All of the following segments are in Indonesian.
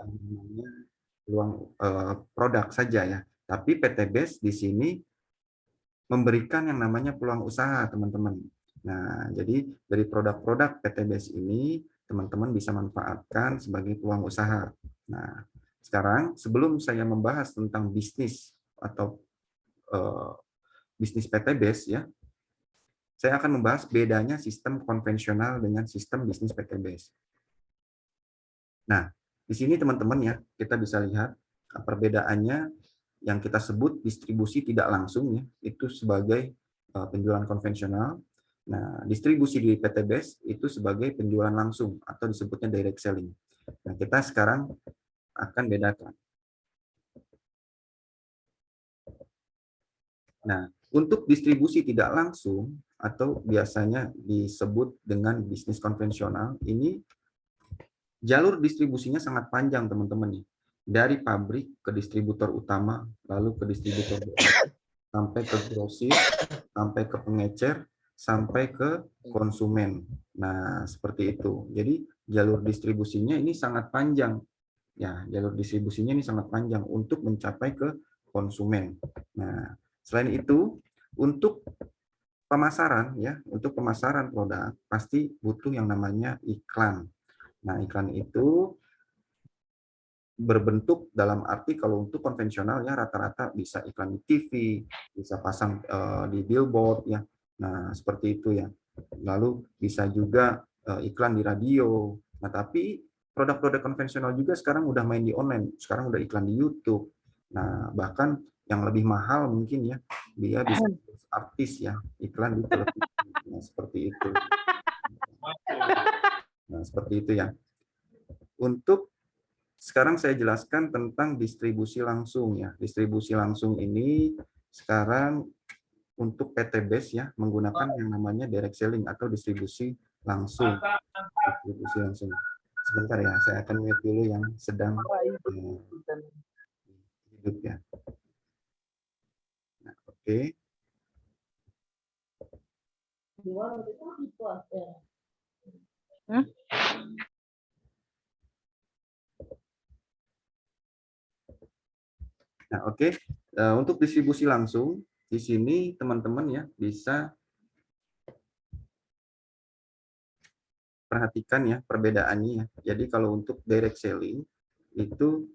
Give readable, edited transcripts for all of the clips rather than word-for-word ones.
yang namanya peluang produk saja ya. Tapi PTBase di sini memberikan yang namanya peluang usaha, teman-teman. Nah, jadi dari produk-produk PTBase ini, teman-teman bisa manfaatkan sebagai peluang usaha. Nah, sekarang sebelum saya membahas tentang bisnis atau bisnis PTBase ya, saya akan membahas bedanya sistem konvensional dengan sistem bisnis PTBase. Nah, di sini teman-teman ya, kita bisa lihat perbedaannya yang kita sebut distribusi tidak langsung ya, itu sebagai penjualan konvensional. Nah, distribusi di PTBase itu sebagai penjualan langsung atau disebutnya direct selling. Nah, kita sekarang akan bedakan. Nah, untuk distribusi tidak langsung atau biasanya disebut dengan bisnis konvensional, ini jalur distribusinya sangat panjang, teman-teman. Dari pabrik ke distributor utama, lalu ke distributor sampai ke grosir, sampai ke pengecer, sampai ke konsumen. Nah, seperti itu. Jadi jalur distribusinya ini sangat panjang. Ya, jalur distribusinya ini sangat panjang untuk mencapai ke konsumen. Nah, selain itu, untuk pemasaran ya, untuk pemasaran produk pasti butuh yang namanya iklan. Nah, iklan itu berbentuk dalam arti kalau untuk konvensional ya rata-rata bisa iklan di TV, bisa pasang di billboard ya. Nah, seperti itu ya. Lalu bisa juga iklan di radio. Nah, tapi produk-produk konvensional juga sekarang udah main di online. Sekarang udah iklan di YouTube. Nah, bahkan yang lebih mahal mungkin ya, dia bisa artis ya, iklan di televisi. Nah, seperti itu. Nah, seperti itu ya. Untuk sekarang saya jelaskan tentang distribusi langsung ya. Distribusi langsung ini sekarang untuk PTBase ya menggunakan yang namanya direct selling atau distribusi langsung. Distribusi langsung. Sebentar ya, saya akan mute dulu yang sedang hidup ya. Nah, oke. Nah, oke. Untuk distribusi langsung di sini teman-teman ya bisa perhatikan ya perbedaannya ya. Jadi kalau untuk direct selling itu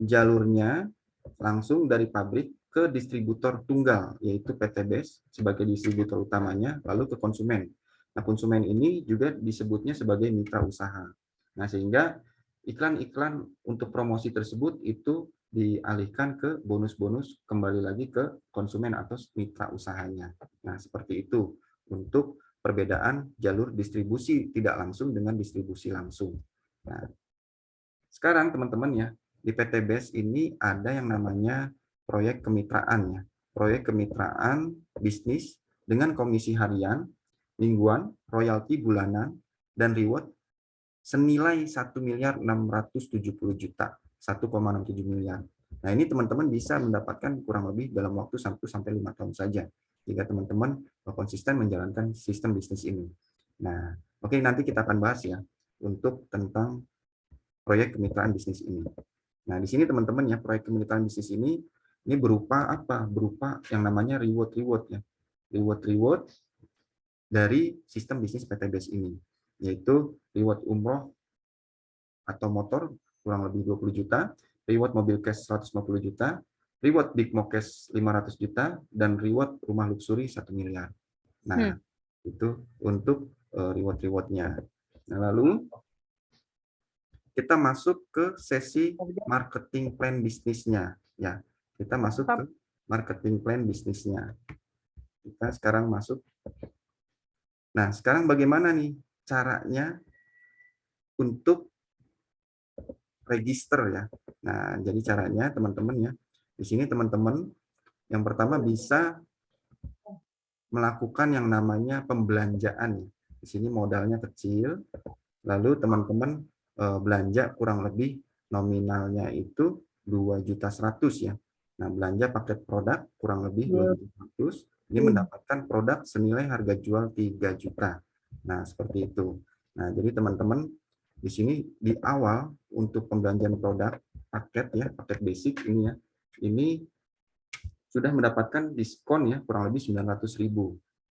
jalurnya langsung dari pabrik ke distributor tunggal, yaitu PTBase sebagai distributor utamanya, lalu ke konsumen. Nah, konsumen ini juga disebutnya sebagai mitra usaha. Nah, sehingga iklan-iklan untuk promosi tersebut itu dialihkan ke bonus-bonus kembali lagi ke konsumen atau mitra usahanya. Nah, seperti itu untuk perbedaan jalur distribusi tidak langsung dengan distribusi langsung. Nah, sekarang teman-teman ya, di PTBase ini ada yang namanya proyek kemitraan ya. Proyek kemitraan bisnis dengan komisi harian, mingguan, royalti bulanan, dan reward senilai 1.670.000.000, 1,67 miliar. Nah, ini teman-teman bisa mendapatkan kurang lebih dalam waktu 1-5 tahun saja jika teman-teman konsisten menjalankan sistem bisnis ini. Nah, oke, nanti kita akan bahas ya untuk tentang proyek kemitraan bisnis ini. Nah, di sini teman-teman ya, proyek kemitraan bisnis ini berupa apa? Berupa yang namanya reward-reward ya. Reward-reward dari sistem bisnis PTBase ini, yaitu reward umroh atau motor kurang lebih 20 juta, reward mobil cash 150 juta, reward big mo cash 500 juta, dan reward rumah luxury 1 miliar. Nah, itu untuk reward-rewardnya. Nah, lalu kita masuk ke sesi marketing plan bisnisnya ya. Kita masuk ke marketing plan bisnisnya. Kita sekarang masuk. Nah, sekarang bagaimana nih caranya untuk register ya. Nah, jadi caranya teman-teman ya. Di sini teman-teman yang pertama bisa melakukan yang namanya pembelanjaan. Di sini modalnya kecil, lalu teman-teman belanja kurang lebih nominalnya itu 2.100.000 ya. Nah, belanja paket produk kurang lebih 2.100.000, ini mendapatkan produk senilai harga jual 3 juta. Nah, seperti itu. Nah, jadi teman-teman di sini di awal untuk pembelanjaan produk paket ya, paket basic ini ya, ini sudah mendapatkan diskon ya kurang lebih 900.000.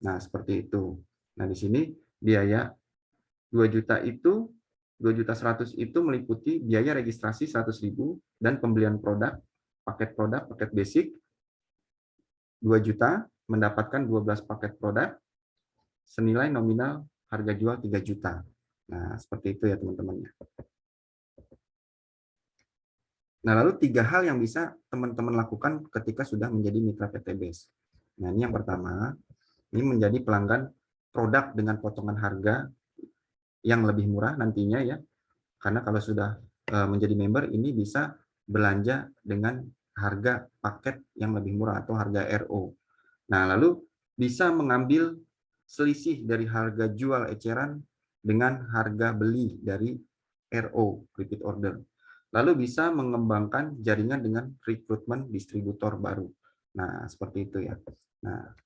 Nah, seperti itu. Nah, di sini biaya 2 juta itu 2.100.000 itu meliputi biaya registrasi 100.000 dan pembelian produk, paket basic 2 juta, mendapatkan 12 paket produk senilai nominal harga jual 3 juta. Nah, seperti itu ya teman-teman. Nah, lalu 3 hal yang bisa teman-teman lakukan ketika sudah menjadi mitra PT BES. Nah, ini yang pertama, ini menjadi pelanggan produk dengan potongan harga yang lebih murah nantinya ya. Karena kalau sudah menjadi member, ini bisa belanja dengan harga paket yang lebih murah atau harga RO. Nah, lalu bisa mengambil selisih dari harga jual eceran dengan harga beli dari RO, repeat order. Lalu bisa mengembangkan jaringan dengan rekrutmen distributor baru. Nah, seperti itu ya. Nah,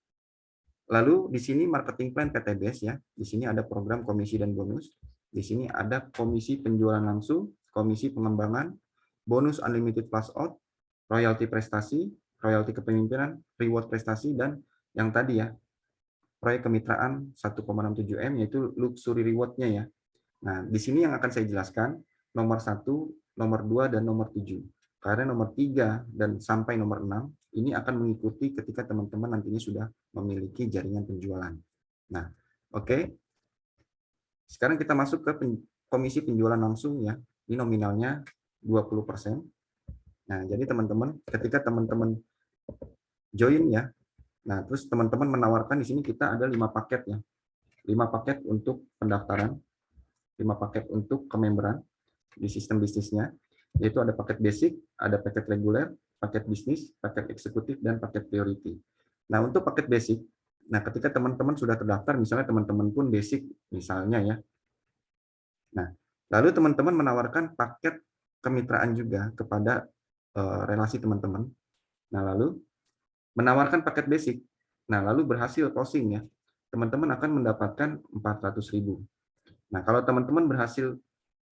lalu di sini marketing plan PT BES ya. Di sini ada program komisi dan bonus. Di sini ada komisi penjualan langsung, komisi pengembangan, bonus unlimited plus out, royalti prestasi, royalti kepemimpinan, reward prestasi, dan yang tadi ya, proyek kemitraan 1,67 M, yaitu luxury reward-nya ya. Nah, di sini yang akan saya jelaskan, nomor 1, nomor 2, dan nomor 7. Karena nomor 3 dan sampai nomor 6, ini akan mengikuti ketika teman-teman nantinya sudah memiliki jaringan penjualan. Nah, oke. Sekarang kita masuk ke komisi penjualan langsung ya. Ini nominalnya 20%. Nah, jadi teman-teman, ketika teman-teman join ya, nah terus teman-teman menawarkan di sini kita ada 5 paket ya. 5 paket untuk pendaftaran, 5 paket untuk kememberan di sistem bisnisnya, yaitu ada paket basic, ada paket reguler, paket bisnis, paket eksekutif, dan paket priority. Nah, untuk paket basic, nah ketika teman-teman sudah terdaftar, misalnya teman-teman pun basic, misalnya ya. Nah, lalu teman-teman menawarkan paket kemitraan juga kepada relasi teman-teman. Nah, lalu menawarkan paket basic. Nah, lalu berhasil closing ya. Teman-teman akan mendapatkan 400.000. Nah, kalau teman-teman berhasil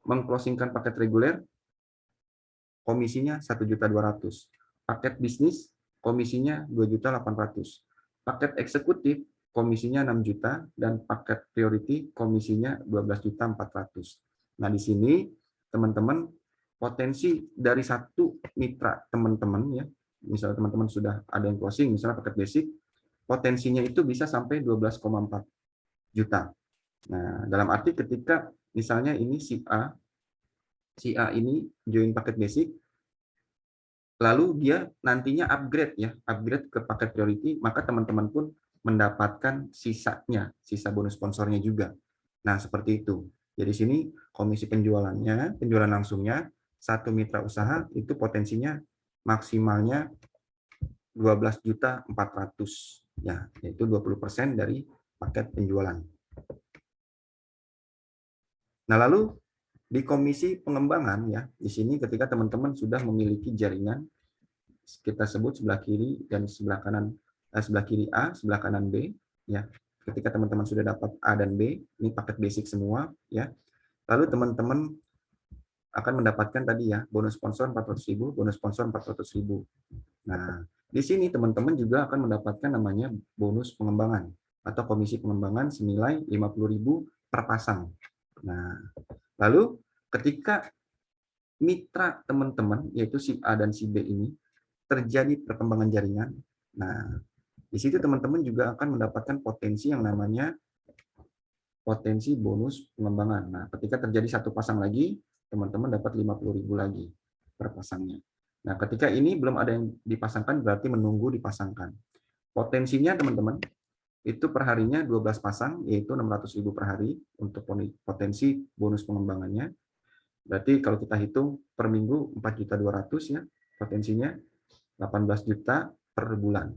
mengclosingkan paket reguler, komisinya 1.200.000. Paket bisnis, komisinya 2.800.000. Paket eksekutif, komisinya 6 juta, dan paket priority, komisinya 12.400.000. Nah, di sini teman-teman potensi dari satu mitra teman-teman ya, misalnya teman-teman sudah ada yang closing, misalnya paket basic, potensinya itu bisa sampai 12,4 juta. Nah, dalam arti ketika misalnya ini si A ini join paket basic, lalu dia nantinya upgrade ya, upgrade ke paket priority, maka teman-teman pun mendapatkan sisanya, sisa bonus sponsornya juga. Nah, seperti itu. Jadi sini komisi penjualannya, penjualan langsungnya, satu mitra usaha itu potensinya maksimalnya 12.400.000 ya, yaitu 20% dari paket penjualan. Nah, lalu di komisi pengembangan ya, di sini ketika teman-teman sudah memiliki jaringan, kita sebut sebelah kiri dan sebelah kanan, sebelah kiri A, sebelah kanan B ya. Ketika teman-teman sudah dapat A dan B, ini paket basic semua ya. Lalu teman-teman akan mendapatkan tadi ya, bonus sponsor 400.000, bonus sponsor 400.000. Nah, di sini teman-teman juga akan mendapatkan namanya bonus pengembangan atau komisi pengembangan senilai 50.000 per pasang. Nah, lalu ketika mitra teman-teman yaitu si A dan si B ini terjadi perkembangan jaringan, nah di situ teman-teman juga akan mendapatkan potensi yang namanya potensi bonus pengembangan. Nah, ketika terjadi satu pasang lagi, teman-teman dapat 50.000 lagi per pasangnya. Nah, ketika ini belum ada yang dipasangkan, berarti menunggu dipasangkan. Potensinya teman-teman, itu perharinya 12 pasang, yaitu 600.000 per hari untuk potensi bonus pengembangannya. Berarti kalau kita hitung per minggu 4.200.000 ya, potensinya 18 juta per bulan.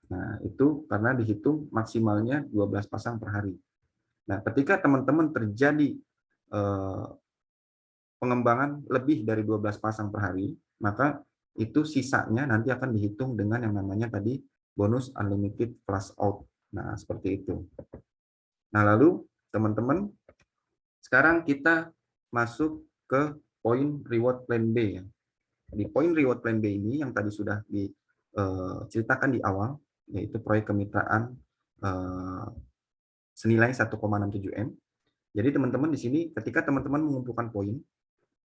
Nah, itu karena dihitung maksimalnya 12 pasang per hari. Nah, ketika teman-teman terjadi pengembangan lebih dari 12 pasang per hari, maka itu sisanya nanti akan dihitung dengan yang namanya tadi bonus unlimited plus out. Nah, seperti itu. Nah, lalu teman-teman, sekarang kita masuk ke poin reward plan B ya. Di poin reward plan B ini yang tadi sudah diceritakan di awal, yaitu proyek kemitraan senilai 1,67 M. Jadi teman-teman di sini ketika teman-teman mengumpulkan poin,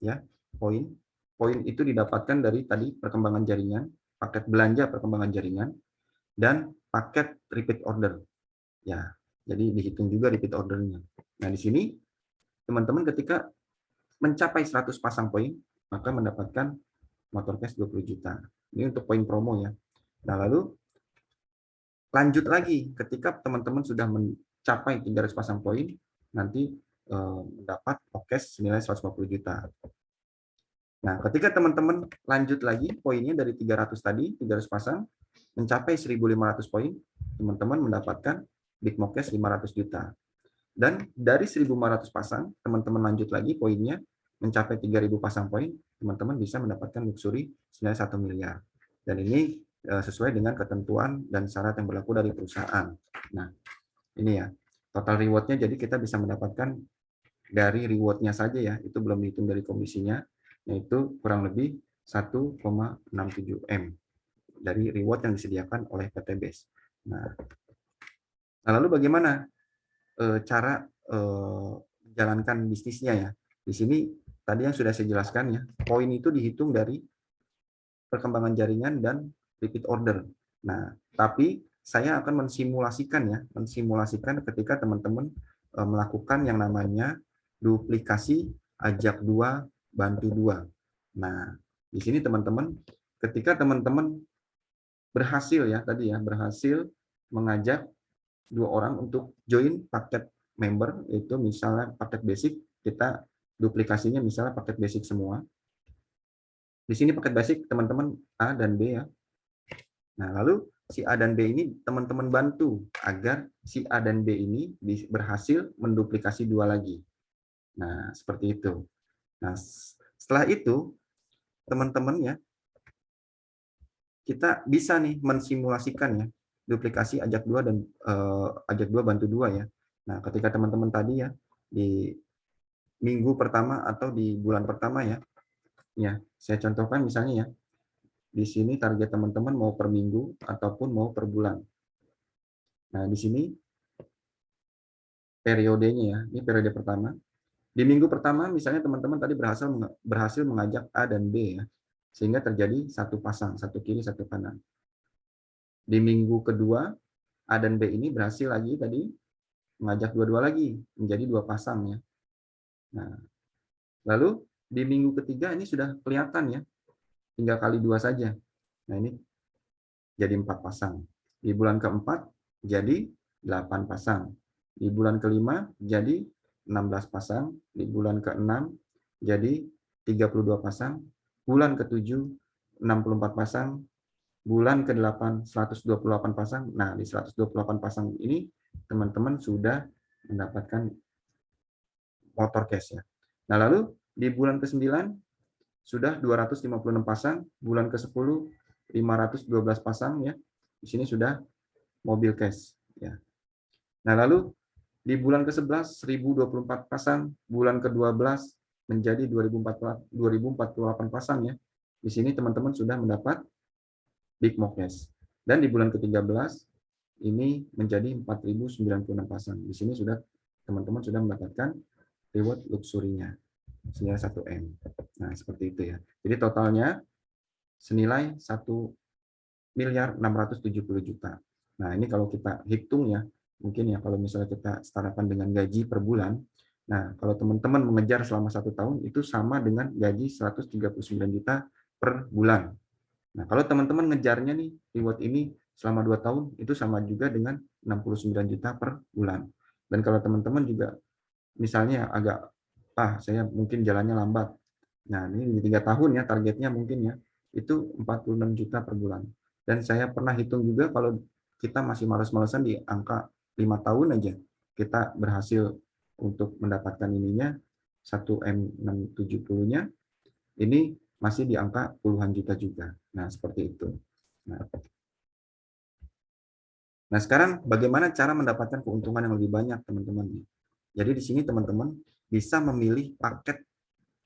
ya poin itu didapatkan dari tadi perkembangan jaringan, paket belanja perkembangan jaringan, dan paket repeat order. Ya, jadi dihitung juga repeat ordernya. Nah di sini teman-teman ketika mencapai 100 pasang poin, maka mendapatkan motor cash 20 juta. Ini untuk poin promo ya. Nah, lalu lanjut lagi ketika teman-teman sudah mencapai 300 pasang poin, nanti mendapat cash senilai 150 juta. Nah, ketika teman-teman lanjut lagi poinnya dari 300 tadi, 300 pasang, mencapai 1.500 poin, teman-teman mendapatkan Big Mo Cash 500 juta. Dan dari 1.500 pasang, teman-teman lanjut lagi poinnya, mencapai 3.000 pasang poin, teman-teman bisa mendapatkan luxury senilai 1 miliar. Dan ini sesuai dengan ketentuan dan syarat yang berlaku dari perusahaan. Nah, ini ya, total reward-nya jadi kita bisa mendapatkan dari reward-nya saja ya, itu belum dihitung dari komisinya, yaitu kurang lebih 1,67 M dari reward yang disediakan oleh PT BES. Nah, lalu bagaimana cara menjalankan bisnisnya ya? Di sini tadi yang sudah saya jelaskan ya, poin itu dihitung dari perkembangan jaringan dan repeat order. Nah, tapi saya akan mensimulasikan ketika teman-teman melakukan yang namanya duplikasi ajak 2 bantu 2. Nah, di sini teman-teman ketika teman-teman berhasil ya tadi ya, berhasil mengajak 2 orang untuk join paket member, itu misalnya paket basic, kita duplikasinya misalnya paket basic semua. Di sini paket basic teman-teman A dan B ya. Nah, lalu si A dan B ini teman-teman bantu agar si A dan B ini berhasil menduplikasi 2 lagi. Nah, seperti itu. Nah, setelah itu teman-teman ya, kita bisa nih mensimulasikan ya duplikasi ajak 2 dan ajak 2 bantu 2 ya. Nah, ketika teman-teman tadi ya di minggu pertama atau di bulan pertama ya. Ya, saya contohkan misalnya ya. Di sini target teman-teman mau per minggu ataupun mau per bulan. Nah, di sini periodenya ya. Ini periode pertama. Di minggu pertama misalnya teman-teman tadi berhasil mengajak A dan B ya. Sehingga terjadi satu pasang, satu kiri, satu kanan. Di minggu kedua A dan B ini berhasil lagi tadi mengajak dua-dua lagi menjadi 2 pasang ya. Nah, lalu di minggu ketiga ini sudah kelihatan ya, tinggal kali 2 saja. Nah, ini jadi 4 pasang. Di bulan keempat jadi 8 pasang. Di bulan kelima jadi 16 pasang. Di bulan keenam jadi 32 pasang. Bulan ketujuh 64 pasang. Bulan ke-8 128 pasang. Nah, di 128 pasang ini teman-teman sudah mendapatkan motor cash ya. Nah, lalu di bulan ke-9 sudah 256 pasang, bulan ke-10 512 pasang ya. Di sini sudah mobil cash ya. Nah, lalu di bulan ke-11 1024 pasang, bulan ke-12 menjadi 2048 pasang ya. Di sini teman-teman sudah mendapat Big Mo Cash. Dan di bulan ke-13 ini menjadi 4096 pasang. Di sini sudah teman-teman sudah mendapatkan reward luxury-nya senilai 1 M. Nah, seperti itu ya. Jadi totalnya senilai 1.670 juta. Nah, ini kalau kita hitung ya, mungkin ya kalau misalnya kita setarakan dengan gaji per bulan, nah kalau teman-teman mengejar selama 1 tahun itu sama dengan gaji 139 juta per bulan. Nah, kalau teman-teman ngejarnya nih reward ini selama 2 tahun itu sama juga dengan 69 juta per bulan. Dan kalau teman-teman juga misalnya agak saya mungkin jalannya lambat. Nah, ini di 3 tahun ya targetnya mungkin ya. Itu 46 juta per bulan. Dan saya pernah hitung juga kalau kita masih malas-malasan di angka 5 tahun aja kita berhasil untuk mendapatkan ininya 1M670-nya ini masih di angka puluhan juta juga. Nah, seperti itu. Nah, sekarang bagaimana cara mendapatkan keuntungan yang lebih banyak, teman-teman? Jadi di sini teman-teman bisa memilih paket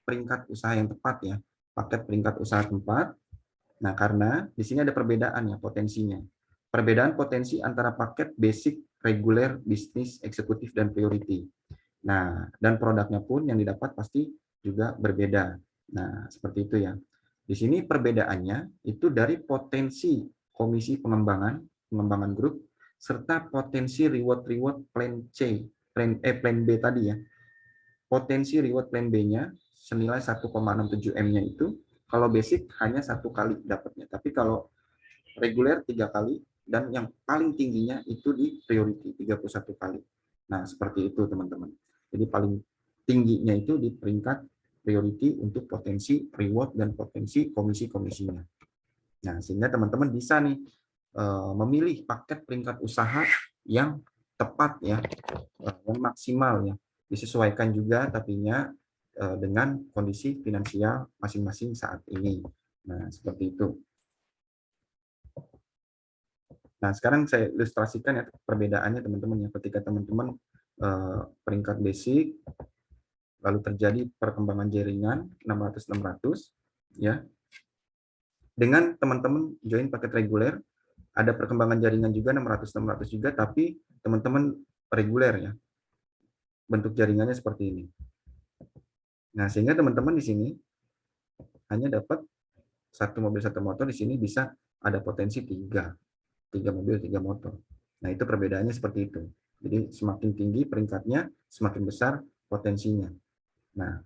peringkat usaha yang tepat ya, paket peringkat usaha tempat. Nah, karena di sini ada perbedaan ya potensinya. Perbedaan potensi antara paket basic, reguler, bisnis, eksekutif, dan priority. Nah, dan produknya pun yang didapat pasti juga berbeda. Nah, seperti itu ya. Di sini perbedaannya itu dari potensi komisi pengembangan grup, serta potensi reward plan C, plan B tadi ya. Potensi reward plan B-nya senilai 1,67 M-nya itu, kalau basic hanya 1 kali dapatnya. Tapi kalau reguler 3 kali, dan yang paling tingginya itu di priority 31 kali. Nah, seperti itu teman-teman. Jadi paling tingginya itu di peringkat priority untuk potensi reward dan potensi komisi-komisinya. Nah, sehingga teman-teman bisa nih memilih paket peringkat usaha yang tepat ya, yang maksimal ya. Disesuaikan juga tapinya dengan kondisi finansial masing-masing saat ini. Nah, seperti itu. Nah, sekarang saya ilustrasikan ya perbedaannya teman-teman ya. Ketika teman-teman peringkat basic, lalu terjadi perkembangan jaringan 600-600 ya. Dengan teman-teman join paket reguler, ada perkembangan jaringan juga 600-600 juga, tapi teman-teman reguler ya. Bentuk jaringannya seperti ini. Nah, sehingga teman-teman di sini hanya dapat satu mobil satu motor, di sini bisa ada potensi tiga mobil tiga motor. Nah, itu perbedaannya seperti itu. Jadi semakin tinggi peringkatnya, semakin besar potensinya. Nah,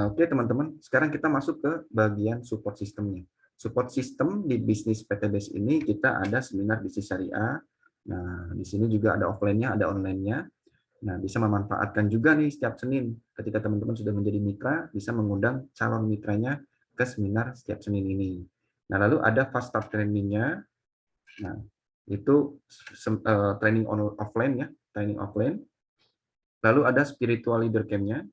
oke teman-teman, sekarang kita masuk ke bagian support sistemnya. Support sistem di bisnis PTBS ini kita ada seminar bisnis syariah. Nah, di sini juga ada offline-nya, ada online-nya. Nah, bisa memanfaatkan juga nih setiap Senin. Ketika teman-teman sudah menjadi mitra, bisa mengundang calon mitranya ke seminar setiap Senin ini. Nah, lalu ada fast start training-nya. Nah, itu training offline ya, training offline. Lalu ada spiritual leader camp-nya.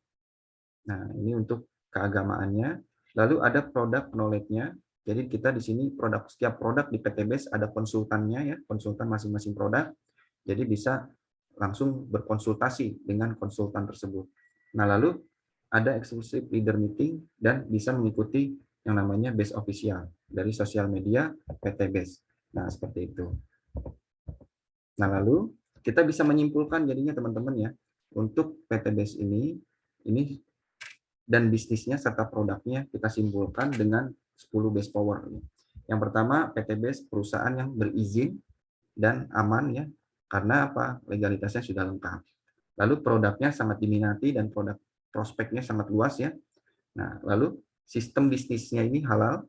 Nah, ini untuk keagamaannya. Lalu ada produk knowledge-nya. Jadi kita di sini setiap produk di PTBS ada konsultannya ya, konsultan masing-masing produk. Jadi bisa langsung berkonsultasi dengan konsultan tersebut. Nah, lalu ada exclusive leader meeting dan bisa mengikuti yang namanya base official dari sosial media PTBS. Nah, seperti itu. Nah, lalu kita bisa menyimpulkan jadinya teman-teman ya, untuk PTBS ini dan bisnisnya serta produknya kita simpulkan dengan 10 base power. Yang pertama, PTBS perusahaan yang berizin dan aman ya, karena apa? Legalitasnya sudah lengkap. Lalu produknya sangat diminati dan produk prospeknya sangat luas ya. Nah, lalu sistem bisnisnya ini halal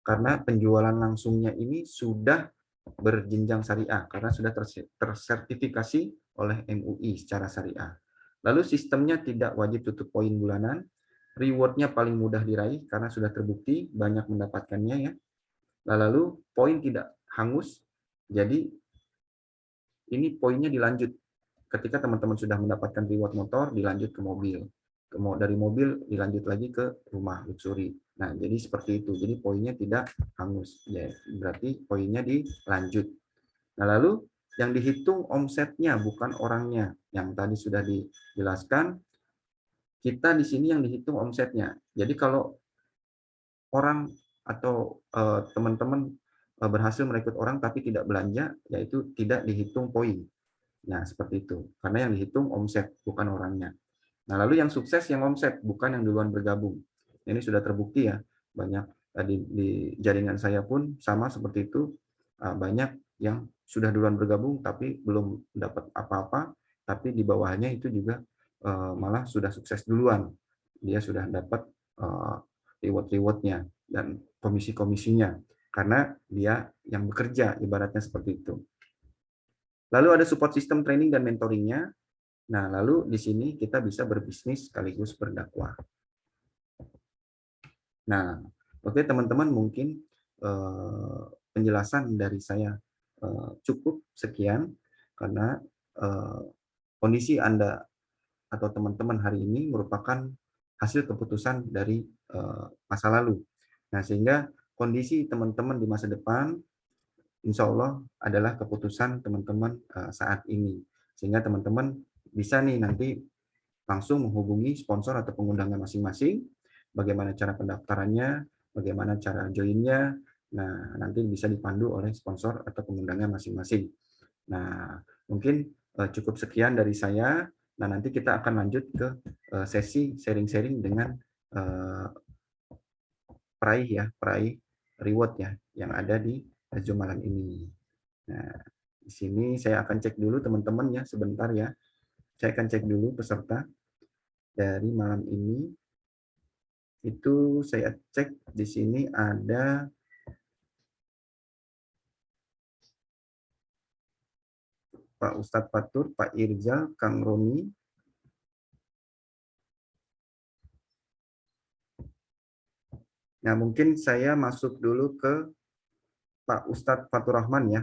karena penjualan langsungnya ini sudah berjenjang syariah karena sudah tersertifikasi oleh MUI secara syariah. Lalu sistemnya tidak wajib tutup poin bulanan, rewardnya paling mudah diraih karena sudah terbukti banyak mendapatkannya ya. Lalu poin tidak hangus, jadi ini poinnya dilanjut. Ketika teman-teman sudah mendapatkan reward motor, dilanjut ke mobil. Dari mobil dilanjut lagi ke rumah luxury. Nah, jadi seperti itu. Jadi poinnya tidak hangus. Ya, berarti poinnya dilanjut. Nah, lalu yang dihitung omsetnya bukan orangnya. Yang tadi sudah dijelaskan, kita di sini yang dihitung omsetnya. Jadi kalau orang atau teman-teman berhasil merekrut orang tapi tidak belanja, yaitu tidak dihitung poin. Nah, seperti itu. Karena yang dihitung omset, bukan orangnya. Nah, lalu yang sukses yang omset, bukan yang duluan bergabung. Ini sudah terbukti ya. Banyak di jaringan saya pun sama seperti itu. Banyak yang sudah duluan bergabung tapi belum dapat apa-apa, tapi di bawahnya itu juga malah sudah sukses duluan. Dia sudah dapat reward-rewardnya dan komisi-komisinya. Karena dia yang bekerja, ibaratnya seperti itu. Lalu ada support system training dan mentoringnya. Nah, lalu di sini kita bisa berbisnis sekaligus berdakwah. Nah, oke teman-teman, mungkin penjelasan dari saya cukup sekian karena kondisi Anda atau teman-teman hari ini merupakan hasil keputusan dari masa lalu. Nah, sehingga kondisi teman-teman di masa depan insya Allah adalah keputusan teman-teman saat ini. Sehingga teman-teman bisa nih nanti langsung menghubungi sponsor atau pengundangnya masing-masing, bagaimana cara pendaftarannya, bagaimana cara joinnya. Nah, nanti bisa dipandu oleh sponsor atau pengundangnya masing-masing. Nah, mungkin cukup sekian dari saya. Nah, nanti kita akan lanjut ke sesi sharing-sharing dengan peraih reward ya yang ada di Zoom malam ini. Nah, di sini saya akan cek dulu teman-teman ya sebentar ya. Saya akan cek dulu peserta dari malam ini. Itu saya cek di sini ada Pak Ustadz Fatur, Pak Irza, Kang Romi. Nah, mungkin saya masuk dulu ke Pak Ustadz Fatur Rahman ya.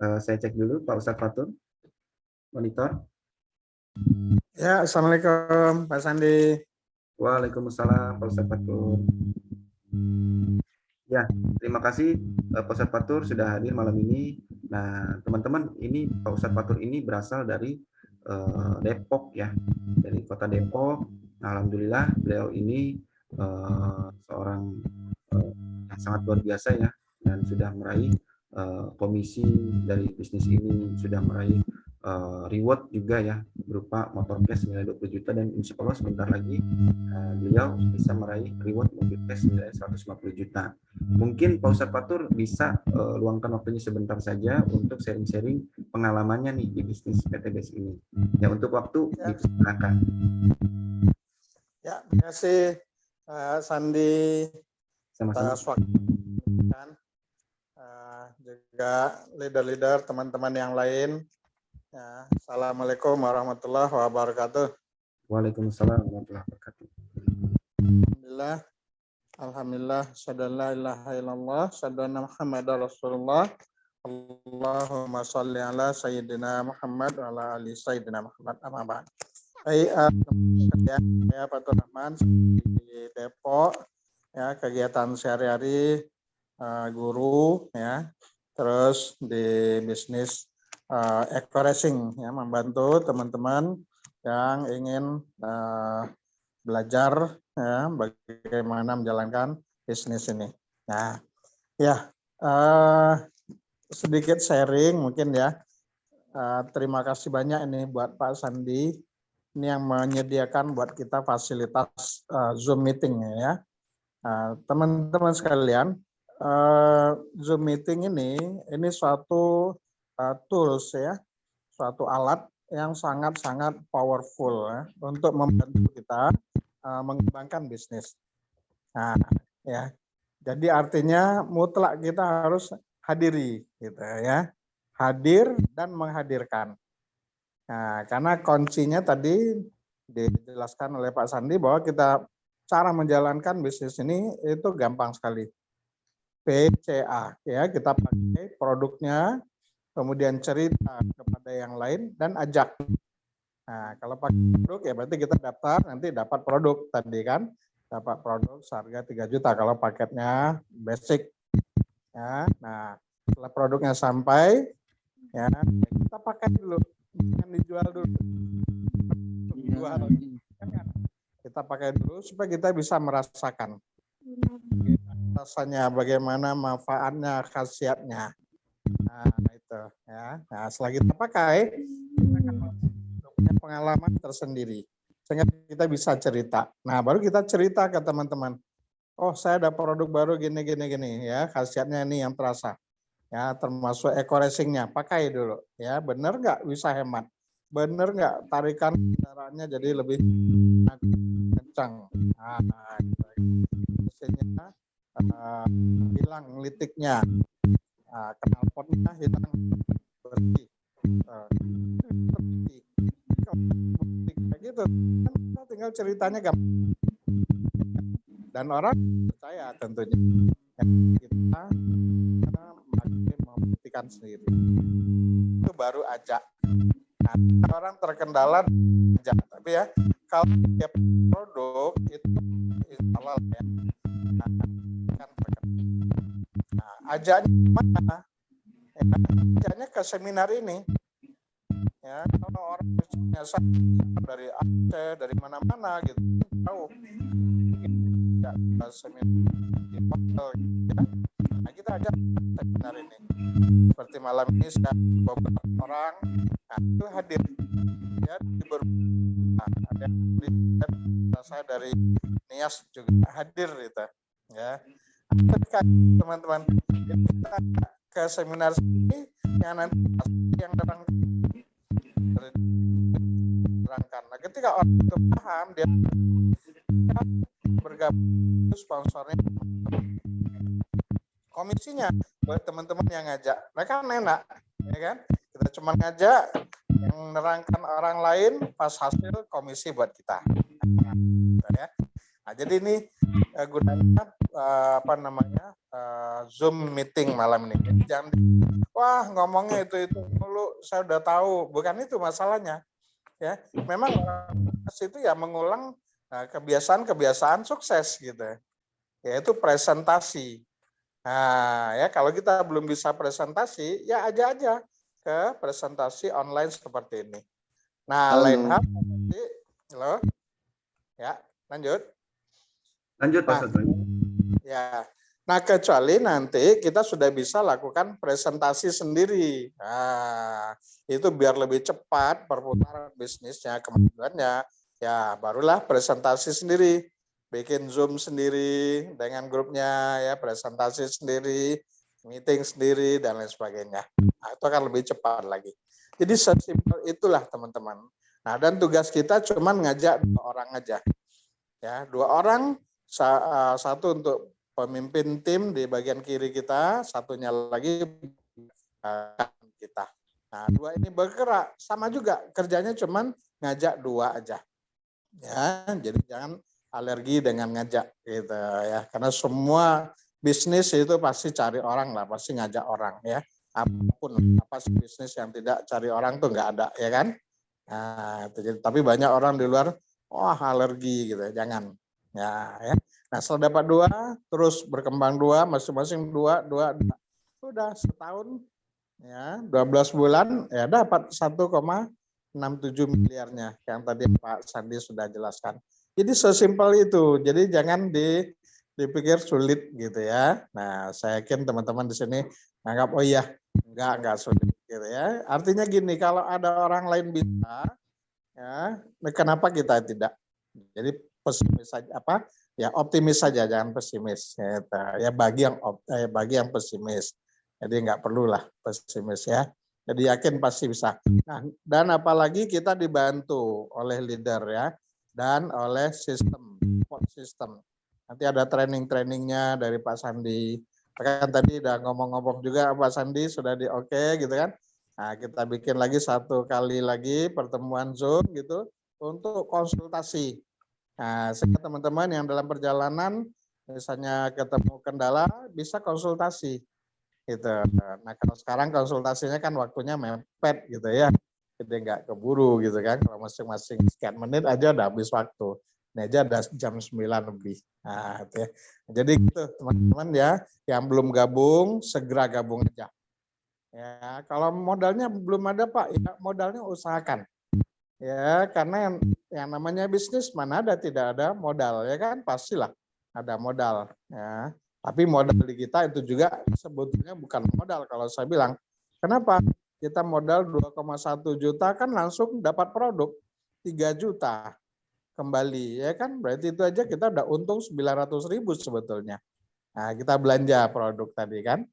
Saya cek dulu Pak Ustadz Fatur. Monitor. Ya, Assalamualaikum Pak Sandi. Waalaikumsalam Pak Ustadz Fatur. Ya, terima kasih Pak Ustadz Fatur sudah hadir malam ini. Nah, teman-teman, ini Pak Ustadz Fatur ini berasal dari Depok ya, dari kota Depok. Alhamdulillah beliau ini seorang yang sangat luar biasa ya, dan sudah meraih komisi dari bisnis ini, sudah meraih reward juga ya berupa motor cash nilai 20 juta, dan insya Allah sebentar lagi beliau bisa meraih reward mobil cash nilai 150 juta. Mungkin Pak Ustadz Fatur bisa luangkan waktunya sebentar saja untuk sharing-sharing pengalamannya nih di bisnis PTBS ini. Ya, untuk waktu dipersilakan. Ya, terima kasih Sandi Sama-sama. atas waktu kan. Juga leader-leader teman-teman yang lain. Ya, Assalamualaikum warahmatullahi wabarakatuh. Waalaikumsalam warahmatullahi wabarakatuh. Alhamdulillah, syadallah ilaha illallah, syadana Muhammadar Rasulullah. Allahumma sholli ala sayyidina Muhammad wa ala ali sayyidina Muhammad. Amma ba'd. Saya Fatur Rahman di Depok. Ya, kegiatan sehari-hari guru ya. Terus di bisnis eco-racing ya, membantu teman-teman yang ingin belajar ya, bagaimana menjalankan bisnis ini. Nah, ya sedikit sharing mungkin ya. Terima kasih banyak ini buat Pak Sandi ini yang menyediakan buat kita fasilitas Zoom meeting ya. Teman-teman sekalian, Zoom meeting ini suatu tools ya, suatu alat yang sangat-sangat powerful ya, untuk membantu kita mengembangkan bisnis. Nah, ya. Jadi artinya mutlak kita harus hadiri gitu ya. Hadir dan menghadirkan. Nah, karena kuncinya tadi dijelaskan oleh Pak Sandi bahwa kita cara menjalankan bisnis ini itu gampang sekali. PCA ya, kita pakai produknya, kemudian cerita kepada yang lain dan ajak. Nah, kalau pakai produk ya berarti kita daftar, nanti dapat produk tadi kan, dapat produk seharga 3 juta kalau paketnya basic. Ya, nah setelah produknya sampai, ya kita pakai dulu, jangan dijual dulu. Kita pakai dulu supaya kita bisa merasakan rasanya, bagaimana manfaatnya, khasiatnya. Nah itu ya. Nah setelah kita pakai, kita akan punya pengalaman tersendiri sehingga kita bisa cerita. Nah baru kita cerita ke teman-teman. Oh saya ada produk baru gini ya, khasiatnya ini yang terasa. Ya termasuk eco-racingnya, pakai dulu. Ya benar nggak bisa hemat? Benar nggak tarikan kendaraannya jadi lebih kencang? Nah, mesinnya hilang litiknya, knalpotnya hilang bersih. Kayak gitu, kan tinggal ceritanya gampang. Dan orang percaya tentunya kita membuktikan sendiri. Itu baru ajak. Nah, orang terkendala ajak, tapi ya kalau tiap produk itu halal ya. Nah, ajaknya mana? Hanya ke seminar ini. Ya, kalau orang biasa dari Aceh, dari mana-mana gitu, tahu. Ya, seminar di hotel, ya. Nah, kita ajak seminar ini. Seperti malam ini saya beberapa orang, nah, itu hadir. Ya, ada saya dari Nias juga hadir gitu. Ya, teman-teman, kita ke seminar ini yang nanti yang terangkan. Nah, ketika orang itu paham, dia bergabung, sponsornya, komisinya buat teman-teman yang ngajak. Mereka enak, ya kan? Kita cuma ngajak, yang nerangkan orang lain, pas hasil komisi buat kita. Ya. Nah, jadi ini gunanya Zoom meeting malam ini. Jadi jangan wah ngomongnya itu dulu saya udah tahu, bukan itu masalahnya. Ya, memang itu ya mengulang kebiasaan-kebiasaan sukses gitu. Yaitu presentasi. Nah, ya kalau kita belum bisa presentasi, ya aja ke presentasi online seperti ini. Nah, lain hal nanti, halo. Ya, lanjut. Lanjut Pak Sotoni. Ya. Nah, kecuali nanti kita sudah bisa lakukan presentasi sendiri. Nah, itu biar lebih cepat perputaran bisnisnya, kemajuannya, ya barulah presentasi sendiri. Bikin Zoom sendiri dengan grupnya, ya presentasi sendiri, meeting sendiri, dan lain sebagainya. Nah, itu akan lebih cepat lagi. Jadi sesimpel itulah teman-teman. Nah, dan tugas kita cuma ngajak 2 orang aja. Ya, 2 orang, satu untuk pemimpin tim di bagian kiri kita, satunya lagi kita. Nah, 2 ini bergerak sama juga kerjanya cuman ngajak 2 aja. Ya, jadi jangan alergi dengan ngajak gitu ya. Karena semua bisnis itu pasti cari orang lah, pasti ngajak orang ya. Apapun apa sih bisnis yang tidak cari orang tuh nggak ada ya kan? Nah, itu, tapi banyak orang di luar wah alergi gitu, jangan. Ya. Nah, setelah dapat 2, terus berkembang 2, masing-masing 2, sudah setahun, ya 12 bulan, ya dapat 1,67 miliarnya, yang tadi Pak Sandi sudah jelaskan. Jadi sesimpel itu, jadi jangan dipikir sulit gitu ya. Nah, saya yakin teman-teman di sini anggap, oh iya, enggak sulit gitu ya. Artinya gini, kalau ada orang lain bisa, ya kenapa kita tidak? Jadi pesimis saja optimis saja, jangan pesimis ya, bagi yang pesimis. Jadi nggak perlulah pesimis ya, jadi yakin pasti bisa. Nah, dan apalagi kita dibantu oleh leader ya, dan oleh support system. Nanti ada trainingnya dari Pak Sandi. Kan tadi udah ngomong-ngomong juga Pak Sandi sudah di oke gitu kan. Nah, kita bikin lagi 1 kali lagi pertemuan Zoom gitu untuk konsultasi. Nah, sehingga teman-teman yang dalam perjalanan misalnya ketemu kendala bisa konsultasi gitu. Nah, kalau sekarang konsultasinya kan waktunya mepet gitu ya. Jadi nggak keburu gitu kan. Kalau masing-masing sekian menit aja udah habis waktu. Ini aja ada jam 9 lebih. Nah, gitu ya. Jadi gitu teman-teman ya, yang belum gabung segera gabung aja. Ya, kalau modalnya belum ada Pak, ya modalnya usahakan. Ya, karena yang namanya bisnis mana ada tidak ada modal ya kan, pastilah ada modal ya. Tapi modal di kita itu juga sebetulnya bukan modal kalau saya bilang. Kenapa? Kita modal 2,1 juta kan langsung dapat produk 3 juta kembali ya kan. Berarti itu aja kita udah untung 900.000 sebetulnya. Nah, kita belanja produk tadi kan.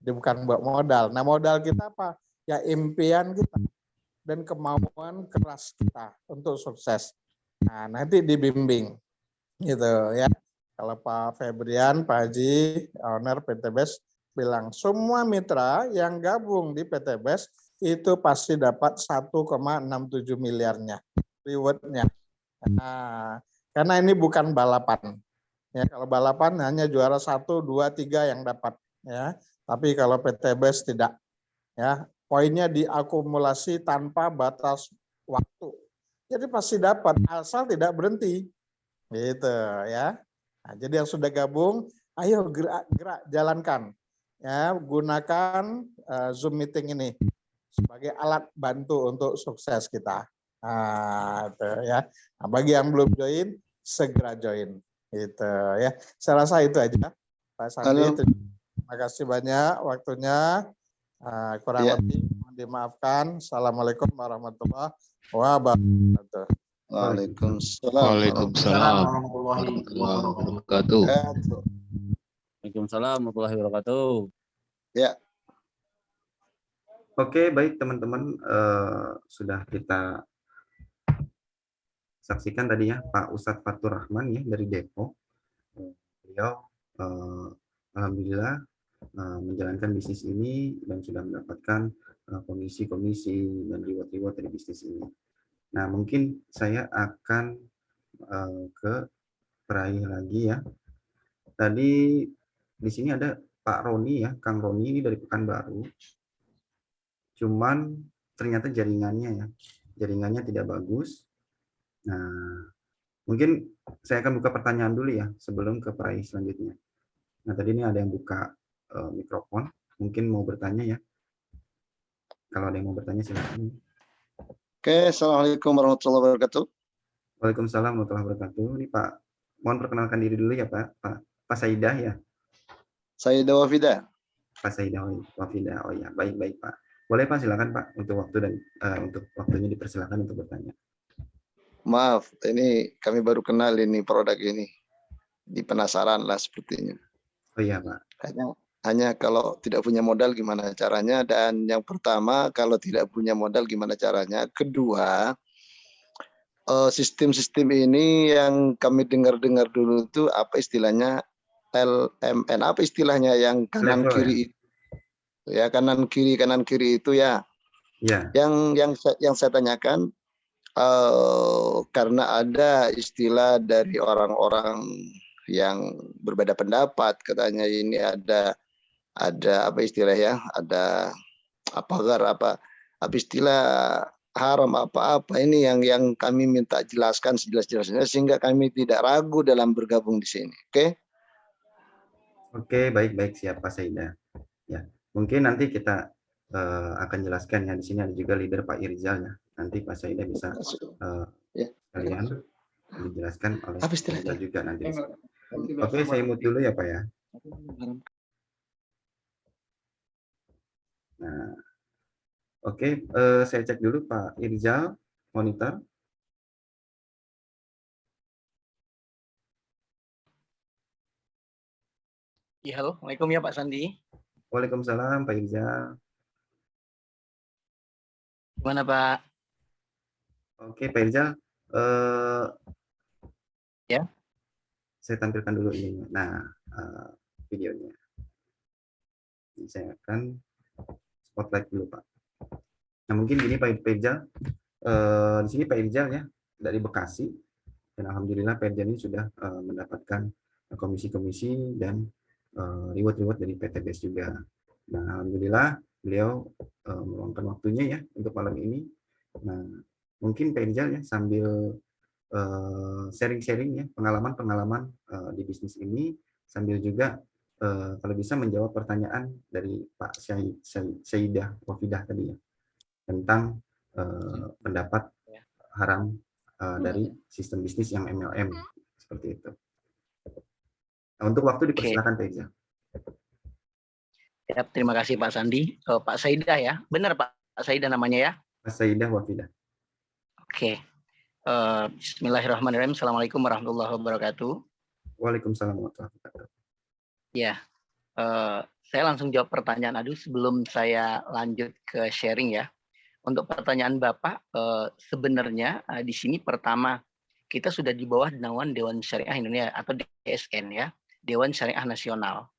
Jadi bukan buat modal. Nah, modal kita apa? Ya impian kita dan kemauan keras kita untuk sukses. Nah, nanti dibimbing gitu ya. Kalau Pak Febrian, Pak Haji, owner PT BES bilang semua mitra yang gabung di PT BES itu pasti dapat 1,67 miliarnya rewardnya. Nah, karena ini bukan balapan. Ya, kalau balapan hanya juara 1, 2, 3 yang dapat ya. Tapi kalau PT BES tidak ya. Poinnya diakumulasi tanpa batas waktu. Jadi pasti dapat asal tidak berhenti. Gitu ya. Nah, jadi yang sudah gabung, ayo gerak jalankan. ya gunakan Zoom meeting ini sebagai alat bantu untuk sukses kita. Nah, itu ya. Nah, bagi yang belum join, segera join. Gitu ya. Saya rasa itu aja, Pak Sandi. Halo. Terima kasih banyak waktunya. Kurang lebih mohon dimaafkan. Assalamualaikum warahmatullahi wabarakatuh. Waalaikumsalam. Waalaikumsalam warahmatullahi wabarakatuh. Waalaikumsalam warahmatullahi wabarakatuh. Ya. Oke, baik teman-teman, sudah kita saksikan tadi ya Pak Ustadz Fatur Rahman ya dari Depok. Beliau alhamdulillah menjalankan bisnis ini dan sudah mendapatkan komisi-komisi dan reward-reward dari bisnis ini. Nah, mungkin saya akan ke peraih lagi ya. Tadi di sini ada Pak Roni ya, Kang Roni ini dari Pekanbaru. Cuman ternyata jaringannya tidak bagus. Nah, mungkin saya akan buka pertanyaan dulu ya sebelum ke peraih selanjutnya. Nah, tadi ini ada yang buka mikrofon, mungkin mau bertanya ya. Kalau ada yang mau bertanya silakan. Oke, assalamualaikum warahmatullahi wabarakatuh. Waalaikumsalam warahmatullahi wabarakatuh. Ini Pak, mohon perkenalkan diri dulu ya Pak. Pak Saidah ya. Saidah Wafida. Pak Saidah Wafida. Oh ya, baik Pak. Boleh Pak, silakan Pak untuk waktu dan untuk waktunya dipersilakan untuk bertanya. Maaf, ini kami baru kenal ini produk ini. Di penasaran lah sepertinya. Oh iya Pak. Hanya kalau tidak punya modal gimana caranya, dan yang pertama kalau tidak punya modal gimana caranya. Kedua, sistem-sistem ini yang kami dengar-dengar dulu itu apa istilahnya, LMN, apa istilahnya yang kanan kiri itu ya, kanan kiri itu ya. Ya. Yang saya tanyakan, karena ada istilah dari orang-orang yang berbeda pendapat, katanya ini ada apa istilah ya, ada apa istilah haram apa ini yang kami minta jelaskan sejelas-jelasnya sehingga kami tidak ragu dalam bergabung di sini. Oke, baik siap Pak Saida. Ya, mungkin nanti kita akan jelaskan ya. Di sini ada juga leader Pak Irzal ya. Nanti Pak Saida bisa kalian dijelaskan oleh Pak Irzal juga nanti. Oke, saya mute dulu ya Pak ya. Nah, oke, saya cek dulu Pak Irzal monitor. Ya, halo. Assalamualaikum ya Pak Sandi. Waalaikumsalam Pak Irzal. Gimana Pak? Oke Pak Irzal. Ya. Saya tampilkan dulu ini. Nah, videonya. Ini saya akan spotlight dulu Pak. Nah, mungkin gini Pak Irzal. Di sini Pak Irzal ya dari Bekasi. Dan alhamdulillah Pak Irzal ini sudah mendapatkan komisi-komisi dan reward-reward dari PTBS juga. Nah, alhamdulillah beliau meluangkan waktunya ya untuk malam ini. Nah, mungkin Pak Irzal ya sambil sharing-sharing ya pengalaman-pengalaman di bisnis ini, sambil juga kalau bisa menjawab pertanyaan dari Pak Saidah Wafidah tadi ya tentang pendapat haram dari sistem bisnis yang MLM seperti itu. Nah, untuk waktu dipersilakan Pak Irzal. Ya, terima kasih Pak Sandi. Pak Saidah ya, benar Pak Saidah namanya ya? Pak Saidah Wafidah. Oke. Bismillahirrahmanirrahim. Assalamualaikum warahmatullahi wabarakatuh. Waalaikumsalam warahmatullahi wabarakatuh. Ya, saya langsung jawab pertanyaan Adu sebelum saya lanjut ke sharing ya. Untuk pertanyaan Bapak, sebenarnya di sini pertama kita sudah di bawah naungan Dewan Syariah Indonesia atau DSN ya, Dewan Syariah Nasional.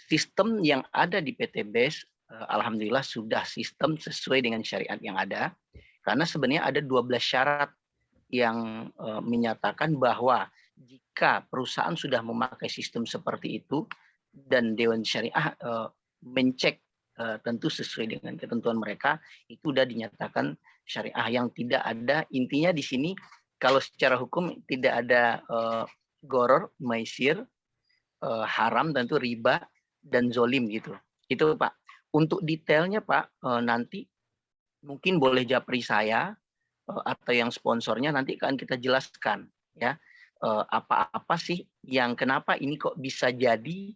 Sistem yang ada di PTBS, alhamdulillah sudah sistem sesuai dengan syariat yang ada. Karena sebenarnya ada 12 syarat yang menyatakan bahwa jika perusahaan sudah memakai sistem seperti itu dan Dewan Syariah mencek tentu sesuai dengan ketentuan mereka, itu sudah dinyatakan syariah. Yang tidak ada, intinya di sini kalau secara hukum tidak ada goror, maisir, haram, tentu riba, dan zolim gitu. Itu Pak. Untuk detailnya Pak, nanti mungkin boleh japri saya atau yang sponsornya nanti akan kita jelaskan ya, apa-apa sih yang kenapa ini kok bisa jadi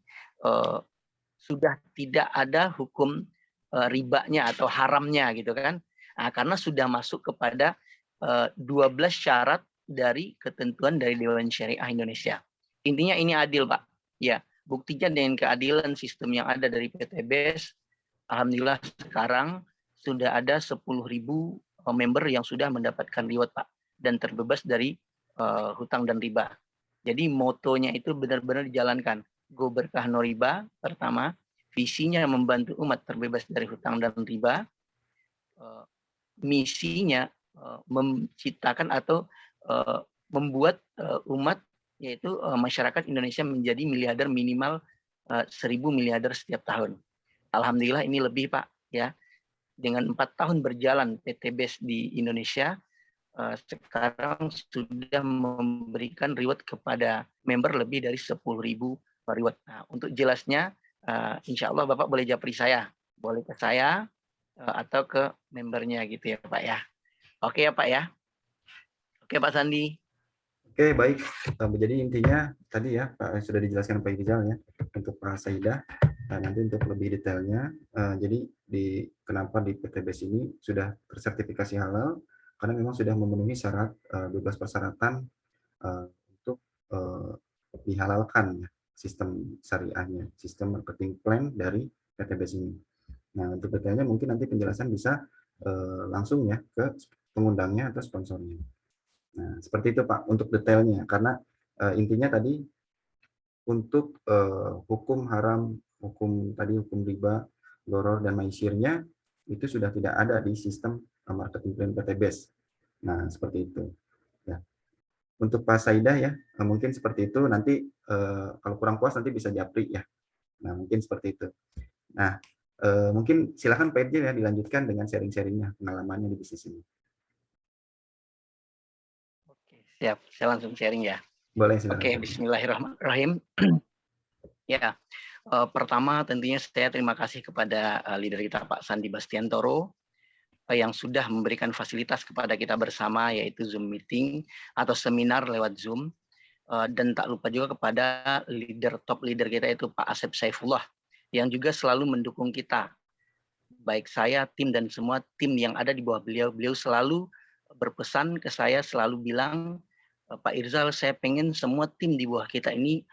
sudah tidak ada hukum ribanya atau haramnya gitu kan. Nah, karena sudah masuk kepada 12 syarat dari ketentuan dari Dewan Syariah Indonesia. Intinya ini adil, Pak. Ya, buktinya dengan keadilan sistem yang ada dari PTBS, alhamdulillah sekarang sudah ada 10.000 member yang sudah mendapatkan reward, Pak, dan terbebas dari hutang dan riba. Jadi motonya itu benar-benar dijalankan. Go berkah no riba pertama, visinya membantu umat terbebas dari hutang dan riba, misinya menciptakan atau membuat umat yaitu masyarakat Indonesia menjadi miliarder minimal 1.000 miliarder setiap tahun. Alhamdulillah ini lebih Pak ya. Dengan 4 tahun berjalan PTBS di Indonesia, sekarang sudah memberikan reward kepada member lebih dari 10.000 reward. Nah, untuk jelasnya, insya Allah Bapak boleh japri saya, boleh ke saya atau ke membernya gitu ya Pak ya. Oke ya Pak ya. Oke Pak Sandi. Oke, baik. Jadi intinya tadi ya Pak, sudah dijelaskan Pak Irizal ya untuk Pak Saidah. Nanti untuk lebih detailnya, jadi kenapa di PTBS ini sudah tersertifikasi halal karena memang sudah memenuhi syarat 12 persyaratan untuk dihalalkan ya, sistem syariahnya, sistem marketing plan dari PTBS ini. Nah, untuk detailnya mungkin nanti penjelasan bisa langsung ya ke pengundangnya atau sponsornya. Nah, seperti itu Pak untuk detailnya, karena intinya tadi untuk hukum haram, hukum riba, gharar dan maisirnya itu sudah tidak ada di sistem marketing plan PTBS. Nah, seperti itu. Ya. Untuk Pak Saidah ya, mungkin seperti itu. Nanti kalau kurang puas nanti bisa japri ya. Nah, mungkin seperti itu. Nah, mungkin silakan Pak Irjen ya dilanjutkan dengan sharing-sharingnya, pengalamannya di bisnis ini. Siap, saya langsung sharing ya. Boleh, silakan. Oke, bismillahirrahmanirrahim. Ya, pertama tentunya saya terima kasih kepada leader kita Pak Sandi Bastiantoro yang sudah memberikan fasilitas kepada kita bersama yaitu Zoom meeting atau seminar lewat Zoom. Dan tak lupa juga kepada top leader kita itu Pak Asep Saifullah yang juga selalu mendukung kita. Baik saya, tim dan semua tim yang ada di bawah beliau. Beliau selalu berpesan ke saya, selalu bilang, Pak Irzal, saya pengen semua tim di bawah kita ini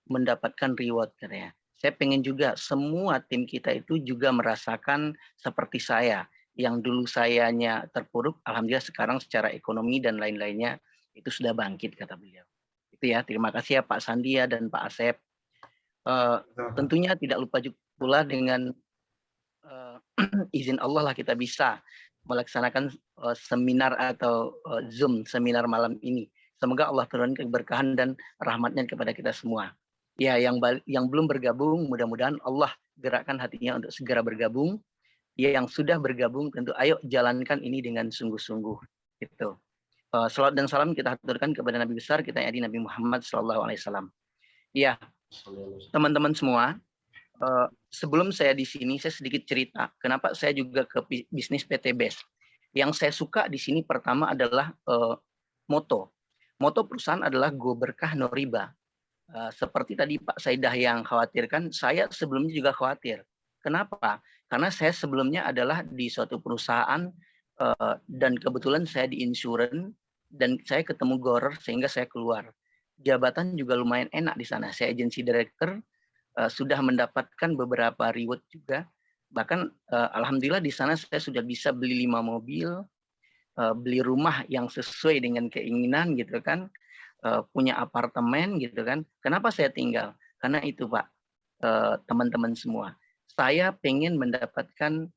mendapatkan reward katanya. Saya pengen juga semua tim kita itu juga merasakan seperti saya. Yang dulu sayanya terpuruk, alhamdulillah sekarang secara ekonomi dan lain-lainnya itu sudah bangkit kata beliau. Itu ya, terima kasih ya Pak Sandia dan Pak Asep. Tentunya tidak lupa juga pula dengan izin Allah lah kita bisa melaksanakan seminar atau Zoom seminar malam ini. Semoga Allah turunkan keberkahan dan rahmatnya kepada kita semua. Ya, yang belum bergabung, mudah-mudahan Allah gerakkan hatinya untuk segera bergabung. Ya, yang sudah bergabung tentu ayo jalankan ini dengan sungguh-sungguh. Gitu. Salawat dan salam kita haturkan kepada Nabi besar kita yang Nabi Muhammad SAW. Ya, teman-teman semua. Sebelum saya di sini, saya sedikit cerita kenapa saya juga ke bisnis PTBS. Yang saya suka di sini pertama adalah moto. Moto perusahaan adalah Go Berkah No Riba. Seperti tadi Pak Saidah yang khawatirkan, saya sebelumnya juga khawatir. Kenapa? Karena saya sebelumnya adalah di suatu perusahaan dan kebetulan saya di insurance dan saya ketemu gharar sehingga saya keluar. Jabatan juga lumayan enak di sana. Saya agency director, sudah mendapatkan beberapa reward juga. Bahkan alhamdulillah di sana saya sudah bisa beli 5 mobil, beli rumah yang sesuai dengan keinginan gitu kan, punya apartemen gitu kan. Kenapa saya tinggal? Karena itu Pak, teman-teman semua. Saya pengen mendapatkan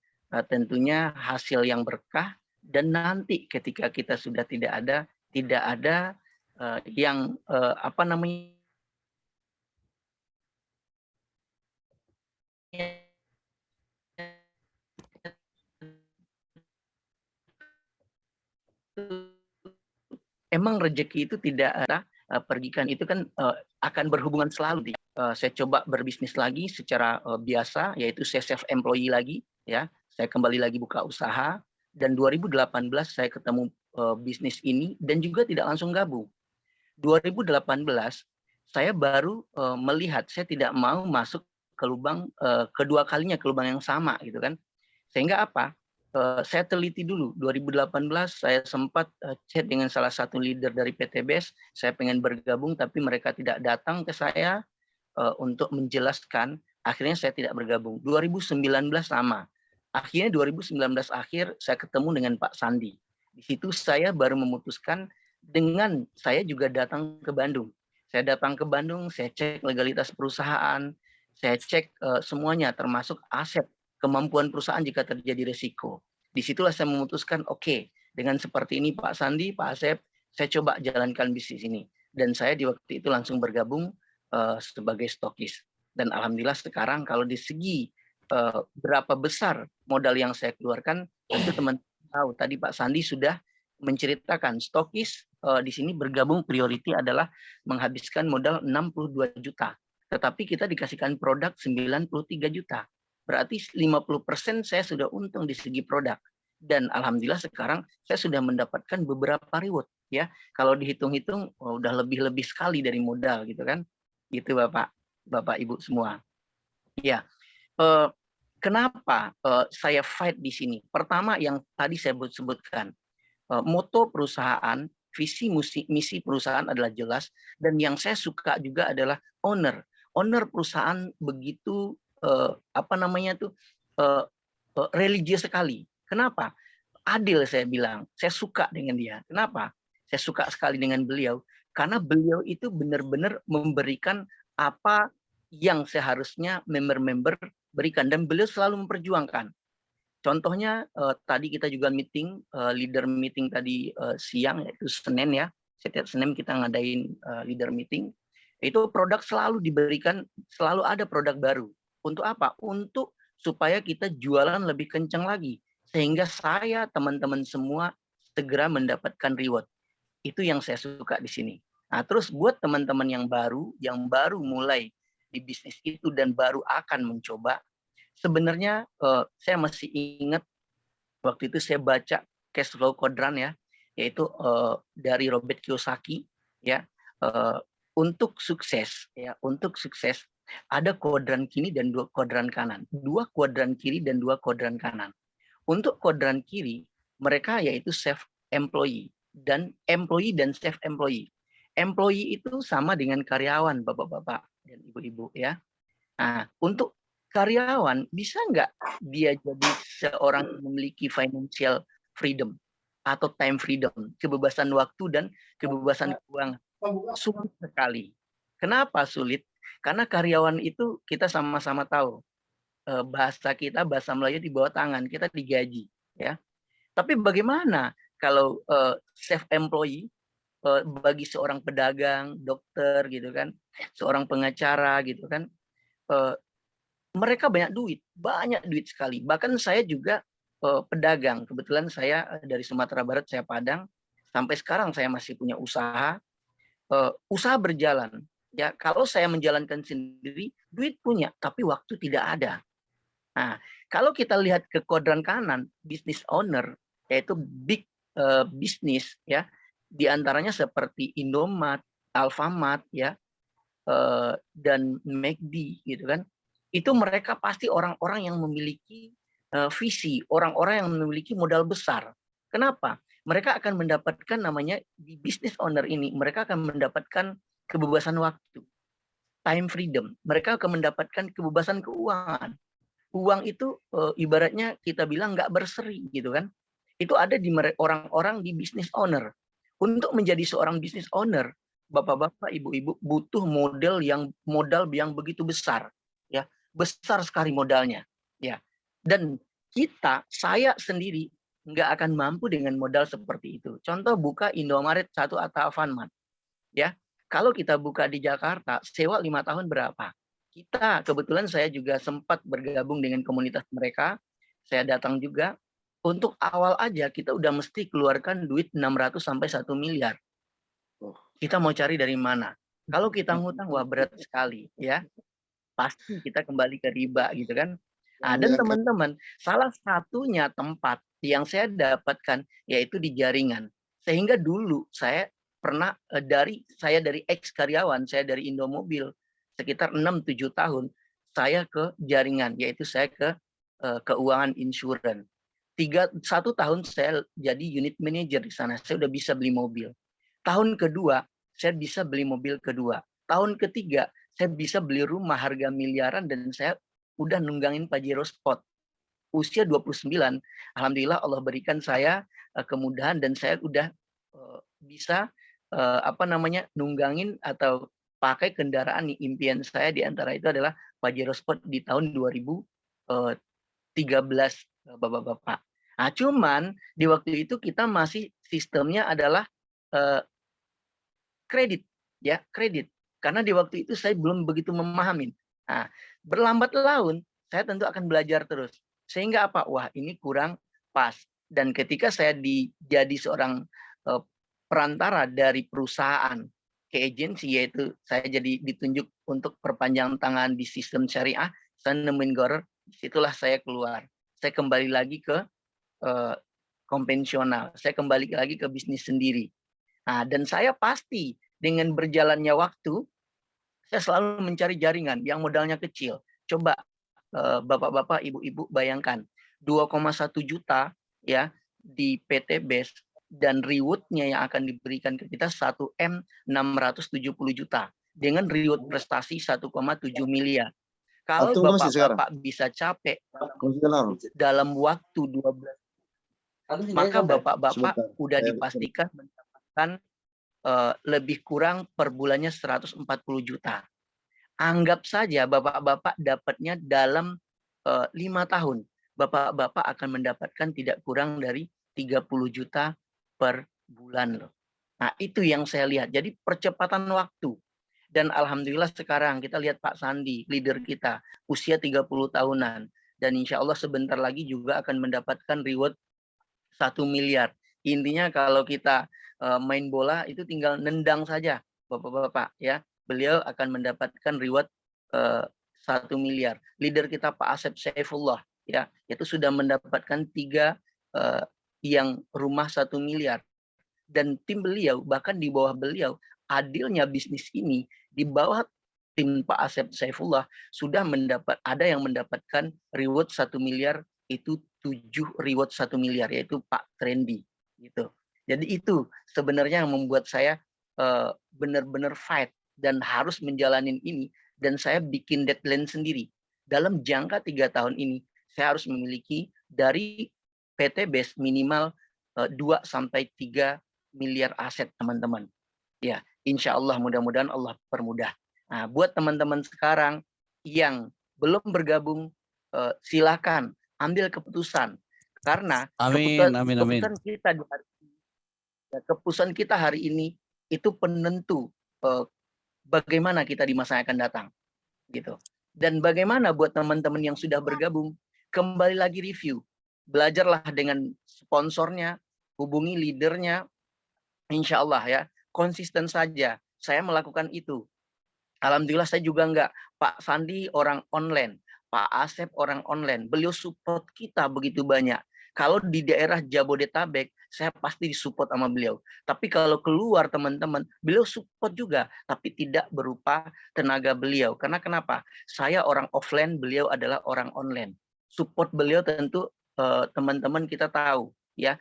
tentunya hasil yang berkah dan nanti ketika kita sudah tidak ada yang apa namanya emang rezeki itu tidak ada pergikan itu kan akan berhubungan selalu. saya coba berbisnis lagi secara biasa, yaitu saya self employee lagi, ya. Saya kembali lagi buka usaha, dan 2018 saya ketemu bisnis ini dan juga tidak langsung gabung. 2018 saya baru melihat saya tidak mau masuk ke lubang kedua kalinya ke lubang yang sama gitu kan. Sehingga apa? Saya teliti dulu. 2018 saya sempat chat dengan salah satu leader dari PTBS, saya pengen bergabung tapi mereka tidak datang ke saya untuk menjelaskan. Akhirnya saya tidak bergabung. 2019 sama. Akhirnya 2019 akhir saya ketemu dengan Pak Sandi. Di situ saya baru memutuskan dengan saya juga datang ke Bandung. Saya datang ke Bandung, saya cek legalitas perusahaan, saya cek semuanya termasuk aset, kemampuan perusahaan jika terjadi risiko. Disitulah saya memutuskan, oke, dengan seperti ini Pak Sandi, Pak Asep, saya coba jalankan bisnis ini. Dan saya di waktu itu langsung bergabung sebagai stokis. Dan alhamdulillah sekarang kalau di segi berapa besar modal yang saya keluarkan, tentu teman-teman tahu tadi Pak Sandi sudah menceritakan stokis di sini bergabung priority adalah menghabiskan modal 62 juta. Tetapi kita dikasihkan produk 93 juta. Berarti 50% saya sudah untung di segi produk. Dan alhamdulillah sekarang saya sudah mendapatkan beberapa reward ya. Kalau dihitung-hitung udah lebih sekali dari modal gitu kan. Gitu Bapak Ibu semua. Ya. Kenapa saya fight di sini? Pertama yang tadi saya sebutkan. Moto perusahaan, visi misi perusahaan adalah jelas, dan yang saya suka juga adalah owner perusahaan begitu religius sekali. Kenapa? Adil, saya bilang. Saya suka dengan dia. Kenapa? Saya suka sekali dengan beliau karena beliau itu benar-benar memberikan apa yang seharusnya member-member berikan, dan beliau selalu memperjuangkan. Contohnya tadi kita juga meeting, leader meeting tadi siang, yaitu Senin ya. Setiap Senin kita ngadain leader meeting. Itu produk selalu diberikan, selalu ada produk baru. Untuk apa? Untuk supaya kita jualan lebih kencang lagi. Sehingga saya, teman-teman semua segera mendapatkan reward. Itu yang saya suka di sini. Nah, terus buat teman-teman yang baru mulai di bisnis itu dan baru akan mencoba, sebenarnya saya masih ingat waktu itu saya baca cash flow quadrant ya, yaitu dari Robert Kiyosaki ya. Untuk sukses ada kuadran kiri dan 2 kuadran kanan. 2 kuadran kiri dan 2 kuadran kanan. Untuk kuadran kiri mereka yaitu self employee dan self employee. Employee itu sama dengan karyawan, Bapak-bapak dan Ibu-ibu ya. Nah, untuk karyawan bisa nggak dia jadi seorang yang memiliki financial freedom atau time freedom, kebebasan waktu dan kebebasan keuangan? Sulit sekali. Kenapa sulit? Karena karyawan itu kita sama-sama tahu bahasa Melayu di bawah tangan, kita digaji ya. Tapi bagaimana kalau self employee bagi seorang pedagang, dokter gitu kan, seorang pengacara gitu kan, mereka banyak duit sekali. Bahkan saya juga pedagang. Kebetulan saya dari Sumatera Barat, saya Padang. Sampai sekarang saya masih punya usaha. Usaha berjalan. Ya, kalau saya menjalankan sendiri, duit punya, tapi waktu tidak ada. Nah, kalau kita lihat ke kuadran kanan, business owner, yaitu big business, ya, diantaranya seperti Indomaret, Alfamart, ya, dan McD, gitu kan. Itu mereka pasti orang-orang yang memiliki visi, orang-orang yang memiliki modal besar. Kenapa? Mereka akan mendapatkan namanya di business owner ini, mereka akan mendapatkan kebebasan waktu, time freedom. Mereka akan mendapatkan kebebasan keuangan. Uang itu ibaratnya kita bilang nggak berseri gitu kan. Itu ada di orang-orang di business owner. Untuk menjadi seorang business owner, Bapak-bapak, Ibu-ibu butuh modal yang begitu besar, ya, besar sekali modalnya, ya. Dan saya sendiri nggak akan mampu dengan modal seperti itu. Contoh buka Indomaret 1 atau Alfamart, ya. Kalau kita buka di Jakarta, sewa 5 tahun berapa? Kebetulan saya juga sempat bergabung dengan komunitas mereka. Saya datang juga. Untuk awal aja kita udah mesti keluarkan duit 600 sampai 1 miliar. Kita mau cari dari mana? Kalau kita ngutang, wah berat sekali ya. Pasti kita kembali ke riba gitu kan. Nah, dan teman-teman, salah satunya tempat yang saya dapatkan yaitu di jaringan. Sehingga dulu saya pernah dari ex karyawan, saya dari Indomobil sekitar 6-7 tahun, saya ke jaringan, yaitu saya ke keuangan insurance. 1 tahun saya jadi unit manager di sana, saya udah bisa beli mobil. Tahun kedua, saya bisa beli mobil kedua. Tahun ketiga, saya bisa beli rumah harga miliaran dan saya udah nunggangin Pajero Sport. Usia 29, alhamdulillah Allah berikan saya kemudahan dan saya udah bisa nunggangin atau pakai kendaraan impian saya, di antara itu adalah Pajero Sport di tahun 2013, Bapak-bapak. Nah, cuman di waktu itu kita masih sistemnya adalah kredit, ya kredit. Karena di waktu itu saya belum begitu memahami. Nah, berlambat laun, saya tentu akan belajar terus. Sehingga apa? Wah, ini kurang pas. Dan ketika saya jadi seorang perantara dari perusahaan ke agensi, yaitu saya jadi ditunjuk untuk perpanjang tangan di sistem syariah, saya nemuin Gorer, disitulah saya keluar. Saya kembali lagi ke konvensional. Saya kembali lagi ke bisnis sendiri. Nah, dan saya pasti dengan berjalannya waktu, saya selalu mencari jaringan yang modalnya kecil. Coba bapak-bapak, ibu-ibu bayangkan 2,1 juta ya di PT BES dan reward-nya yang akan diberikan ke kita 1M 670 juta dengan reward prestasi 1,7 miliar. Kalau bapak-bapak bisa capek dalam waktu 12, maka bapak-bapak udah dipastikan mendapatkan lebih kurang per bulannya 140 juta. Anggap saja bapak-bapak dapatnya dalam 5 tahun. Bapak-bapak akan mendapatkan tidak kurang dari 30 juta per bulan loh. Nah, itu yang saya lihat. Jadi percepatan waktu. Dan alhamdulillah sekarang kita lihat Pak Sandi, leader kita, usia 30 tahunan. Dan insya Allah sebentar lagi juga akan mendapatkan reward 1 miliar. Intinya kalau kita main bola itu tinggal nendang saja, bapak-bapak ya. Beliau akan mendapatkan reward 1 miliar. Leader kita Pak Asep Saifullah ya, itu sudah mendapatkan 3 yang rumah 1 miliar. Dan tim beliau, bahkan di bawah beliau, adilnya bisnis ini di bawah tim Pak Asep Saifullah sudah ada yang mendapatkan reward 1 miliar, itu 7 reward 1 miliar, yaitu Pak Trendy gitu. Jadi itu sebenarnya yang membuat saya benar-benar fight dan harus menjalanin ini, dan saya bikin deadline sendiri. Dalam jangka 3 tahun ini saya harus memiliki dari PT BES minimal 2-3 miliar aset, teman-teman. Ya, insya Allah mudah-mudahan Allah permudah. Nah, buat teman-teman sekarang yang belum bergabung, silakan ambil keputusan, karena keputusan kita hari ini itu penentu bagaimana kita di masa yang akan datang, gitu. Dan bagaimana buat teman-teman yang sudah bergabung, kembali lagi review, belajarlah dengan sponsornya, hubungi leadernya, insya Allah ya, konsisten saja. Saya melakukan itu. Alhamdulillah saya juga enggak. Pak Sandi orang online, Pak Asep orang online. Beliau support kita begitu banyak. Kalau di daerah Jabodetabek, saya pasti disupport sama beliau. Tapi kalau keluar teman-teman, beliau support juga, tapi tidak berupa tenaga beliau. Karena kenapa? Saya orang offline, beliau adalah orang online. Support beliau tentu teman-teman kita tahu, ya.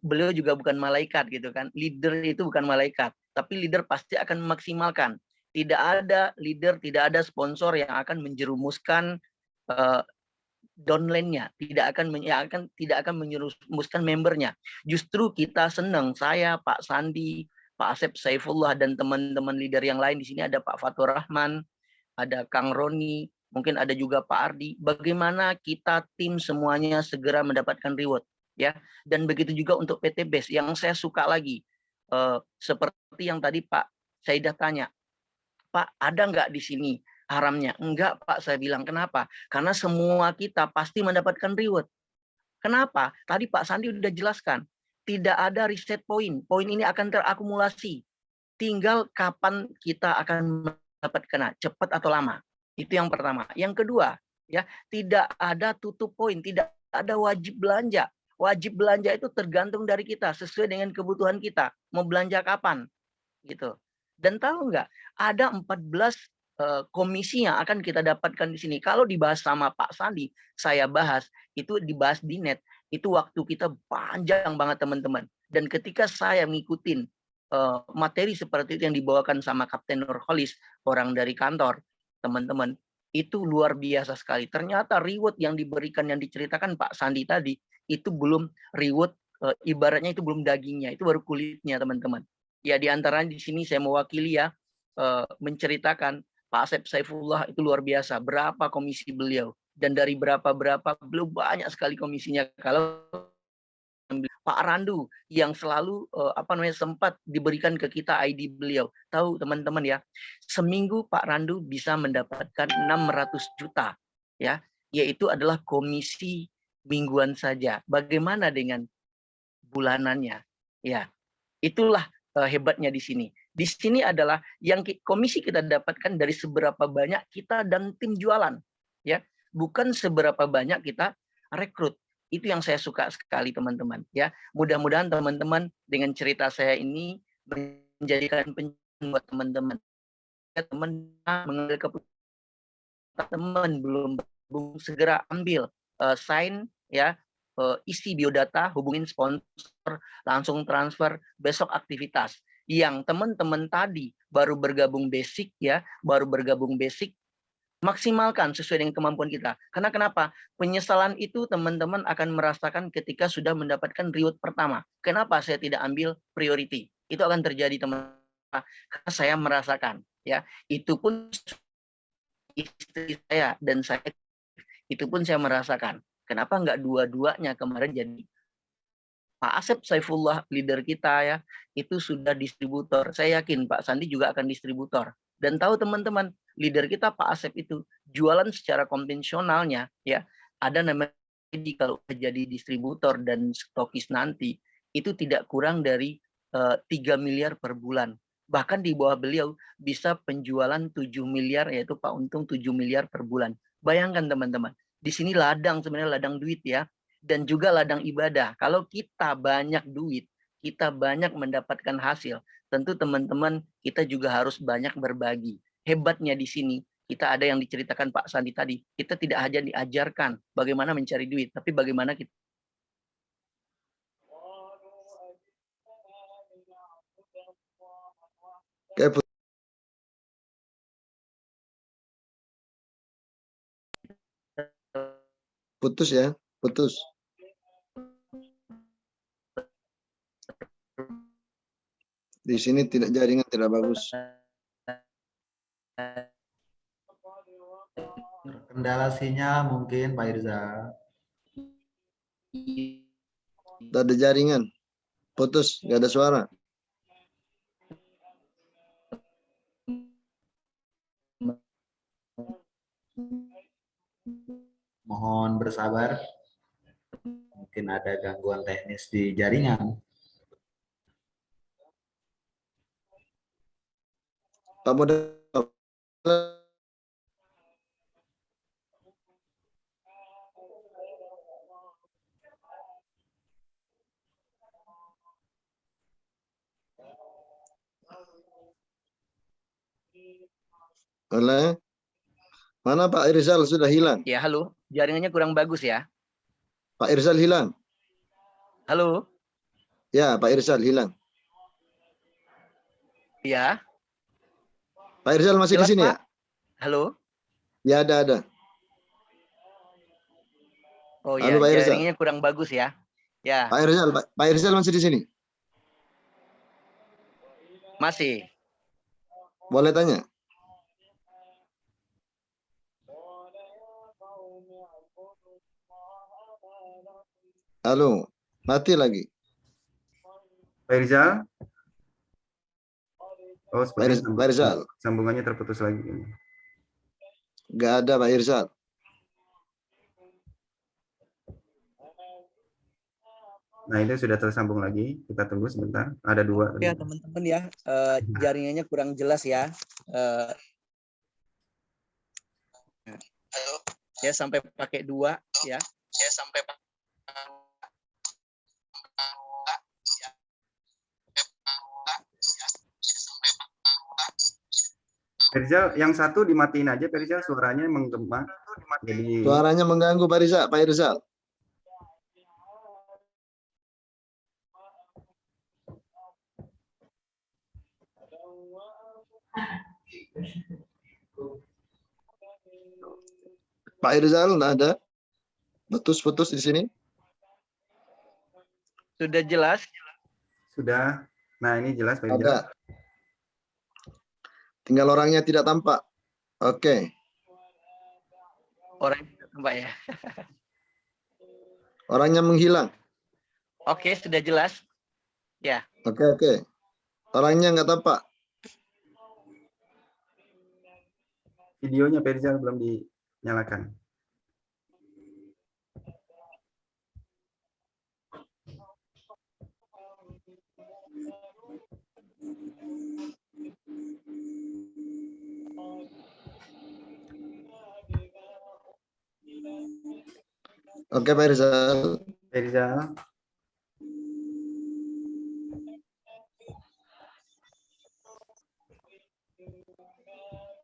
Beliau juga bukan malaikat gitu kan. Leader itu bukan malaikat, tapi leader pasti akan memaksimalkan. Tidak ada leader, tidak ada sponsor yang akan menjerumuskan downline-nya, tidak akan menjerumuskan membernya. Justru kita senang, saya, Pak Sandi, Pak Asep Saifullah, dan teman-teman leader yang lain di sini, ada Pak Fatur Rahman, ada Kang Roni, mungkin ada juga Pak Ardi. Bagaimana kita tim semuanya segera mendapatkan reward, ya. Dan begitu juga untuk PT BES. Yang saya suka lagi, seperti yang tadi Pak Saidah tanya, Pak, ada nggak di sini haramnya? Enggak, Pak, saya bilang. Kenapa? Karena semua kita pasti mendapatkan reward. Kenapa? Tadi Pak Sandi udah jelaskan. Tidak ada reset point. Poin ini akan terakumulasi. tinggal kapan kita akan mendapatkan, cepat atau lama. Itu yang pertama. Yang kedua, ya, tidak ada tutup poin, tidak ada wajib belanja. Wajib belanja itu tergantung dari kita, sesuai dengan kebutuhan kita. Mau belanja kapan, gitu. Dan tahu nggak, ada 14 komisi yang akan kita dapatkan di sini. Kalau dibahas sama Pak Sandi, saya bahas, itu dibahas di net, itu waktu kita panjang banget teman-teman. Dan ketika saya ngikutin materi seperti itu yang dibawakan sama Kapten Nurholis, orang dari kantor, teman-teman, itu luar biasa sekali. Ternyata reward yang diberikan, yang diceritakan Pak Sandi tadi, itu belum reward, ibaratnya itu belum dagingnya, itu baru kulitnya teman-teman. Ya, di antaranya di sini saya mewakili ya, menceritakan Pak Asep Saifullah itu luar biasa. Berapa komisi beliau, dan dari berapa beliau banyak sekali komisinya. Kalau Pak Randu yang selalu sempat diberikan ke kita ID beliau. Tahu teman-teman ya, seminggu Pak Randu bisa mendapatkan 600 juta ya, yaitu adalah komisi mingguan saja. Bagaimana dengan bulanannya? Ya, itulah hebatnya di sini. Di sini adalah yang komisi kita dapatkan dari seberapa banyak kita dan tim jualan, ya, bukan seberapa banyak kita rekrut. Itu yang saya suka sekali teman-teman. Ya, mudah-mudahan teman-teman dengan cerita saya ini menjadikan penting buat teman-teman. Ya, teman mengambil keputusan, teman belum segera ambil sign ya. Isi biodata, hubungin sponsor, langsung transfer, besok aktivitas. Yang teman-teman tadi baru bergabung basic ya, maksimalkan sesuai dengan kemampuan kita. Karena kenapa? Penyesalan itu teman-teman akan merasakan ketika sudah mendapatkan reward pertama. Kenapa saya tidak ambil priority? Itu akan terjadi teman-teman. Karena saya merasakan ya, itu pun istri saya dan saya, itu pun saya merasakan. Kenapa nggak dua-duanya kemarin jadi? Pak Asep Saifullah, leader kita ya, itu sudah distributor. Saya yakin Pak Sandi juga akan distributor. Dan tahu teman-teman, leader kita Pak Asep itu jualan secara konvensionalnya ya, ada namanya kalau jadi distributor dan stokis nanti, itu tidak kurang dari 3 miliar per bulan. Bahkan di bawah beliau bisa penjualan 7 miliar, yaitu Pak Untung 7 miliar per bulan. Bayangkan teman-teman, di sini ladang, sebenarnya ladang duit ya, dan juga ladang ibadah. Kalau kita banyak duit, kita banyak mendapatkan hasil, tentu teman-teman kita juga harus banyak berbagi. Hebatnya di sini, kita ada yang diceritakan Pak Sandi tadi, kita tidak hanya diajarkan bagaimana mencari duit, tapi bagaimana kita putus ya, putus. Di sini tidak, jaringan tidak bagus. Kendala sinyal mungkin Pak Irzal. Tidak ada jaringan, putus, nggak ada suara. Mohon bersabar. Mungkin ada gangguan teknis di jaringan. Pak Moderator, oleh mana Pak Irzal sudah hilang? ya, halo, jaringannya kurang bagus ya. Pak Irzal hilang. Halo. Ya, Pak Irzal hilang. Ya. Pak Irzal masih Jelas, di sini Pak? ya? Halo. Ya, ada. Oh Halo, ya, Pak Irzal. jaringannya kurang bagus ya. Ya. Pak Irzal masih di sini? Masih. Boleh tanya? Halo, mati lagi. Pak Irzal? Oh, sepertinya Pak Irzal. sambungannya terputus lagi. Nggak ada Pak Irzal. Nah, itu sudah tersambung lagi. Kita tunggu sebentar. Ada 2. Ya teman-teman ya, jaringannya kurang jelas ya. Ya sampai pakai 2 ya. Saya sampai Perizal, yang satu dimatiin aja, Perizal, suaranya menggema. Jadi Suaranya mengganggu Pak Rizal. Pak Rizal. Pak Rizal, enggak ada. Putus-putus di sini. sudah jelas. sudah. Nah, ini jelas, Perizal. Ada. Tinggal orangnya tidak tampak. Oke. Orang Mbak ya. Orangnya menghilang. Oke, sudah jelas. Ya. Oke. Orangnya nggak tampak. Videonya Perizal belum dinyalakan. Oke, Pak Rizal. Perizal.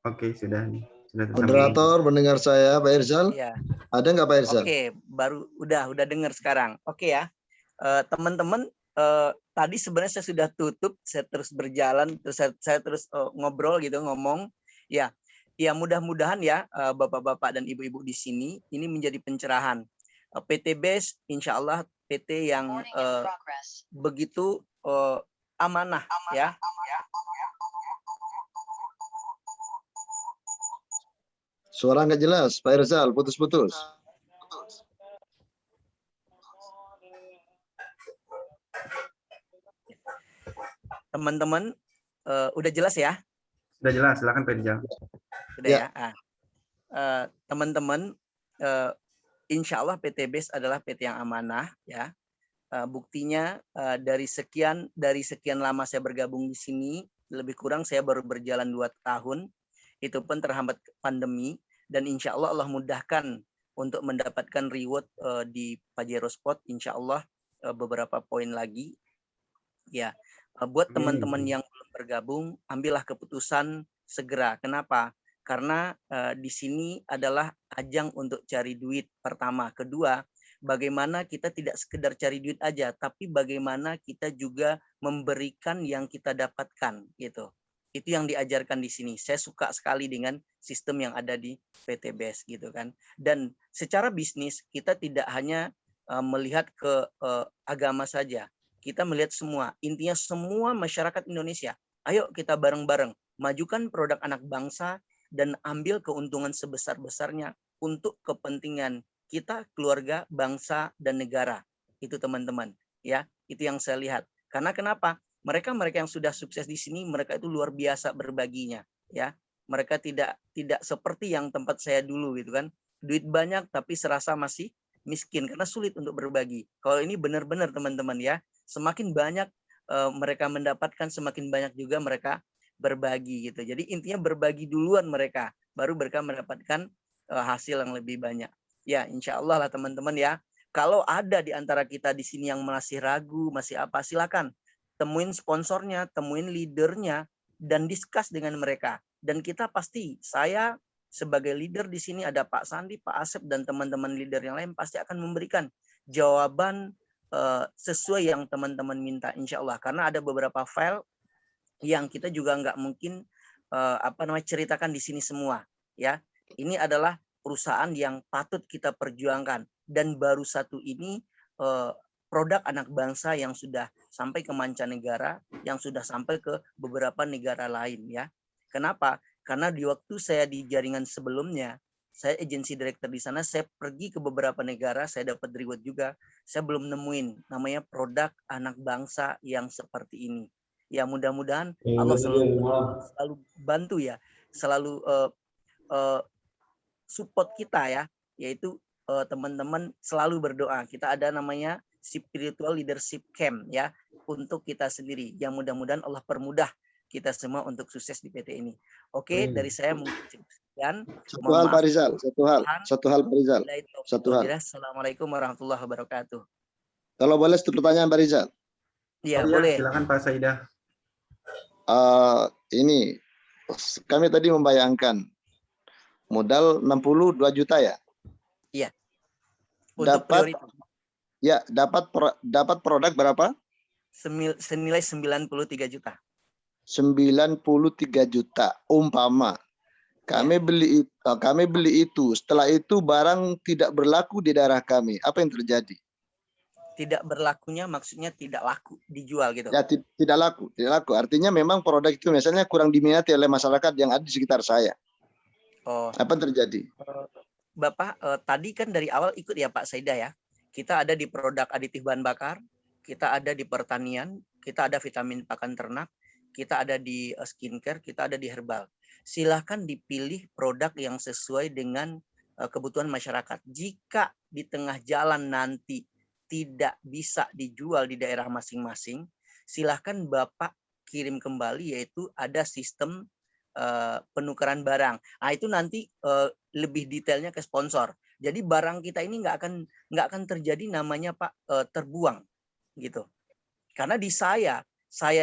Oke, sudah tersambung. Moderator mendengar saya, Pak Rizal. Iya. Ada nggak Pak Rizal? Oke, baru udah dengar sekarang. Oke ya. Teman-teman, tadi sebenarnya saya sudah tutup, saya terus berjalan, terus saya terus ngobrol gitu, ngomong. Ya. Ya, mudah-mudahan ya Bapak-bapak dan Ibu-ibu di sini ini menjadi pencerahan. PT BES insya Allah PT yang begitu amanah ya. Suara nggak jelas, Pak Rizal, putus-putus. Teman-teman, udah jelas ya? Sudah jelas, silakan Perizal. Sudah ya. Teman-teman, insya Allah PT BES adalah PT yang amanah ya. Buktinya dari sekian lama saya bergabung di sini, lebih kurang saya baru berjalan 2 tahun, itu pun terhambat pandemi, dan insya Allah Allah mudahkan untuk mendapatkan reward di Pajero Sport, insya Allah beberapa poin lagi. Ya, buat teman-teman yang belum bergabung, ambillah keputusan segera. Kenapa? Karena di sini adalah ajang untuk cari duit pertama. Kedua, bagaimana kita tidak sekedar cari duit aja, tapi bagaimana kita juga memberikan yang kita dapatkan gitu. Itu yang diajarkan di sini. Saya suka sekali dengan sistem yang ada di PT BES gitu kan. Dan secara bisnis kita tidak hanya melihat ke agama saja. Kita melihat semua. Intinya semua masyarakat Indonesia. Ayo kita bareng-bareng majukan produk anak bangsa dan ambil keuntungan sebesar-besarnya untuk kepentingan kita, keluarga, bangsa, dan negara. Itu teman-teman. Ya, itu yang saya lihat. Karena kenapa? Mereka yang sudah sukses di sini, mereka itu luar biasa berbaginya. Ya, mereka tidak seperti yang tempat saya dulu gitu kan. Duit banyak tapi serasa masih miskin karena sulit untuk berbagi. Kalau ini benar-benar teman-teman ya, semakin banyak mereka mendapatkan, semakin banyak juga mereka berbagi gitu. Jadi intinya berbagi duluan mereka, baru mereka mendapatkan hasil yang lebih banyak. Ya, insya Allah lah teman-teman ya. Kalau ada di antara kita di sini yang masih ragu, masih apa, silakan temuin sponsornya, temuin leadernya, dan discuss dengan mereka. Dan kita pasti, saya sebagai leader di sini ada Pak Sandi, Pak Asep, dan teman-teman leader yang lain pasti akan memberikan jawaban sesuai yang teman-teman minta, insya Allah. Karena ada beberapa file yang kita juga nggak mungkin ceritakan di sini semua. Ya, ini adalah perusahaan yang patut kita perjuangkan. Dan baru satu ini produk anak bangsa yang sudah sampai ke mancanegara, yang sudah sampai ke beberapa negara lain ya. Kenapa? Karena di waktu saya di jaringan sebelumnya, saya agency director di sana, saya pergi ke beberapa negara, saya dapat reward juga. Saya belum nemuin namanya produk anak bangsa yang seperti ini. Ya mudah-mudahan Allah selalu bantu ya, selalu support kita ya, yaitu teman-teman selalu berdoa. Kita ada namanya spiritual leadership camp ya untuk kita sendiri. Yang mudah-mudahan Allah permudah kita semua untuk sukses di PT ini. Oke, dari saya mungkin sekian. Satu hal Pak Rizal, satu hal Pak Rizal. Satu hal. Assalamualaikum warahmatullahi wabarakatuh. Kalau boleh satu pertanyaan Pak Rizal. Iya, Oh, boleh. silakan Pak Saidah. Ini kami tadi membayangkan modal 62 juta ya. Iya. Untuk Dapat prioritas. ya, dapat produk berapa? Senilai 93 juta. 93 juta umpama kami beli itu, setelah itu barang tidak berlaku di daerah kami, apa yang terjadi? Tidak berlakunya maksudnya tidak laku dijual gitu. Ya, tidak laku. Artinya memang produk itu misalnya kurang diminati oleh masyarakat yang ada di sekitar saya. Oh. Apa yang terjadi? Bapak tadi kan dari awal ikut ya Pak Saida ya. Kita ada di produk aditif bahan bakar, kita ada di pertanian, kita ada vitamin pakan ternak, kita ada di skincare, kita ada di herbal. Silahkan dipilih produk yang sesuai dengan kebutuhan masyarakat. Jika di tengah jalan nanti tidak bisa dijual di daerah masing-masing, silahkan Bapak kirim kembali, yaitu ada sistem penukaran barang. Nah itu nanti lebih detailnya ke sponsor. Jadi barang kita ini nggak akan terjadi namanya Pak terbuang gitu. Karena di saya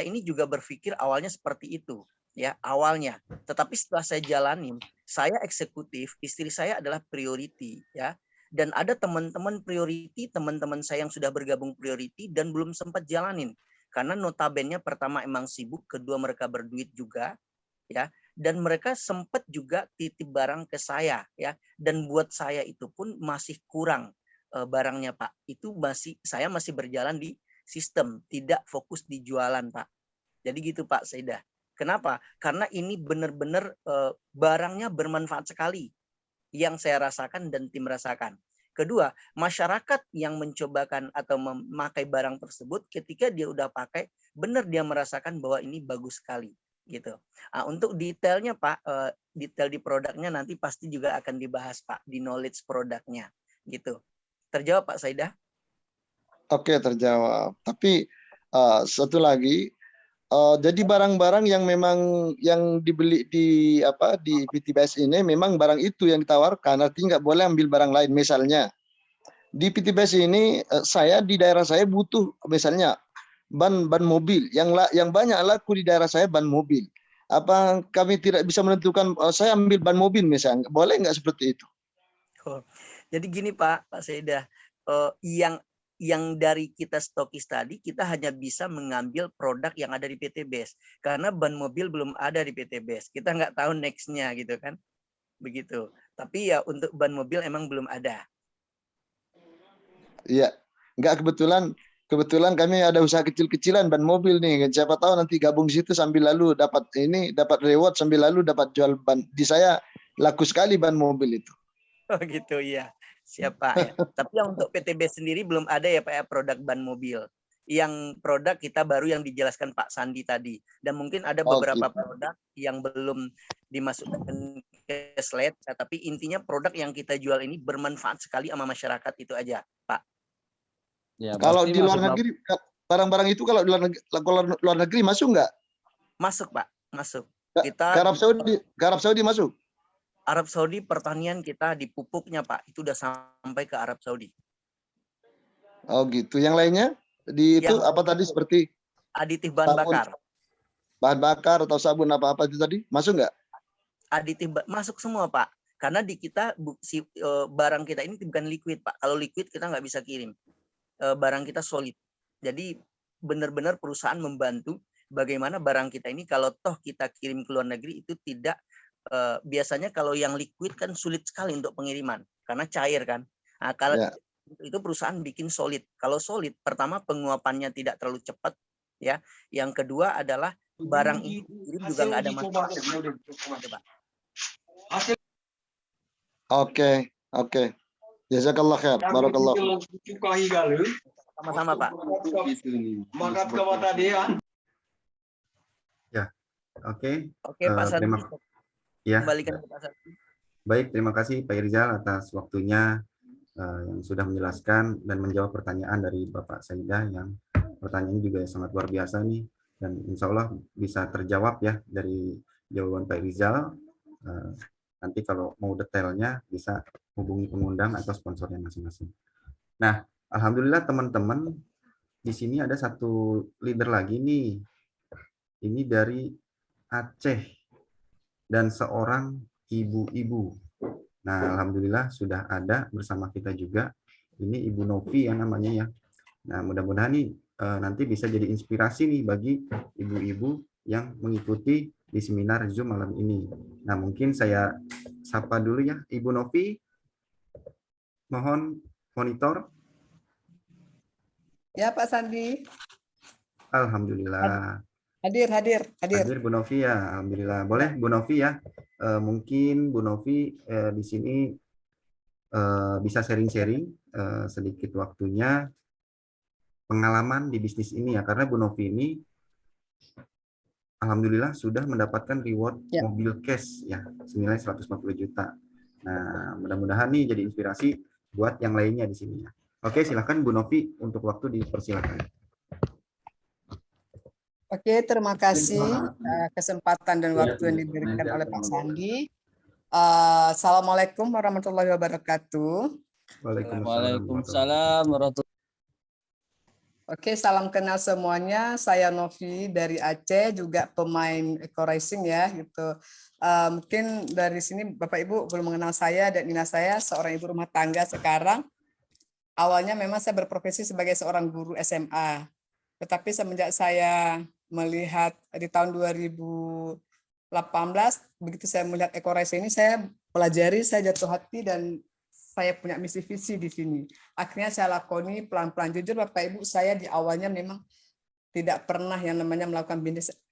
ini juga berpikir awalnya seperti itu ya awalnya. Tetapi setelah saya jalanin, saya eksekutif, istri saya adalah priority ya. Dan ada teman-teman priority, teman-teman saya yang sudah bergabung priority dan belum sempat jalanin. Karena notabene pertama emang sibuk, kedua mereka berduit juga ya. Dan mereka sempat juga titip barang ke saya ya. Dan buat saya itu pun masih kurang barangnya Pak. Itu saya masih berjalan di sistem, tidak fokus di jualan Pak. Jadi gitu Pak Saidah. Kenapa? Karena ini benar-benar barangnya bermanfaat sekali yang saya rasakan dan tim rasakan. Kedua, masyarakat yang mencobakan atau memakai barang tersebut, ketika dia udah pakai, benar dia merasakan bahwa ini bagus sekali. Gitu. Nah, untuk detailnya Pak, detail di produknya nanti pasti juga akan dibahas Pak di knowledge produknya. Gitu. Terjawab Pak Saidah? Oke, terjawab. Tapi satu lagi. Jadi barang-barang yang memang yang dibeli di PTBS ini memang barang itu yang ditawarkan, artinya nggak boleh ambil barang lain. Misalnya di PTBS ini saya di daerah saya butuh misalnya ban mobil yang banyak laku di daerah saya ban mobil. Apa kami tidak bisa menentukan saya ambil ban mobil misalnya, boleh nggak seperti itu? Oh, jadi gini Pak Saidah, yang dari kita stokis tadi, kita hanya bisa mengambil produk yang ada di PTBS. Karena ban mobil belum ada di PTBS. Kita nggak tahu next-nya gitu kan. Begitu. Tapi ya untuk ban mobil emang belum ada. Iya. Nggak kebetulan kami ada usaha kecil-kecilan ban mobil nih. Siapa tahu nanti gabung situ sambil lalu dapat reward sambil lalu dapat jual ban. Di saya laku sekali ban mobil itu. Oh gitu ya. Siapa ya. Tapi yang untuk PTB sendiri belum ada ya Pak ya produk ban mobil. Yang produk kita baru yang dijelaskan Pak Sandi tadi. Dan mungkin ada beberapa produk yang belum dimasukkan ke slide. Tapi intinya produk yang kita jual ini bermanfaat sekali sama masyarakat itu aja Pak. Ya, kalau di luar negeri barang-barang itu kalau di luar negeri masuk nggak? Masuk Pak, masuk. Kita ke Arab Saudi masuk. Arab Saudi pertanian kita di pupuknya Pak itu udah sampai ke Arab Saudi. Oh gitu. Yang lainnya itu apa tadi seperti aditif bahan bakar. Bahan bakar atau sabun apa itu tadi masuk nggak? Aditif masuk semua Pak. Karena di kita barang kita ini bukan liquid Pak. Kalau liquid kita nggak bisa kirim. Barang kita solid. Jadi benar-benar perusahaan membantu bagaimana barang kita ini kalau toh kita kirim ke luar negeri itu tidak biasanya kalau yang liquid kan sulit sekali untuk pengiriman karena cair kan. Nah, kalau itu perusahaan bikin solid. Kalau solid, pertama penguapannya tidak terlalu cepat, ya. Yang kedua adalah barang ini juga nggak ada masalah. Oke. Jazakallah khair. Barakallah. Sama-sama Pak. Ya, oke. Oke Pak Sandi. Ya. Kembalikan ke Pak Sandi. Baik, terima kasih Pak Irzal atas waktunya. yang sudah menjelaskan dan menjawab pertanyaan dari Bapak Saidah yang pertanyaannya juga sangat luar biasa nih, dan insya Allah bisa terjawab ya dari jawaban Pak Rizal. Nanti kalau mau detailnya bisa hubungi pengundang atau sponsornya masing-masing. Nah, alhamdulillah teman-teman, di sini ada satu leader lagi nih. Ini dari Aceh dan seorang ibu-ibu. Nah, alhamdulillah sudah ada bersama kita juga. Ini Ibu Novi ya namanya ya. Nah, mudah-mudahan nih nanti bisa jadi inspirasi nih bagi ibu-ibu yang mengikuti di seminar Zoom malam ini. Nah, mungkin saya sapa dulu ya, Ibu Novi. Mohon monitor. Ya, Pak Sandi. Alhamdulillah. Hadir. Hadir Bu Novi ya, alhamdulillah. Boleh Bu Novi ya. Mungkin Bu Novi di sini bisa sharing-sharing sedikit waktunya pengalaman di bisnis ini ya, karena Bu Novi ini alhamdulillah sudah mendapatkan reward mobil cash ya senilai 150 juta. Nah, mudah-mudahan nih jadi inspirasi buat yang lainnya di sini ya. Oke, silakan Bu Novi untuk waktu dipersilakan. Oke, terima kasih kesempatan dan waktu yang diberikan oleh Pak Sandi. Assalamualaikum warahmatullahi wabarakatuh. Waalaikumsalam warahmatullahi. Oke, salam kenal semuanya. Saya Novi dari Aceh, juga pemain Eco Racing ya gitu. Mungkin dari sini Bapak Ibu belum mengenal saya dan Nina, saya seorang ibu rumah tangga sekarang. Awalnya memang saya berprofesi sebagai seorang guru SMA. Tetapi semenjak saya melihat di tahun 2018, begitu saya melihat Eco Racing ini, saya pelajari, saya jatuh hati, dan saya punya misi visi di sini. Akhirnya saya lakoni pelan-pelan. Jujur Bapak Ibu, saya di awalnya memang tidak pernah yang namanya melakukan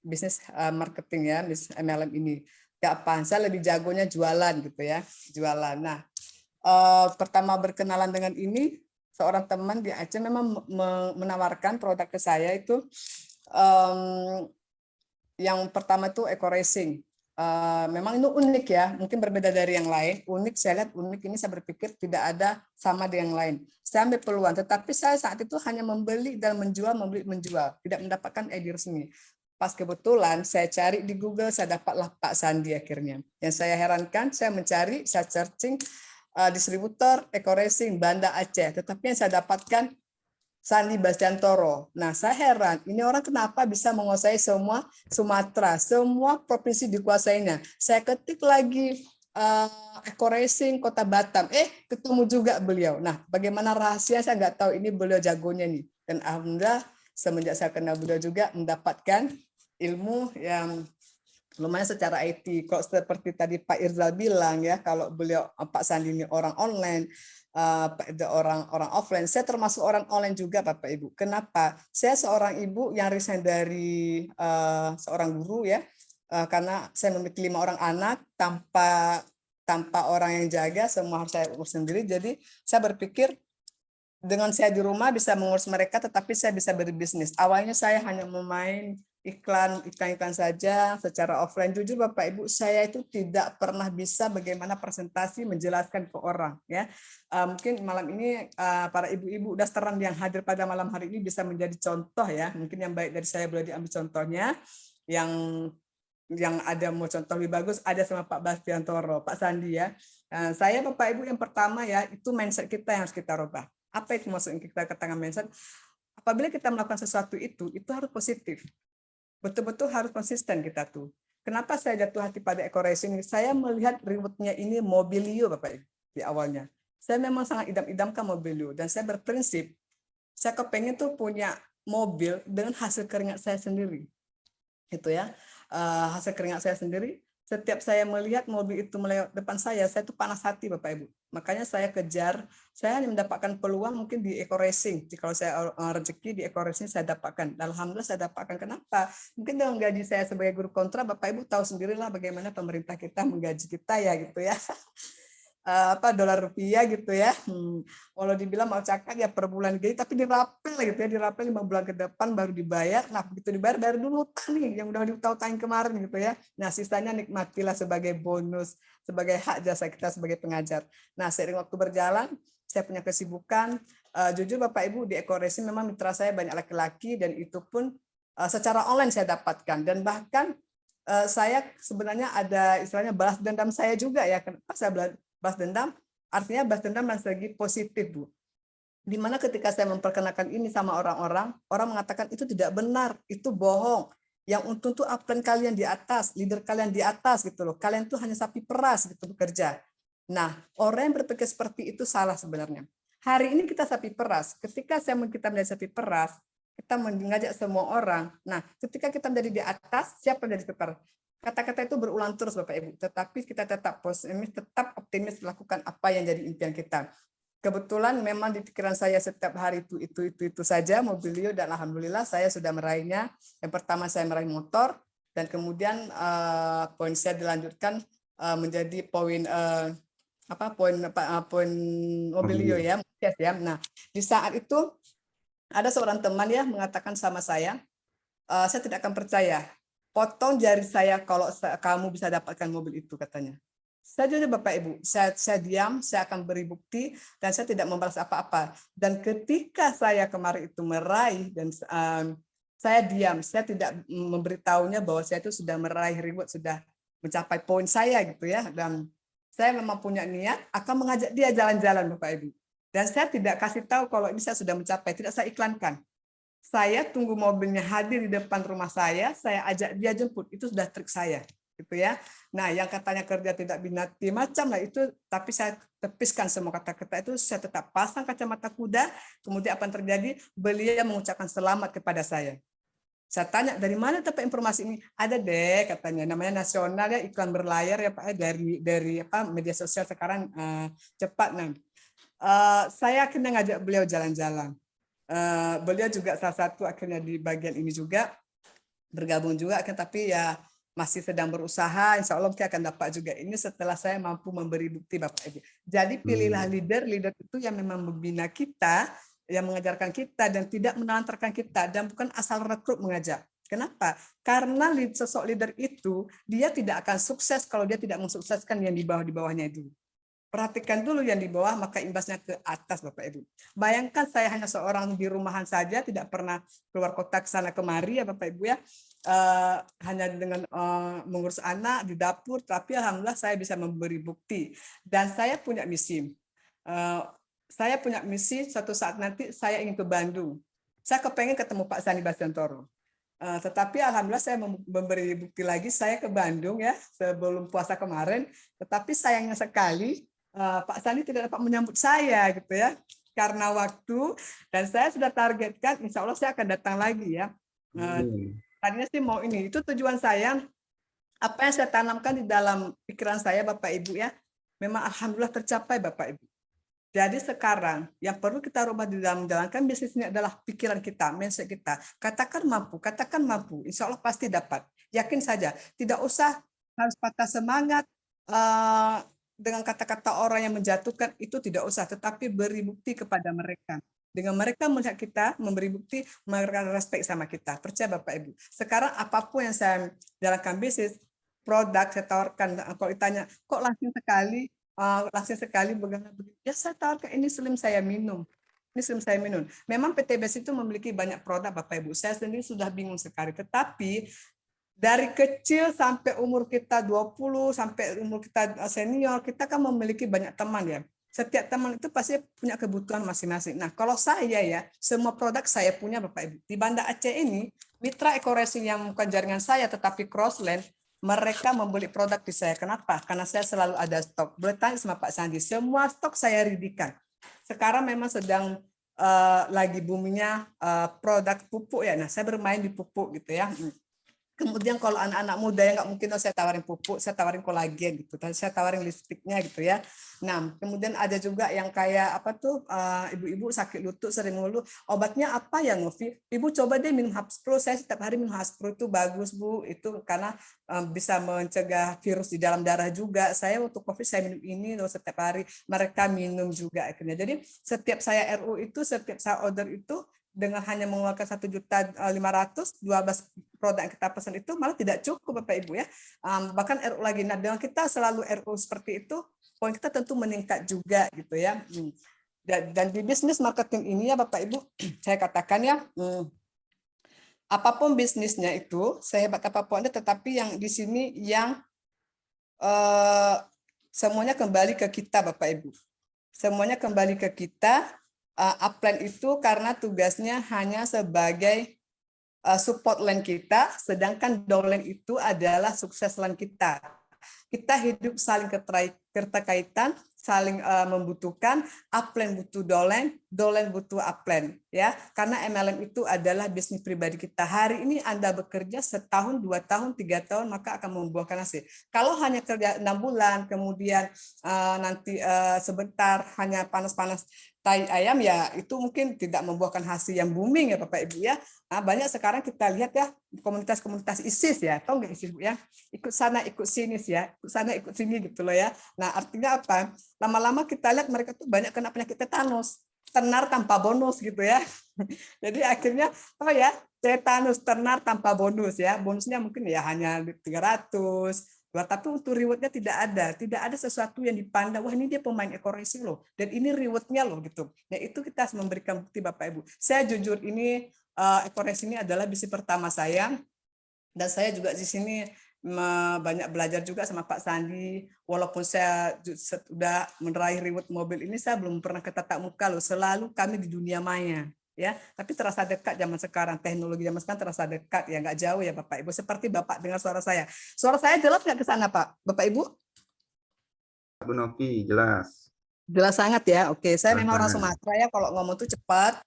bisnis marketing ya, bisnis MLM ini. Gak apa, saya lebih jagonya jualan gitu ya, jualan. Nah, pertama berkenalan dengan ini, seorang teman di Aceh memang menawarkan produk ke saya itu. Yang pertama itu Eco Racing. Memang itu unik ya, mungkin berbeda dari yang lain. Unik, saya lihat unik ini, saya berpikir tidak ada sama dengan yang lain. Saya ambil peluang, tetapi saya saat itu hanya membeli dan menjual, tidak mendapatkan ID resmi. Pas kebetulan saya cari di Google, saya dapatlah Pak Sandi akhirnya. Yang saya herankan, saya mencari, saya searching distributor Eco Racing Banda Aceh, tetapi yang saya dapatkan Sandi Bastiantoro. Nah, saya heran, ini orang kenapa bisa menguasai semua Sumatera, semua provinsi dikuasainya. Saya ketik lagi Eco Racing Kota Batam, ketemu juga beliau. Nah, bagaimana rahasia saya nggak tahu, ini beliau jagonya nih. Dan alhamdulillah semenjak saya kenal beliau juga mendapatkan ilmu yang lumayan secara IT. Kok seperti tadi Pak Irzal bilang ya, kalau beliau Pak Sandi ini orang online, orang offline. Saya termasuk orang online juga Bapak Ibu. Kenapa? Saya seorang ibu yang resign dari seorang guru ya, karena saya memiliki 5 orang anak tanpa orang yang jaga, semua harus saya urus sendiri. Jadi saya berpikir dengan saya di rumah bisa mengurus mereka, tetapi saya bisa berbisnis. Awalnya saya hanya memain iklan saja secara offline. Jujur Bapak Ibu, saya itu tidak pernah bisa bagaimana presentasi menjelaskan ke orang ya. Mungkin malam ini para ibu-ibu dasteran yang hadir pada malam hari ini bisa menjadi contoh ya. Mungkin yang baik dari saya boleh diambil contohnya. Yang ada mau contoh lebih bagus ada sama Pak Bastiantoro, Pak Sandi ya. Saya Bapak Ibu yang pertama ya, itu mindset kita yang harus kita rubah. Apa itu maksudnya kita katakan mindset? Apabila kita melakukan sesuatu itu harus positif. Betul-betul harus konsisten kita tuh. Kenapa saya jatuh hati pada Eco Racing? Saya melihat rewardnya ini Mobilio Bapak Ibu di awalnya. Saya memang sangat idam-idamkan Mobilio dan saya berprinsip saya kepengen tuh punya mobil dengan hasil keringat saya sendiri. Itu ya, hasil keringat saya sendiri. Setiap saya melihat mobil itu melewat depan saya tuh panas hati Bapak Ibu. Makanya saya kejar, saya hanya mendapatkan peluang mungkin di Eco Racing. Kalau saya rezeki di Eco Racing saya dapatkan. Alhamdulillah saya dapatkan. Kenapa? Mungkin dengan gaji saya sebagai guru kontra, Bapak Ibu tahu sendirilah bagaimana pemerintah kita menggaji kita ya gitu ya. dolar rupiah gitu ya. Walau dibilang mau cakap ya per bulan gitu, tapi dirapel gitu ya, dirapel 5 bulan ke depan baru dibayar. Nah begitu dibayar, bayar dulu hutang nih yang udah diutang kemarin gitu ya. Nah sisanya nikmatilah sebagai bonus, sebagai hak jasa kita sebagai pengajar. Nah seiring waktu berjalan, saya punya kesibukan. Jujur Bapak Ibu, di Ekoresi memang mitra saya banyak laki-laki, dan itu pun secara online saya dapatkan. Dan bahkan saya sebenarnya ada istilahnya balas dendam saya juga ya. Kenapa saya balas dendam? Artinya balas dendam dari segi positif, Bu. Dimana ketika saya memperkenalkan ini sama orang-orang, orang mengatakan itu tidak benar, itu bohong. Yang untung tuh upline kalian di atas, leader kalian di atas gitu loh. Kalian tuh hanya sapi peras gitu bekerja. Nah, orang yang berpikir seperti itu salah sebenarnya. Hari ini kita sapi peras. Ketika kita menjadi sapi peras, kita mengajak semua orang. Nah, ketika kita menjadi di atas, siapa yang menjadi sapi peras? Kata-kata itu berulang terus Bapak Ibu, tetapi kita tetap positif, tetap optimis lakukan apa yang jadi impian kita. Kebetulan memang di pikiran saya setiap hari itu saja Mobilio, dan alhamdulillah saya sudah meraihnya. Yang pertama saya meraih motor, dan kemudian poin saya dilanjutkan menjadi poin poin Mobilio ya. Nah, di saat itu ada seorang teman ya mengatakan sama saya tidak akan percaya. Potong jari saya kalau kamu bisa dapatkan mobil itu, katanya. Saya jujur Bapak Ibu, saya diam, saya akan beri bukti, dan saya tidak membalas apa-apa. Dan ketika saya kemarin itu meraih, dan saya diam, saya tidak memberitahunya bahwa saya itu sudah meraih reward, sudah mencapai poin saya gitu ya. Dan saya memang punya niat akan mengajak dia jalan-jalan Bapak Ibu. Dan saya tidak kasih tahu kalau ini saya sudah mencapai, tidak saya iklankan. Saya tunggu mobilnya hadir di depan rumah saya ajak dia jemput, itu sudah trik saya, gitu ya. Nah, yang katanya kerja tidak binati macam lah itu, tapi saya tepiskan semua kata-kata itu, saya tetap pasang kacamata kuda, kemudian apa yang terjadi? Beliau mengucapkan selamat kepada saya. Saya tanya, dari mana dapat informasi ini? Ada deh, katanya, namanya nasional ya, iklan berlayar ya Pak, dari media sosial sekarang cepat. Nah, saya akhirnya ngajak beliau jalan-jalan. Beliau juga salah satu akhirnya di bagian ini juga bergabung juga, tapi ya masih sedang berusaha. Insya Allah kita akan dapat juga ini setelah saya mampu memberi bukti Bapak Ibu. Jadi pilihlah leader itu yang memang membina kita, yang mengajarkan kita dan tidak menelantarkan kita, dan bukan asal rekrut mengajak. Kenapa? Karena sosok leader itu dia tidak akan sukses kalau dia tidak mensukseskan yang di bawahnya itu. Perhatikan dulu yang di bawah, maka imbasnya ke atas Bapak Ibu. Bayangkan saya hanya seorang di rumahan saja, tidak pernah keluar kota ke sana kemari ya Bapak Ibu ya. Hanya dengan mengurus anak di dapur, tapi alhamdulillah saya bisa memberi bukti. Dan saya punya misi. Suatu saat nanti saya ingin ke Bandung. Saya kepengen ketemu Pak Sandi Bastiantoro. Tetapi alhamdulillah saya memberi bukti lagi, saya ke Bandung ya sebelum puasa kemarin. Tetapi sayangnya sekali Pak Sandi tidak dapat menyambut saya gitu ya, karena waktu, dan saya sudah targetkan insya Allah saya akan datang lagi ya. Tadinya sih mau ini, itu tujuan saya, apa yang saya tanamkan di dalam pikiran saya Bapak Ibu ya, memang alhamdulillah tercapai Bapak Ibu. Jadi sekarang yang perlu kita rubah di dalam menjalankan bisnis ini adalah pikiran kita, mindset kita. Katakan mampu, insya Allah pasti dapat. Yakin saja, tidak usah harus patah semangat, dengan kata-kata orang yang menjatuhkan itu tidak usah, tetapi beri bukti kepada mereka. Dengan mereka melihat kita, memberi bukti, mereka respect sama kita. Percaya Bapak Ibu. Sekarang apapun yang saya jalankan bisnis, produk saya tawarkan, kalau ditanya, kok langsung sekali begini. Ya saya tawarkan ini slim saya minum. Memang PTBS itu memiliki banyak produk Bapak Ibu. Saya sendiri sudah bingung sekali, tetapi dari kecil sampai umur kita 20, sampai umur kita senior, kita kan memiliki banyak teman ya. Setiap teman itu pasti punya kebutuhan masing-masing. Nah, kalau saya ya, semua produk saya punya Bapak Ibu. Di Banda Aceh ini, mitra Ekoresi yang bukan jaringan saya tetapi crossland, mereka membeli produk di saya. Kenapa? Karena saya selalu ada stok. Boleh tanya sama Pak Sandi, semua stok saya ridikan. Sekarang memang sedang lagi boomingnya produk pupuk ya. Nah, saya bermain di pupuk gitu ya. Kemudian kalau anak-anak muda yang nggak mungkin, saya tawarin pupuk, saya tawarin kolagen gitu, saya tawarin lipstiknya gitu ya. Nah, kemudian ada juga yang kayak apa tuh, ibu-ibu sakit lutut sering ngeluh, obatnya apa ya Novi? Ibu coba deh minum Haspro, saya setiap hari minum Haspro itu bagus Bu, itu karena bisa mencegah virus di dalam darah juga. Saya waktu COVID saya minum ini loh setiap hari, mereka minum juga akhirnya. Jadi setiap saya RU itu, setiap saya order itu, dengan hanya mengeluarkan 1.500.000, 12 produk yang kita pesan itu malah tidak cukup Bapak Ibu ya. Bahkan RU lagi. Nah, dengan kita selalu RU seperti itu, poin kita tentu meningkat juga gitu ya. Dan di bisnis marketing ini ya Bapak Ibu, saya katakan ya, apapun bisnisnya itu, sehebat apapun Anda, tetapi yang di sini yang semuanya kembali ke kita Bapak Ibu. Semuanya kembali ke kita. Upline itu karena tugasnya hanya sebagai support line kita, sedangkan downline itu adalah sukses line kita. Kita hidup saling keterkaitan, saling membutuhkan, upline butuh downline butuh upline ya. Karena MLM itu adalah bisnis pribadi kita. Hari ini Anda bekerja setahun, 2 tahun, 3 tahun, maka akan membuahkan hasil. Kalau hanya kerja 6 bulan, kemudian nanti sebentar hanya panas-panas tai ayam, ya itu mungkin tidak membuahkan hasil yang booming ya Bapak Ibu ya. Nah, banyak sekarang kita lihat ya komunitas-komunitas ISIS ya, tahu nggak ISIS Bu ya? Ikut sana ikut sini ya, ikut sana ikut sini gitu loh ya. Nah, artinya apa? Lama-lama kita lihat mereka tuh banyak kena penyakit tetanus, tenar tanpa bonus gitu ya. Jadi akhirnya tetanus tenar tanpa bonus ya. Bonusnya mungkin ya hanya 300. Tapi untuk rewardnya tidak ada sesuatu yang dipandang, wah ini dia pemain eco-racing loh, dan ini rewardnya loh gitu. Nah itu kita harus memberikan bukti Bapak Ibu. Saya jujur ini eco-racing ini adalah bisnis pertama saya, dan saya juga di sini banyak belajar juga sama Pak Sandi. Walaupun saya sudah meraih reward mobil ini, saya belum pernah ketatap muka loh. Selalu kami di dunia maya. Ya, tapi terasa dekat zaman sekarang, teknologi zaman sekarang terasa dekat ya, nggak jauh ya Bapak Ibu. Seperti Bapak dengar suara saya jelas nggak ke sana Pak, Bapak Ibu? Bu Novi, jelas. Jelas sangat ya. Oke, saya memang orang Sangat. Sumatera ya, kalau ngomong tuh cepat,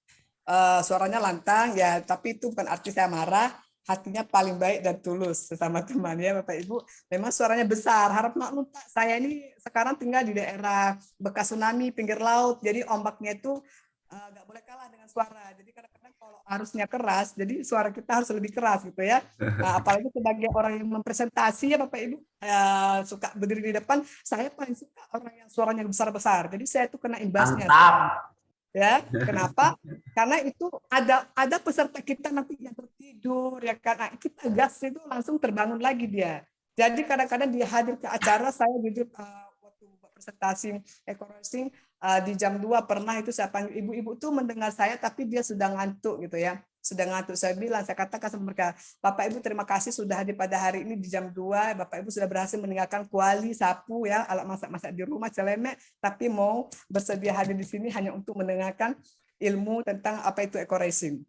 suaranya lantang ya, tapi itu bukan arti saya marah, hatinya paling baik dan tulus sesama teman ya Bapak Ibu. Memang suaranya besar, harap maklum Pak, saya ini sekarang tinggal di daerah bekas tsunami pinggir laut, jadi ombaknya itu nggak boleh kalah dengan suara. Jadi kadang-kadang kalau harusnya keras, jadi suara kita harus lebih keras gitu ya. Nah, apalagi sebagai orang yang mempresentasi ya Bapak Ibu, suka berdiri di depan, saya paling suka orang yang suaranya besar-besar. Jadi saya tuh kena imbasnya. Mantap. Ya, kenapa? Karena itu ada peserta kita nanti yang tertidur ya, karena kita gas itu langsung terbangun lagi dia. Jadi kadang-kadang dia hadir ke acara, saya jujur waktu presentasi eco-racing di jam 2 pernah itu saya panggil ibu-ibu tuh mendengar saya tapi dia sudah ngantuk gitu ya. Sudah ngantuk, saya katakan sama mereka, Bapak Ibu terima kasih sudah hadir pada hari ini di jam 2, Bapak Ibu sudah berhasil meninggalkan kuali, sapu ya, alat masak-masak di rumah, celemek, tapi mau bersedia hadir di sini hanya untuk mendengarkan ilmu tentang apa itu eco-racing.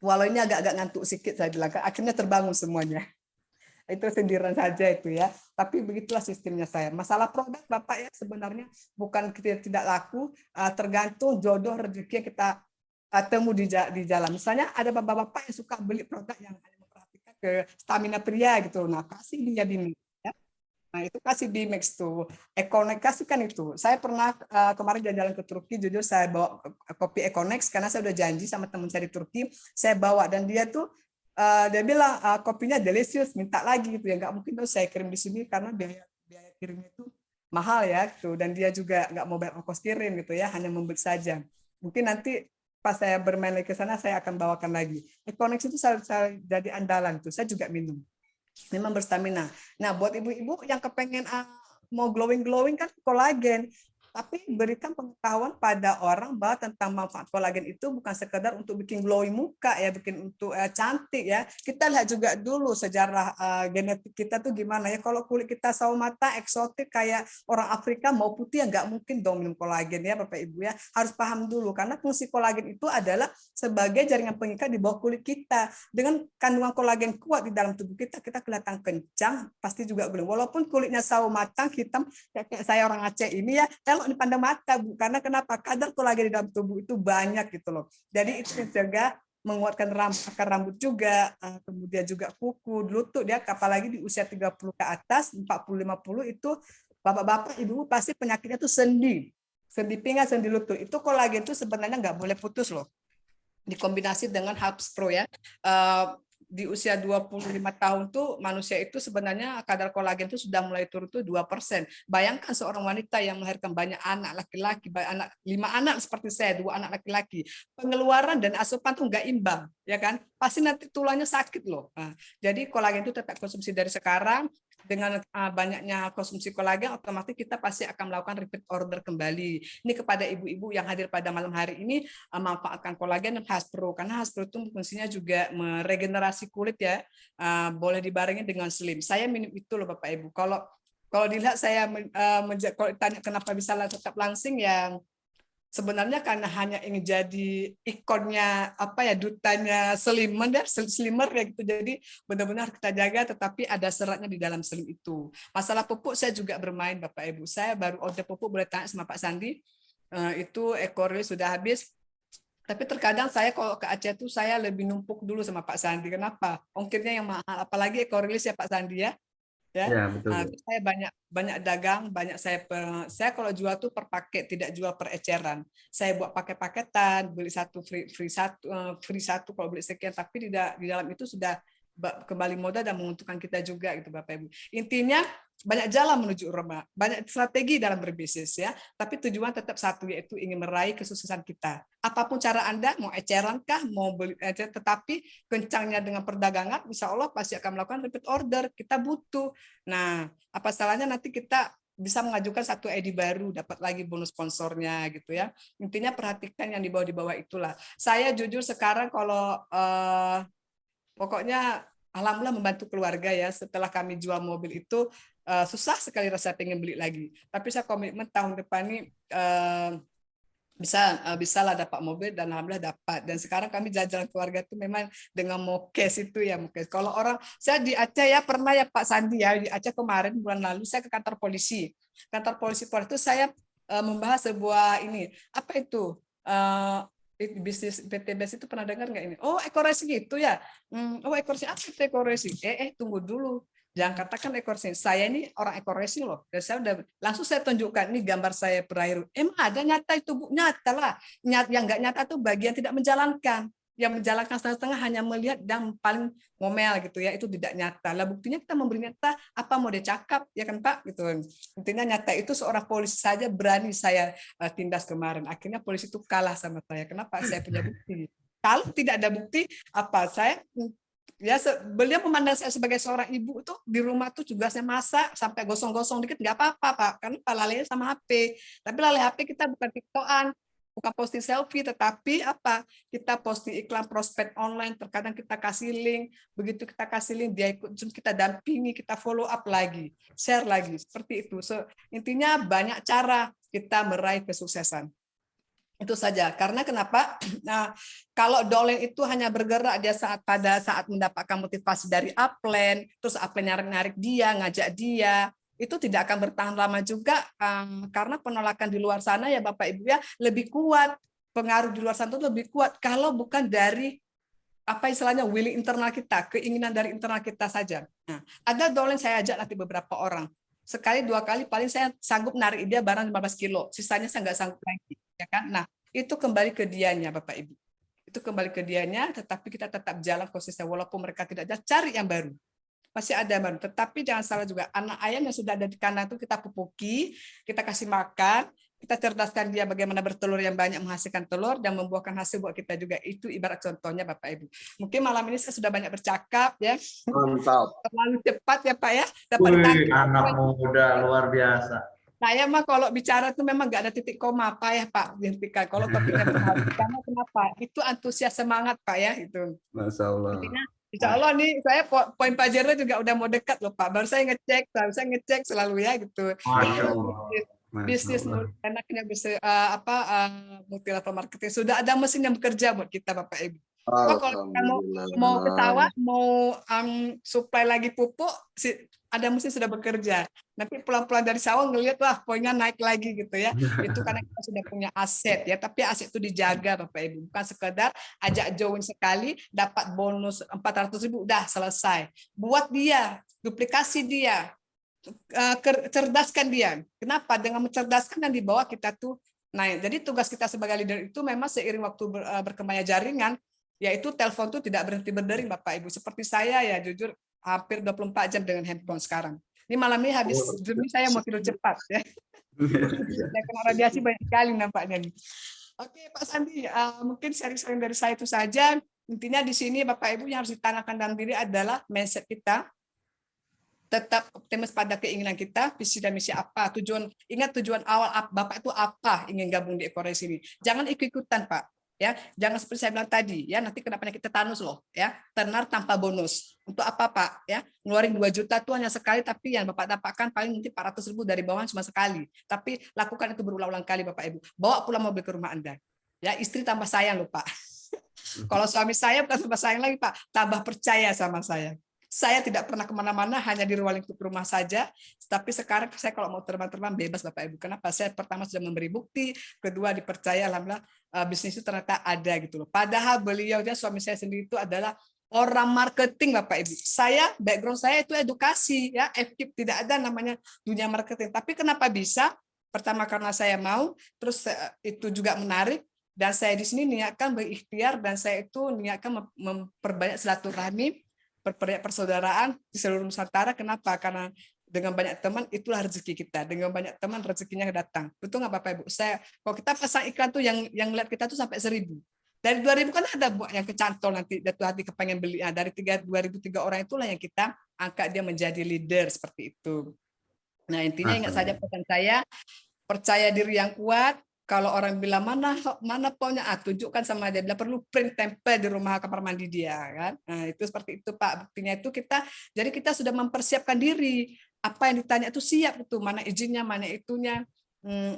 Walau ini agak-agak ngantuk sedikit saya bilang, akhirnya terbangun semuanya. Itu sindiran saja itu ya, tapi begitulah sistemnya saya. Masalah produk Bapak ya sebenarnya bukan kita tidak laku, tergantung jodoh rezeki yang kita temu di jalan. Misalnya ada bapak-bapak yang suka beli produk yang hanya memperhatikan ke stamina pria gitu, nah kasih dia di mix ya. Nah itu kasih di mix tuh, Econex kasihkan itu. Saya pernah kemarin jalan-jalan ke Turki, jujur saya bawa kopi Econex karena saya udah janji sama teman saya di Turki, saya bawa dan dia tuh dia bilang kopinya delicious, minta lagi gitu ya, nggak mungkin tuh saya kirim di sini karena biaya kirimnya itu mahal ya gitu, dan dia juga nggak mau bayar ongkos kirim gitu ya, hanya membeli saja. Mungkin nanti pas saya bermain lagi ke sana saya akan bawakan lagi. Econex itu saya jadi andalan tuh, saya juga minum. Memang berstamina. Nah buat ibu-ibu yang kepengen mau glowing kan kolagen. Tapi berikan pengetahuan pada orang bahwa tentang manfaat kolagen itu bukan sekedar untuk bikin glowing muka ya, bikin untuk cantik ya. Kita lihat juga dulu sejarah genetik kita tuh gimana ya. Kalau kulit kita sawo mata eksotik kayak orang Afrika mau putih ya nggak mungkin dong minum kolagen ya Bapak Ibu ya. Harus paham dulu karena fungsi kolagen itu adalah sebagai jaringan pengikat di bawah kulit kita. Dengan kandungan kolagen kuat di dalam tubuh kita, kita kelihatan kencang, pasti juga glowing. Walaupun kulitnya sawo matang hitam kayak saya orang Aceh ini ya, kalau dipandang mata Bu, karena kenapa? Kadar kolagen di dalam tubuh itu banyak gitu loh. Jadi itu mencegah menguatkan akar rambut juga, kemudian juga kuku, lutut ya, apalagi di usia 30 ke atas, 40-50 itu bapak-bapak, ibu pasti penyakitnya itu sendi pinggang, sendi lutut. Itu kolagen itu sebenarnya nggak boleh putus loh. Dikombinasi dengan Herbs Pro ya. Di usia 25 tahun tuh manusia itu sebenarnya kadar kolagen itu sudah mulai turun tuh 2%. Bayangkan seorang wanita yang melahirkan banyak anak laki-laki, 5 anak seperti saya, 2 anak laki-laki. Pengeluaran dan asupan tuh nggak imbang, ya kan? Pasti nanti tulangnya sakit loh. Nah, jadi kolagen itu tetap konsumsi dari sekarang. Dengan banyaknya konsumsi kolagen, otomatis kita pasti akan melakukan repeat order kembali. Ini kepada ibu-ibu yang hadir pada malam hari ini, manfaatkan kolagen dan Herbs Pro, karena Herbs Pro itu fungsinya juga meregenerasi kulit ya, boleh dibarengi dengan slim. Saya minum itu loh Bapak Ibu. Kalau dilihat saya kalau ditanya kenapa bisa tetap langsing ya, sebenarnya karena hanya ingin jadi ikonnya dutanya slimer ya, slimer ya gitu. Jadi benar-benar kita jaga, tetapi ada seratnya di dalam slim itu. Masalah pupuk saya juga bermain Bapak Ibu. Saya baru order pupuk, boleh tanya sama Pak Sandi. Itu Ecorilis sudah habis. Tapi terkadang saya kalau ke Aceh tuh saya lebih numpuk dulu sama Pak Sandi. Kenapa? Ongkirnya yang mahal, apalagi Ecorilis ya Pak Sandi ya. Ya, betul. Saya banyak dagang, saya kalau jual tuh per paket, tidak jual per eceran. Saya buat paket-paketan, beli satu free satu kalau beli sekian, tapi di dalam itu sudah kembali modal dan menguntungkan kita juga gitu Bapak Ibu. Intinya banyak jalan menuju Roma, banyak strategi dalam berbisnis ya, tapi tujuan tetap satu, yaitu ingin meraih kesuksesan kita. Apapun cara Anda, mau eceran kah, mau beli eceran, tetapi kencangnya dengan perdagangan, insya Allah pasti akan melakukan repeat order. Kita butuh. Nah, apa salahnya nanti kita bisa mengajukan satu ID baru, dapat lagi bonus sponsornya gitu ya. Intinya perhatikan yang di bawah itulah. Saya jujur sekarang kalau pokoknya alhamdulillah membantu keluarga ya. Setelah kami jual mobil itu susah sekali rasa pengen beli lagi. Tapi saya komitmen tahun depan ini bisa lah dapat mobil, dan alhamdulillah dapat. Dan sekarang kami jalan-jalan keluarga itu memang dengan mokes itu ya, mokes. Kalau orang, saya di Aceh ya pernah ya Pak Sandi ya, di Aceh kemarin bulan lalu saya ke kantor polisi. Kantor polisi itu saya membahas sebuah ini, apa itu? Bisnis PTBS itu pernah dengar nggak ini? Oh, ekoresi gitu ya. Oh, ekoresi apa itu ekoresi? Tunggu dulu. Jangan katakan ekoresi. Saya ini orang ekoresi loh. Dan saya udah langsung saya tunjukkan ini gambar saya berakhir. Emang ada nyata itu Bu? Nyata lah. Yang nggak nyata itu bagian tidak menjalankan. Yang menjalankan setengah-setengah hanya melihat dan paling ngomel gitu ya, itu tidak nyata. Lah buktinya kita memberi nyata, apa mau dia cakap ya kan Pak gitu. Intinya nyata itu seorang polisi saja berani saya tindas kemarin. Akhirnya polisi itu kalah sama saya. Kenapa? Saya punya bukti. Kalau tidak ada bukti, apa saya ya beliau memandang saya sebagai seorang ibu tuh di rumah tuh juga saya masak sampai gosong-gosong dikit nggak apa-apa Pak, karena lalainya sama HP. Tapi lalai HP kita bukan tiktokan, bukan posting selfie, tetapi kita posting iklan prospek online. Terkadang kita kasih link, begitu kita kasih link dia ikut Zoom, kita dampingi, kita follow up lagi, share lagi, seperti itu. Intinya banyak cara kita meraih kesuksesan. Itu saja. Karena kenapa? Nah, kalau Dolen itu hanya bergerak dia pada saat mendapatkan motivasi dari upline, terus upline narik dia, ngajak dia, itu tidak akan bertahan lama juga, karena penolakan di luar sana ya Bapak Ibu ya lebih kuat, pengaruh di luar sana itu lebih kuat kalau bukan dari istilahnya willing internal kita, keinginan dari internal kita saja. Nah, ada Dolen saya ajak nanti beberapa orang, sekali 2 kali paling saya sanggup narik dia barang 15 kilo, sisanya saya nggak sanggup lagi, ya kan? Nah, itu kembali ke dianya Bapak Ibu. Itu kembali ke dianya, tetapi kita tetap jalan konsisten walaupun mereka tidak ada, cari yang baru. Masih ada baru, tetapi jangan salah juga, anak ayam yang sudah ada di kandang itu kita pupuki, kita kasih makan, kita cerdaskan dia bagaimana bertelur yang banyak, menghasilkan telur dan membuahkan hasil buat kita juga. Itu ibarat contohnya Bapak Ibu. Mungkin malam ini saya sudah banyak bercakap ya. Mantap. Terlalu cepat ya Pak ya. Anak muda luar biasa. Saya mah kalau bicara itu memang nggak ada titik koma Pak ya Pak, dihentikan. Kalau topiknya karena kenapa? Itu antusias semangat Pak ya itu. Masya Allah. Intinya, insya Allah nih saya poin Pak Jerno juga udah mau dekat loh Pak. Baru saya ngecek selalu ya gitu. Masya Allah. Bisnis enaknya bisa multi level marketing, sudah ada mesin yang bekerja buat kita Bapak Ibu. Wah, kalau kita mau ke sawah, mau supply lagi pupuk, ada mesin sudah bekerja. Nanti pulang-pulang dari sawah ngelihat wah poinnya naik lagi gitu ya. Itu karena kita sudah punya aset ya. Tapi aset itu dijaga Bapak Ibu. Bukan sekedar ajak join sekali dapat bonus 400.000 udah selesai. Buat dia, duplikasi dia, cerdaskan dia. Kenapa? Dengan mencerdaskan dan di bawah kita tuh naik. Jadi tugas kita sebagai leader itu memang seiring waktu berkembangnya jaringan, yaitu telepon tuh tidak berhenti berdering Bapak Ibu. Seperti saya ya jujur hampir 24 jam dengan handphone sekarang. Ini malam ini habis demi saya mau tidur cepat ya. Saya kena radiasi banyak sekali nampaknya nih. Oke Pak Sandi, mungkin sharing-sharing dari saya itu saja. Intinya di sini Bapak Ibu yang harus ditanamkan dalam diri adalah mindset kita. Tetap optimis pada keinginan kita, visi dan misi apa, tujuan, ingat tujuan awal Bapak itu apa ingin gabung di Ecorace ini. Jangan ikut-ikutan Pak. Ya, jangan seperti saya bilang tadi ya, nanti kena penyakit tetanus loh ya, tenar tanpa bonus. Untuk apa Pak ya, ngeluarin 2 juta itu hanya sekali, tapi yang Bapak dapatkan paling nanti 400.000 dari bawah cuma sekali. Tapi lakukan itu berulang-ulang kali Bapak Ibu. Bawa pulang mobil ke rumah Anda. Ya, istri tambah sayang loh Pak. Kalau suami saya bukan tambah sayang lagi Pak, tambah percaya sama saya. Saya tidak pernah kemana-mana, hanya di ruang lingkup rumah saja. Tapi sekarang saya kalau mau terbang-terbang bebas Bapak Ibu. Kenapa? Saya pertama sudah memberi bukti, kedua dipercaya, alhamdulillah bisnis itu ternyata ada gitu loh. Padahal beliau dan suami saya sendiri itu adalah orang marketing Bapak Ibu. Saya background saya itu edukasi ya, FKIP, tidak ada namanya dunia marketing. Tapi kenapa bisa? Pertama karena saya mau, terus itu juga menarik. Dan saya di sini niatkan berikhtiar dan saya itu niatkan memperbanyak silaturahmi, perbanyak persaudaraan di seluruh Nusantara. Kenapa? Karena dengan banyak teman itulah rezeki kita. Dengan banyak teman rezekinya datang. Betul nggak Bapak Ibu? Kalau kita pasang iklan tuh yang lihat kita tuh sampai 1.000. Dari 2.000 kan ada yang kecantol nanti jatuh hati kepengen beli. Nah, dari 2.003 orang itulah yang kita angkat dia menjadi leader seperti itu. Nah intinya ingat saja pesan saya, percaya diri yang kuat. Kalau orang bilang mana pohonnya, tunjukkan sama dia. Dia perlu print tempel di rumah kamar mandi dia kan. Nah, itu seperti itu Pak. Buktinya itu jadi kita sudah mempersiapkan diri. Apa yang ditanya itu siap itu, mana izinnya, mana itunya.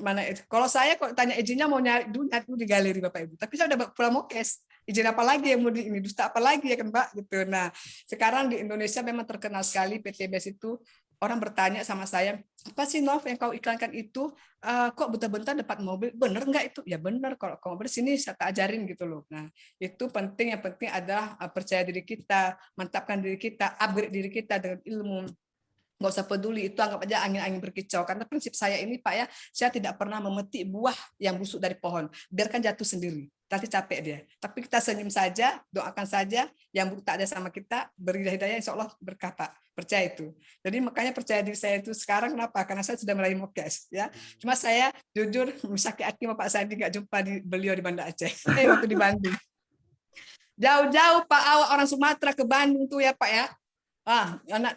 Mana itu. Kalau saya kok tanya izinnya mau nyari dulu di galeri Bapak Ibu. Tapi saya udah pulang mau cash. Izin apa lagi yang mau ini dusta apa lagi ya kan Pak gitu. Nah, sekarang di Indonesia memang terkenal sekali PTBS itu. Orang bertanya sama saya, apa sih Nov yang kau iklankan itu, kok bentar-bentar dapat mobil, bener nggak itu? Ya bener, kalau kau mobil sini saya tak ajarin gitu loh. Nah itu penting, yang penting adalah percaya diri kita, mantapkan diri kita, upgrade diri kita dengan ilmu. Nggak usah peduli, itu anggap aja angin-angin berkicau. Karena prinsip saya ini Pak ya, saya tidak pernah memetik buah yang busuk dari pohon, biarkan jatuh sendiri. Nanti capek dia. Tapi kita senyum saja, doakan saja, yang buruk tak ada sama kita, beri hidayah, insya Allah berkah Pak. Percaya itu. Jadi makanya percaya diri saya itu sekarang kenapa? Karena saya sudah meraih mokes ya. Cuma saya jujur sakit hati sama Pak Sandi nggak jumpa beliau di Banda Aceh. Waktu di Bandung. Jauh-jauh Pak, awak orang Sumatera ke Bandung tuh ya Pak ya.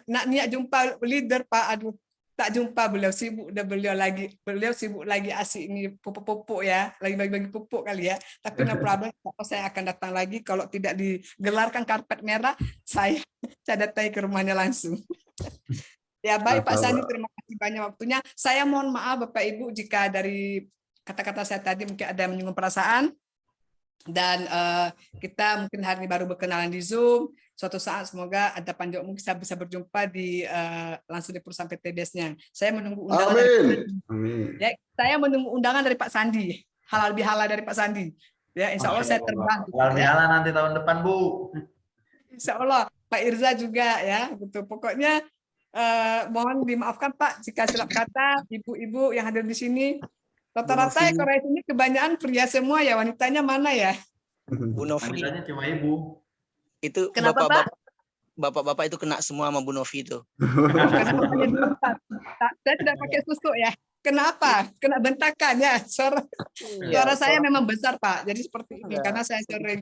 Nak niat jumpa leader Pak, aduh tak jumpa, beliau sibuk, beliau sibuk lagi asik ini pupuk-pupuk ya, lagi bagi-bagi pupuk kali ya. Tapi no problem, saya akan datang lagi kalau tidak digelarkan karpet merah, saya datangi ke rumahnya langsung. Ya baik Pak Sandi, terima kasih banyak waktunya. Saya mohon maaf Bapak Ibu jika dari kata-kata saya tadi mungkin ada yang menyinggung perasaan. Dan kita mungkin hari ini baru berkenalan di Zoom. Suatu saat semoga ada panjang mungkin kita bisa berjumpa di langsung di perusahaan PTBS-nya. Saya menunggu undangan. Amin. Ya, saya menunggu undangan dari Pak Sandi. Halal bihalal dari Pak Sandi. Ya, insya Allah saya terbang. Halal bihalal nanti tahun depan Bu. Insya Allah Pak Irza juga ya. Betul. Pokoknya mohon dimaafkan Pak jika silap kata, ibu-ibu yang hadir di sini. Rata-rata Ecorace ini kebanyakan pria semua ya, wanitanya mana ya? Bu Novi. Wanitanya cuma ibu. Itu kenapa bapak-bapak itu kena semua sama Bu Novi itu. Saya tidak pakai susu ya. Kenapa? Kena bentakan ya. Suara saya memang besar Pak. Jadi seperti ini karena saya sering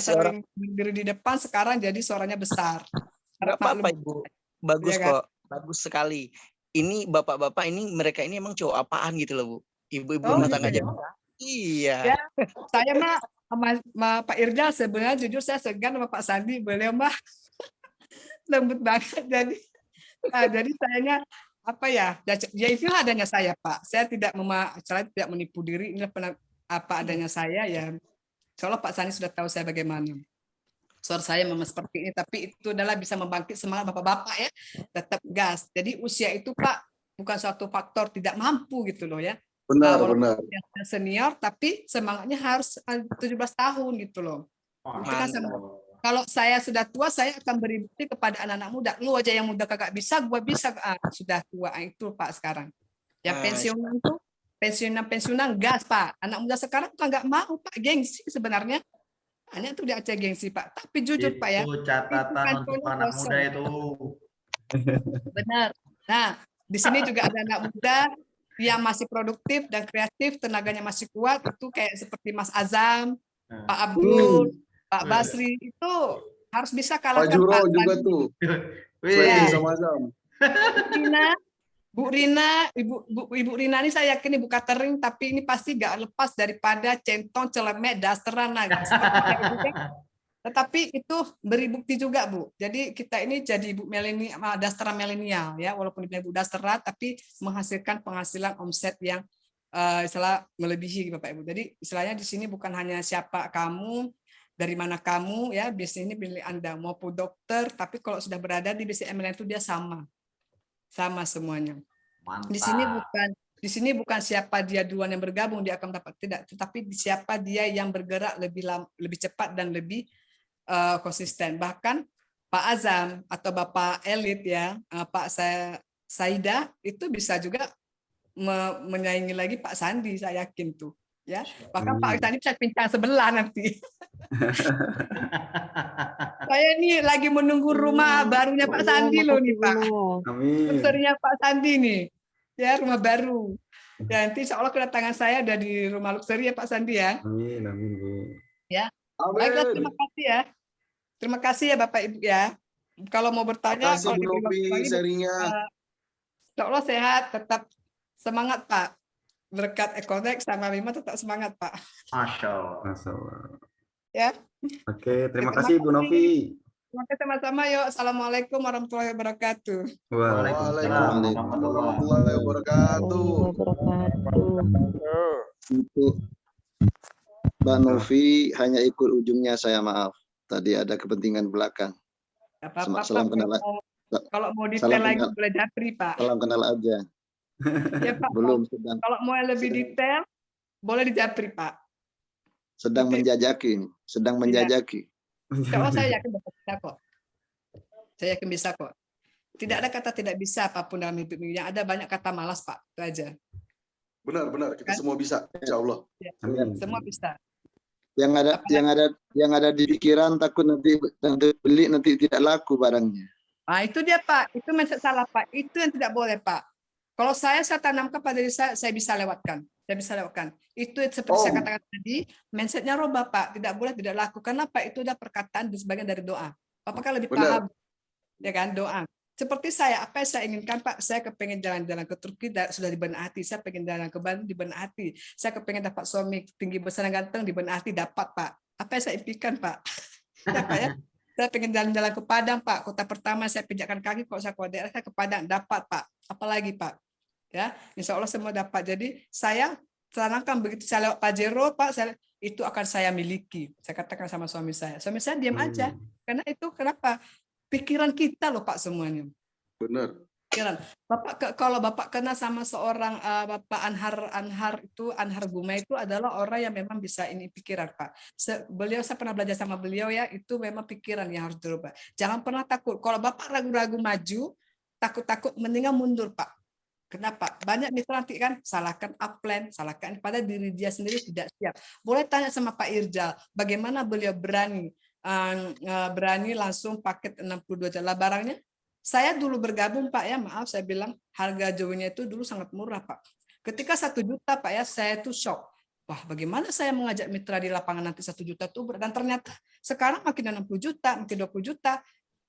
sering berdiri di depan, sekarang jadi suaranya besar. Enggak apa-apa Ibu. Bagus ya, kok. Kan? Bagus sekali. Ini bapak-bapak mereka ini emang cowok apaan gitu loh Bu. Ibu-ibu rumah tangga aja. Iya. Ya, saya mah sama Pak Irja sebenarnya jujur saya segan sama Pak Sandi, beliau mah lembut banget. Jadi sayanya ya itu adanya saya Pak. Saya tidak menipu diri, ini apa adanya saya ya. Insya Allah Pak Sandi sudah tahu saya bagaimana. Suara saya memang seperti ini, tapi itu adalah bisa membangkit semangat bapak-bapak ya, tetap gas. Jadi usia itu Pak bukan suatu faktor tidak mampu gitu loh ya. Benar, Walaupun benar. dia senior, tapi semangatnya harus 17 tahun gitu loh. Itu kan sama. Kalau saya sudah tua, saya akan beri bukti kepada anak-anak muda. Lu aja yang muda kagak bisa, gua bisa. Sudah tua itu Pak sekarang. Yang pensiunan tuh pensiunan gas Pak. Anak muda sekarang tuh nggak mau Pak, gengsi sebenarnya. Hanya tuh dia aja gengsi Pak. Tapi jujur Pak ya. Itu catatan untuk anak muda itu. Benar. Nah, di sini juga ada anak muda yang masih produktif dan kreatif, tenaganya masih kuat. Itu kayak seperti Mas Azam, Pak Abdul, Pak Basri, itu harus bisa Pak kalahkan Juro Pak juga Sandi. tuh. Iya. Sama-sama. Bu Rina ini saya yakin ibu catering, tapi ini pasti gak lepas daripada centong, celemek, dasteran, tetapi itu beri bukti juga Bu. Jadi kita ini jadi ibu milenial, dasteran milenial ya, walaupun ibu dasteran, tapi menghasilkan penghasilan omset yang istilah melebihi Bapak Ibu. Jadi istilahnya di sini bukan hanya siapa kamu, dari mana kamu ya, bisnis ini pilih Anda maupun dokter, tapi kalau sudah berada di bisnis MLM itu dia sama semuanya. Mantap. Di sini bukan siapa dia duluan yang bergabung dia akan dapat, tidak, tetapi siapa dia yang bergerak lebih cepat dan lebih konsisten. Bahkan Pak Azam atau Bapak Elit ya, Pak Saida itu bisa juga menyaingi lagi Pak Sandi, saya yakin tuh ya. Bahkan Pak Sandi bisa pincang sebelah nanti. Saya ini lagi menunggu rumah barunya Pak Sandi loh nih Pak. Amin. Luxury-nya Pak Sandi nih. Ya, rumah baru. Ya, nanti insya Allah kedatangan saya ada di rumah luxury ya Pak Sandi ya. Amin, amin Bu. Ya. Amin. Baiklah, terima kasih ya. Terima kasih ya Bapak Ibu ya. Kalau mau bertanya, Terima kasih Bu Novi sharingnya. insya Allah sehat, tetap semangat Pak. Berkat Ekonex sama Mima tetap semangat Pak. Masya Allah. Masya Allah. Ya. Oke, terima kasih Bu Novi. Terima kasih sama-sama yuk. Assalamualaikum warahmatullahi wabarakatuh. Waalaikumsalam warahmatullahi wabarakatuh. Untuk Mbak Novi hanya ikut ujungnya, saya maaf. Tadi ada kepentingan belakang. Salam kenal. Kalau mau detail lagi boleh japri Pak. Salam kenal aja. Ya Pak. Belum sedang. Kalau mau lebih detail boleh dijapri Pak. Sedang menjajaki. Sedang menjajaki. Kalau saya yakin bisa kok. Saya yakin bisa kok. Tidak ada kata tidak bisa apapun dalam hidup ini. Yang ada banyak kata malas Pak. Itu aja. Benar. Kita semua bisa, insya Allah. Ya, semua bisa. Yang ada di pikiran takut nanti beli nanti tidak laku barangnya. Nah, itu dia Pak. Itu mindset salah Pak. Itu yang tidak boleh Pak. Kalau saya tanamkan pada diri saya bisa lewatkan. Saya bisa lewatkan. Itu seperti saya katakan tadi, mindsetnya robah Pak. Tidak boleh tidak laku. Karena Pak itu udah perkataan dan sebagian dari doa. Bapak kan lebih paham. Ya kan, doa. Seperti saya, apa yang saya inginkan Pak? Saya kepengen jalan-jalan ke Turki, sudah di benak hati. Saya pengen jalan ke Bandung, di benak hati. Saya kepengen dapat suami tinggi besar dan ganteng, di benak hati, dapat Pak. Apa yang saya impikan Pak? Ya Pak ya. Saya pengen jalan-jalan ke Padang Pak. Kota pertama saya pijakkan kaki, kalau saya ke daerah saya ke Padang, dapat Pak. Apalagi Pak? Ya, insya Allah semua dapat. Jadi saya tanamkan begitu saya lewat Pajero Pak, itu akan saya miliki. Saya katakan sama suami saya diam aja. Karena itu kenapa? Pikiran kita loh Pak semuanya. Benar. Pikiran. Kalau Bapak kenal sama seorang Bapak Anhar Guma itu adalah orang yang memang bisa ini pikiran Pak. Saya pernah belajar sama beliau ya, itu memang pikiran yang harus dirubah. Jangan pernah takut. Kalau Bapak ragu-ragu maju, takut-takut mendingan mundur Pak. Kenapa? Banyak mitra nanti kan salahkan upline, salahkan pada diri dia sendiri tidak siap. Boleh tanya sama Pak Irjal, bagaimana beliau berani langsung paket 62 juta barangnya. Saya dulu bergabung Pak ya, maaf saya bilang harga jauhnya itu dulu sangat murah Pak. Ketika 1 juta Pak ya, saya tuh shock. Wah, bagaimana saya mengajak mitra di lapangan nanti 1 juta tuh, dan ternyata sekarang makin 60 juta, makin 20 juta.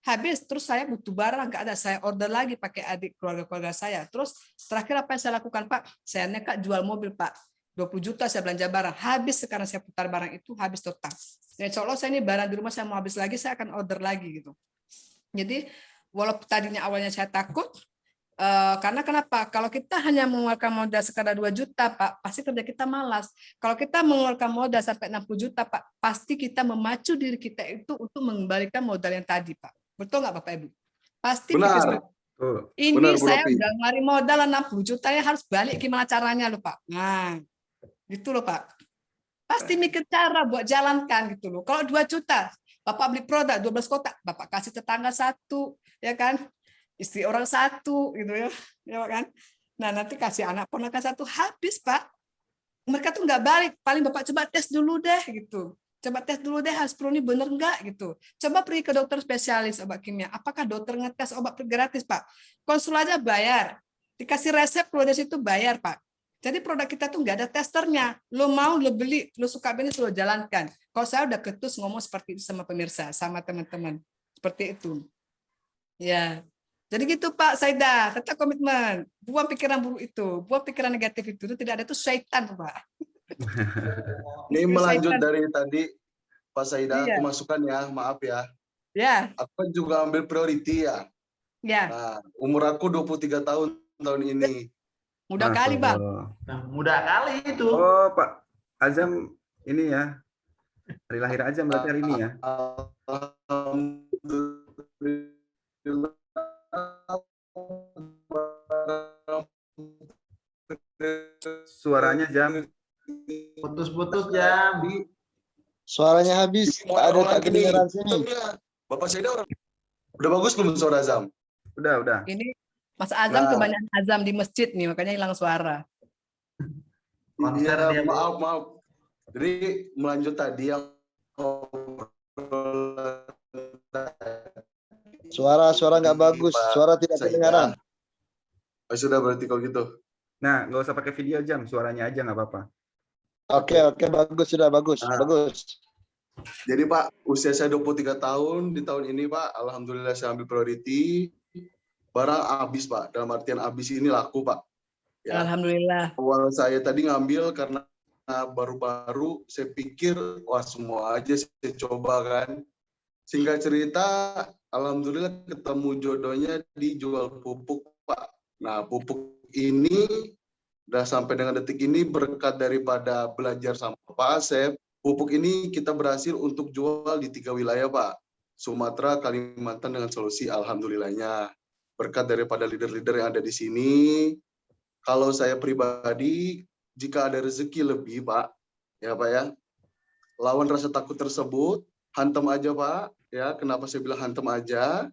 Habis, terus saya butuh barang, nggak ada. Saya order lagi pakai adik keluarga saya. Terus terakhir apa yang saya lakukan Pak? Saya nekat jual mobil Pak. 20 juta saya belanja barang. Habis sekarang saya putar barang itu, habis total. Ya, insya Allah saya ini barang di rumah saya mau habis lagi, saya akan order lagi gitu. Jadi, walaupun tadinya awalnya saya takut, Karena kenapa? Kalau kita hanya mengeluarkan modal sekadar 2 juta, Pak, pasti kerja kita malas. Kalau kita mengeluarkan modal sampai 60 juta, Pak, pasti kita memacu diri kita itu untuk mengembalikan modal yang tadi, Pak. Betul nggak, Bapak Ibu? Pasti pikir Benar. seperti ini. Benar, Bu Saya Novi. udah ngeluarin modal 60 juta ya, harus balik gimana caranya loh, Pak. Nah, gitu loh, Pak. Pasti mikir cara buat jalankan gitu loh. Kalau 2 juta, Bapak beli produk 12 kotak, Bapak kasih tetangga 1, ya kan? Istri orang 1 gitu ya kan. Nah, nanti kasih anak ponakan 1, habis, Pak. Mereka tuh nggak balik, paling Bapak coba tes dulu deh gitu. Coba tes dulu deh Haspro ini bener nggak gitu. Coba pergi ke dokter spesialis obat kimia. Apakah dokter ngetes obat gratis, Pak? Konsul aja bayar. Dikasih resep keluar dari situ bayar, Pak. Jadi produk kita tuh nggak ada testernya. Lo mau, lo beli, lo suka bisnis, lo jalankan. Kalau saya udah ketus ngomong seperti itu sama pemirsa, sama teman-teman. Seperti itu. Ya. Jadi gitu Pak Saida, tetap komitmen. Buang pikiran buruk itu, buang pikiran negatif itu tidak ada, itu syaitan Pak. Ini melanjut dari tadi Pak Saida, Iya. aku masukkan ya, maaf ya. Ya. Aku kan juga ambil priority ya. Ya. Nah, umur aku 23 tahun ini. Mudah kali, Bang. Nah, mudah kali itu. Oh, Pak Azam ini ya. Hari lahir Azam berarti hari ini ya. Suaranya Jam. Putus-putus Jam. Suaranya habis. Ada tak kedengaran sini. Bapak Saida orang. Udah bagus belum suara Azam? Udah. Ini Mas Azam kebanyakan azam di masjid nih, makanya hilang suara. Iya, maaf. Jadi melanjut tadi yang Suara nggak bagus, suara tidak kedengaran. Oh, sudah berarti kalau gitu. Nah, nggak usah pakai video Jam, suaranya aja nggak apa-apa. Oke, bagus, sudah bagus, bagus. Jadi Pak, usia saya 23 tahun, di tahun ini Pak, alhamdulillah saya ambil priority. Barang habis Pak, dalam artian habis ini laku Pak. Ya. Alhamdulillah. Awal saya tadi ngambil karena baru-baru saya pikir, wah semua aja saya coba kan. Singkat cerita, alhamdulillah ketemu jodohnya dijual pupuk Pak. Nah pupuk ini, udah sampai dengan detik ini berkat daripada belajar sama Pak Asep, pupuk ini kita berhasil untuk jual di 3 wilayah Pak. Sumatera, Kalimantan dengan solusi alhamdulillahnya. Berkat daripada leader-leader yang ada di sini, kalau saya pribadi, jika ada rezeki lebih, Pak, ya Pak ya, lawan rasa takut tersebut, hantam aja Pak, ya. Kenapa saya bilang hantam aja?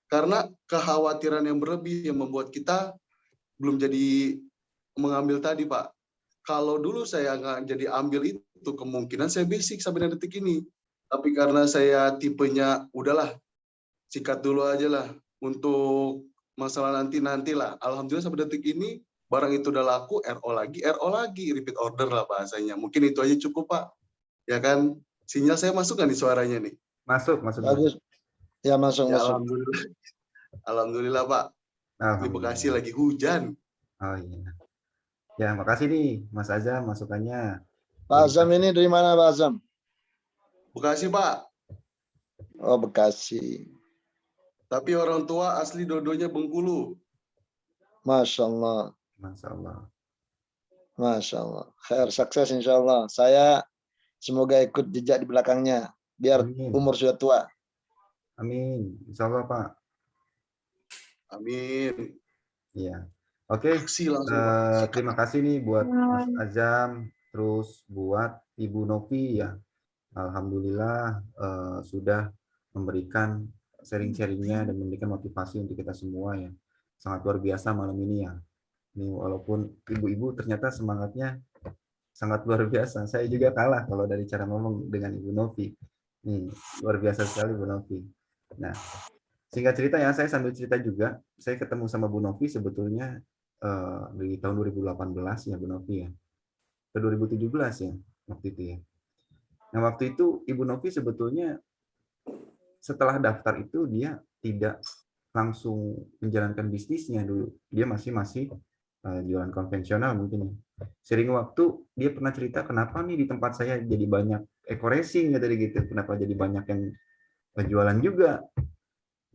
Karena kekhawatiran yang berlebih yang membuat kita belum jadi mengambil tadi Pak. Kalau dulu saya nggak jadi ambil itu, kemungkinan saya basic sampai detik ini. Tapi karena saya tipenya, udahlah, sikat dulu aja lah. Untuk masalah nanti-nantilah. Alhamdulillah sampai detik ini, barang itu udah laku, RO lagi, repeat order lah bahasanya. Mungkin itu aja cukup Pak. Ya kan, sinyal saya masuk nggak nih suaranya nih? Masuk. Bagus. Ya masuk. Alhamdulillah. Alhamdulillah Pak. Di Bekasi lagi hujan. Oh iya. Ya, makasih nih Mas Azam masukannya. Pak Azam ini dari mana Pak Azam? Bekasi Pak. Oh Bekasi. Tapi orang tua asli dodonya Bengkulu. Masya Allah. Masya Allah. Khair, sukses insya Allah. Saya semoga ikut jejak di belakangnya. Biar umur sudah tua. Amin. Insya Allah Pak. Amin. Iya. Oke. Terima kasih nih buat Mas Azam. Terus buat Ibu Novi ya. Alhamdulillah sudah memberikan sharing-sharingnya dan memberikan motivasi untuk kita semua ya. Sangat luar biasa malam ini ya. Ini walaupun ibu-ibu ternyata semangatnya sangat luar biasa. Saya juga kalah kalau dari cara ngomong dengan Ibu Novi. Nih, luar biasa sekali Bu Novi. Nah, singkat cerita ya, saya sambil cerita juga, saya ketemu sama Bu Novi sebetulnya di tahun 2018 ya Bu Novi ya. Ke 2017 ya waktu itu ya. Nah, waktu itu Ibu Novi sebetulnya setelah daftar itu dia tidak langsung menjalankan bisnisnya dulu. Dia masih jualan konvensional mungkin ya. Sering waktu dia pernah cerita kenapa nih di tempat saya jadi banyak eco racing ya tadi gitu. Kenapa jadi banyak yang jualan juga.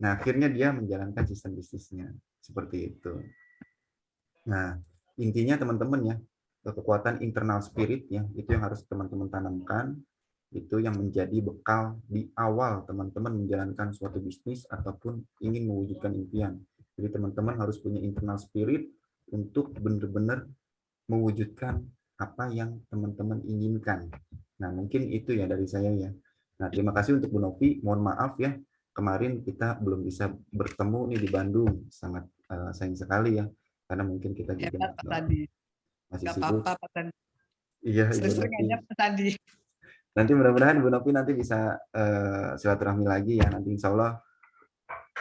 Nah, akhirnya dia menjalankan sistem bisnisnya seperti itu. Nah, intinya teman-teman ya, kekuatan internal spirit ya, itu yang harus teman-teman tanamkan, itu yang menjadi bekal di awal teman-teman menjalankan suatu bisnis ataupun ingin mewujudkan impian. Jadi teman-teman harus punya internal spirit untuk benar-benar mewujudkan apa yang teman-teman inginkan. Nah, mungkin itu ya dari saya ya. Nah, terima kasih untuk Bu Novi. Mohon maaf ya, kemarin kita belum bisa bertemu nih di Bandung. Sangat sayang sekali ya, karena mungkin kita Ya, juga Pak Sandi. masih Nggak sibuk. apa-apa, Pak Sandi. Iya, Ibu Sering-sering Novi. aja, Pak Sandi. Nanti mudah-mudahan Bu Novi nanti bisa silaturahmi lagi ya. Nanti insya Allah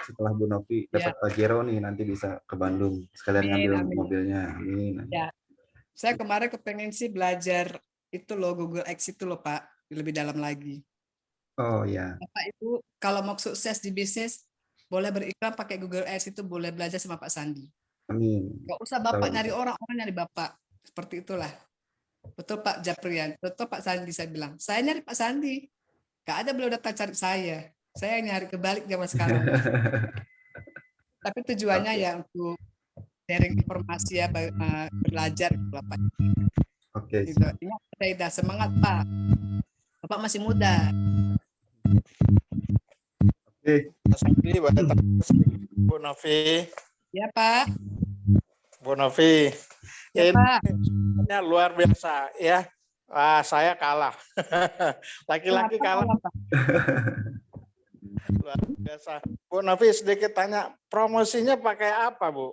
setelah Bu Novi Ya, dapat Pajero nih, nanti bisa ke Bandung. Sekalian amin, ngambil amin. mobilnya. Amin. Ya, saya kemarin kepengen sih belajar itu loh, Google X itu loh, Pak, lebih dalam lagi. Oh ya, Bapak Ibu, kalau mau sukses di bisnis, boleh beriklan pakai Google Ads, itu boleh belajar sama Pak Sandi. amin. Nggak usah Bapak nyari orang nyari Bapak. Seperti itulah. Betul Pak Japrian, betul Pak Sandi saya bilang. Saya nyari Pak Sandi. Nggak ada beliau datang cari saya. Saya nyari kebalik zaman sekarang. Tapi tujuannya ya untuk sharing informasi ya, belajar gitu lah Pak. Oke, Gitu. Ingat, Reda, semangat Pak. Bapak masih muda. oke. Mas Andi, Bu Novi, Ya Pak. Bu Novi, Ya ini Pak. sebenarnya luar biasa ya. Saya kalah. Laki-laki Kenapa, kalah Pak? luar biasa. Bu Novi, sedikit tanya, promosinya pakai apa, Bu?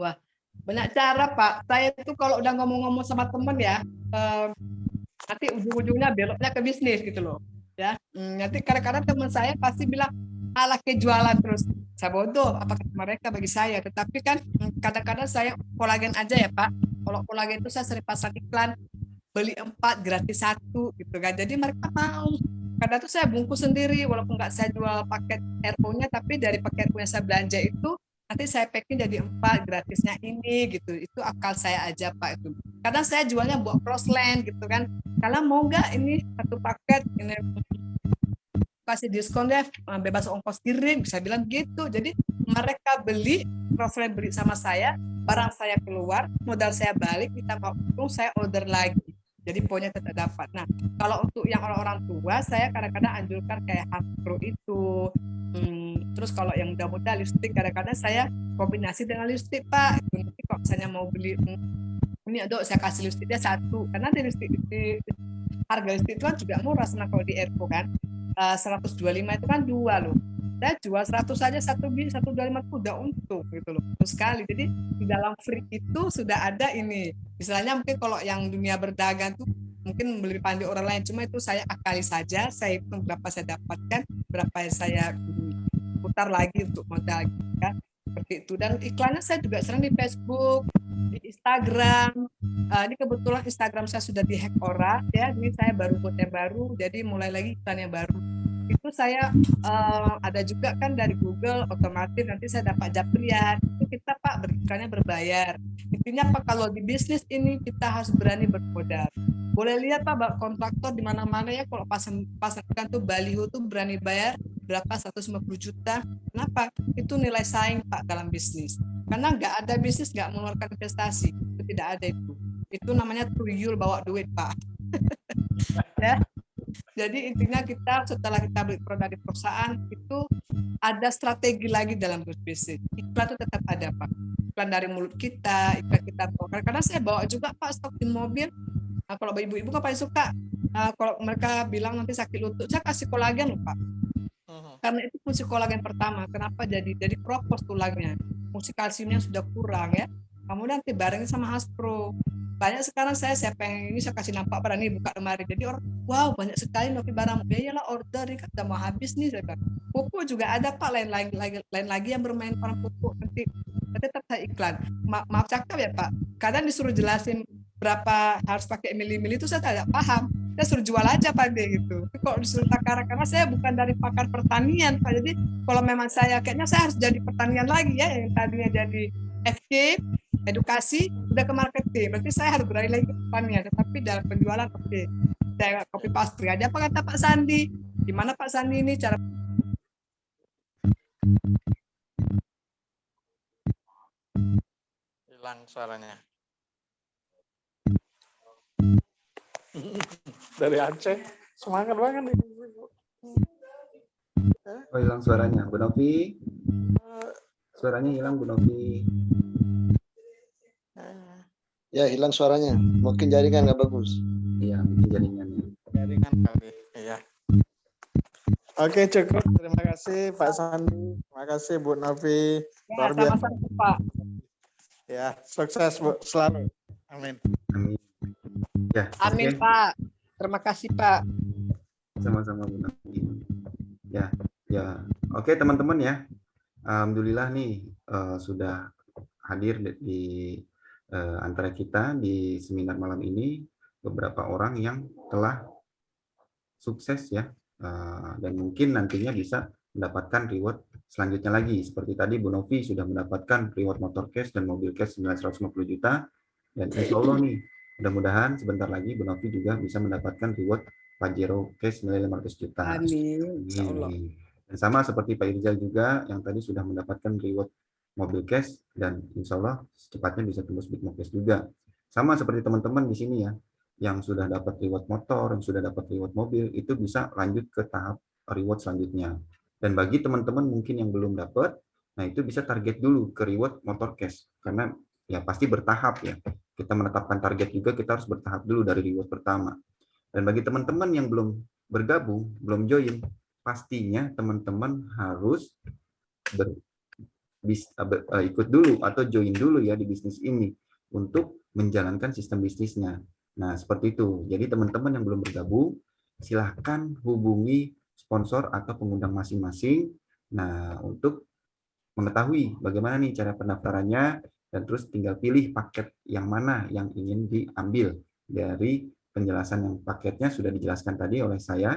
Wah, banyak cara Pak. Saya itu kalau udah ngomong-ngomong sama temen ya, nanti ujung-ujungnya beloknya ke bisnis gitu loh. Ya, nanti kadang-kadang teman saya pasti bilang, alah ke jualan terus. Saya bodoh, apa kata mereka bagi saya. Tetapi kan kadang-kadang saya kolagen aja ya Pak. Kalau kolagen itu saya sering pasang iklan, beli 4 gratis 1 gitu kan. Jadi mereka mau. Kadang tuh saya bungkus sendiri, walaupun nggak saya jual paket RO-nya, tapi dari paket RO yang saya belanja itu nanti saya packing jadi 4 gratisnya ini gitu. Itu akal saya aja Pak itu. Kadang saya jualnya buat crossland gitu kan. Kalian mau nggak ini satu paket ini kasih diskon deh, bebas ongkos kirim, bisa bilang gitu. Jadi mereka beli, crossland beli sama saya, barang saya keluar, modal saya balik, ditambah untung saya order lagi. Jadi poinnya tetap dapat. Nah, kalau untuk yang orang-orang tua, saya kadang-kadang anjurkan kayak Hasbro itu. Terus kalau yang muda-muda lipstick, kadang-kadang saya kombinasi dengan lipstick Pak. Nanti kalau misalnya mau beli ini dok, saya kasih lipsticknya 1, karena di lipstick harga lipstick itu kan juga murah, karena kalau di Erko kan 125 itu kan 2 loh. Saya jual 100 saja 125 itu udah untung gitu loh. Terus sekali. Jadi di dalam free itu sudah ada ini. Misalnya mungkin kalau yang dunia berdagang tuh mungkin lebih pandai orang lain, cuma itu saya akali saja, saya hitung berapa saya dapatkan, berapa yang saya putar lagi untuk modal kan. Seperti itu. Dan iklannya saya juga sering di Facebook, di Instagram. Ini kebetulan Instagram saya sudah dihack orang ya. Ini saya baru buat yang baru, jadi mulai lagi iklan yang baru. Itu saya ada juga kan dari Google, otomatis nanti saya dapat Japrian. Itu kita Pak beriklannya berbayar. Intinya Pak, kalau di bisnis ini kita harus berani bermodal. Boleh lihat Pak, kontraktor di mana-mana ya, kalau pasang iklan tuh baliho tuh berani bayar berapa, 150 juta. Kenapa? Itu nilai saing Pak dalam bisnis. Karena nggak ada bisnis nggak mengeluarkan investasi. Itu tidak ada itu. Itu namanya tuyul bawa duit Pak. Ya. Jadi intinya kita setelah kita beli produk di perusahaan itu ada strategi lagi dalam berbisnis. Iklan itu tetap ada Pak. Iklan dari mulut kita, iklan kita bawa. Karena saya bawa juga Pak stok di mobil. Nah, kalau ibu-ibu kan paling suka kalau mereka bilang nanti sakit lutut, saya kasih kolagen loh Pak. Karena itu fungsi kolagen pertama. Kenapa jadi kropos tulangnya? Fungsi kalsiumnya sudah kurang ya. Kemudian nanti barengnya sama Hasbro. Banyak sekarang saya pengen ini saya kasih nampak barang ini buka lemari. Jadi orang wow banyak sekali Novi barang. Ya iyalah order ini kan udah mau habis nih saya bilang. Pupuk juga ada Pak, lain lagi yang bermain orang pupuk nanti tetap saya iklan. Maaf cakap ya Pak. Kadang disuruh jelasin berapa harus pakai mili-mili itu saya tidak paham. Saya suruh jual aja Pak deh gitu. Tapi kalau disuruh takar, karena saya bukan dari pakar pertanian Pak. Jadi kalau memang kayaknya saya harus jadi pertanian lagi ya, yang tadinya jadi FK edukasi udah ke marketing, berarti saya harus beralih lagi ke pertanian. Tetapi dalam penjualan oke, saya copy paste aja apa kata Pak Sandi. Gimana Pak Sandi ini cara suaranya. Dari Aceh, semangat banget nih. Oh, hilang suaranya. Bu Novi. Suaranya hilang, Bu Novi. Ya, hilang suaranya. Mungkin jaringan nggak bagus. Iya, mungkin jaringannya. Jaringan kali. Iya. Oke, cukup. Terima kasih Pak Sandi. Terima kasih Bu Novi. Ya, sama-sama Pak. Ya, sukses Bu selalu. Amin. Amin. Ya, Amin oke. Pak. Terima kasih Pak. Sama-sama Bu Novi. Ya. Oke, teman-teman ya. Alhamdulillah nih sudah hadir di antara kita di seminar malam ini beberapa orang yang telah sukses ya, dan mungkin nantinya bisa mendapatkan reward selanjutnya lagi. Seperti tadi Bu Novi sudah mendapatkan reward motor cash dan mobil cash 950 juta, dan insya Allah nih mudah-mudahan sebentar lagi Bu Novi juga bisa mendapatkan reward Pajero cash nilai 500 juta. Amin. Insya Allah. Dan sama seperti Pak Irzal juga yang tadi sudah mendapatkan reward mobil cash dan insya Allah secepatnya bisa tembus big cash juga. Sama seperti teman-teman di sini ya, yang sudah dapat reward motor, yang sudah dapat reward mobil, itu bisa lanjut ke tahap reward selanjutnya. Dan bagi teman-teman mungkin yang belum dapat, nah itu bisa target dulu ke reward motor cash. Karena ya pasti bertahap ya. Kita menetapkan target juga, kita harus bertahap dulu dari reward pertama. Dan bagi teman-teman yang belum bergabung, belum join, pastinya teman-teman harus ikut dulu atau join dulu ya di bisnis ini untuk menjalankan sistem bisnisnya. Nah, seperti itu. Jadi teman-teman yang belum bergabung, silahkan hubungi sponsor atau pengundang masing-masing. Nah, untuk mengetahui bagaimana nih cara pendaftarannya, dan terus tinggal pilih paket yang mana yang ingin diambil dari penjelasan yang paketnya sudah dijelaskan tadi oleh saya.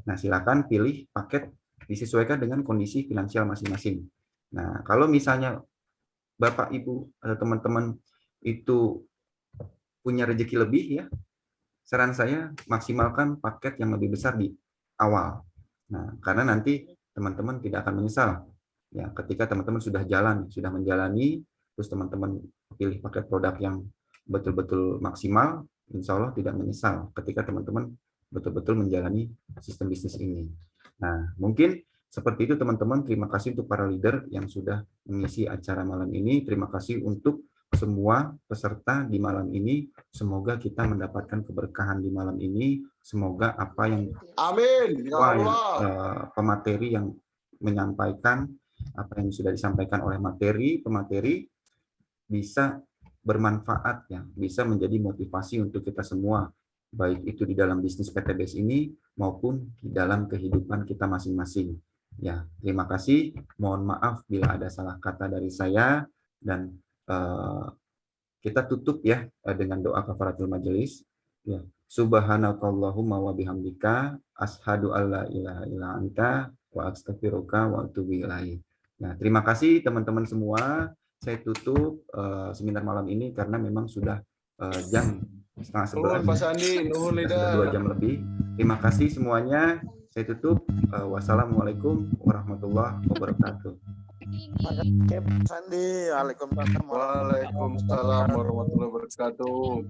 Nah, silakan pilih paket disesuaikan dengan kondisi finansial masing-masing. Nah, kalau misalnya Bapak, Ibu, atau teman-teman itu punya rezeki lebih ya, saran saya maksimalkan paket yang lebih besar di awal. Nah, karena nanti teman-teman tidak akan menyesal. Ya, ketika teman-teman sudah menjalani, terus teman-teman pilih paket produk yang betul-betul maksimal, insya Allah tidak menyesal ketika teman-teman betul-betul menjalani sistem bisnis ini. Nah, mungkin seperti itu teman-teman. Terima kasih untuk para leader yang sudah mengisi acara malam ini. Terima kasih untuk semua peserta di malam ini. Semoga kita mendapatkan keberkahan di malam ini. Semoga apa yang Amin ya Allah. Pemateri yang menyampaikan, apa yang sudah disampaikan oleh pemateri bisa bermanfaat ya, bisa menjadi motivasi untuk kita semua, baik itu di dalam bisnis PTBS ini maupun di dalam kehidupan kita masing-masing. Ya, terima kasih. Mohon maaf bila ada salah kata dari saya, dan kita tutup ya dengan doa kafaratul majelis. Ya, subhanakallahumma wa bihamdika asyhadu alla ilaha illa anta wa astaghfiruka wa atubu ilaik. Nah, terima kasih teman-teman semua. Saya tutup seminar malam ini karena memang sudah jam 10:30. Nuhun Pak Sandi, nuhun Sudah 2 jam lebih. Terima kasih semuanya. Saya tutup. Wassalamualaikum warahmatullahi wabarakatuh. Terima kasih Pak Sandi. Waalaikumsalam warahmatullahi wabarakatuh.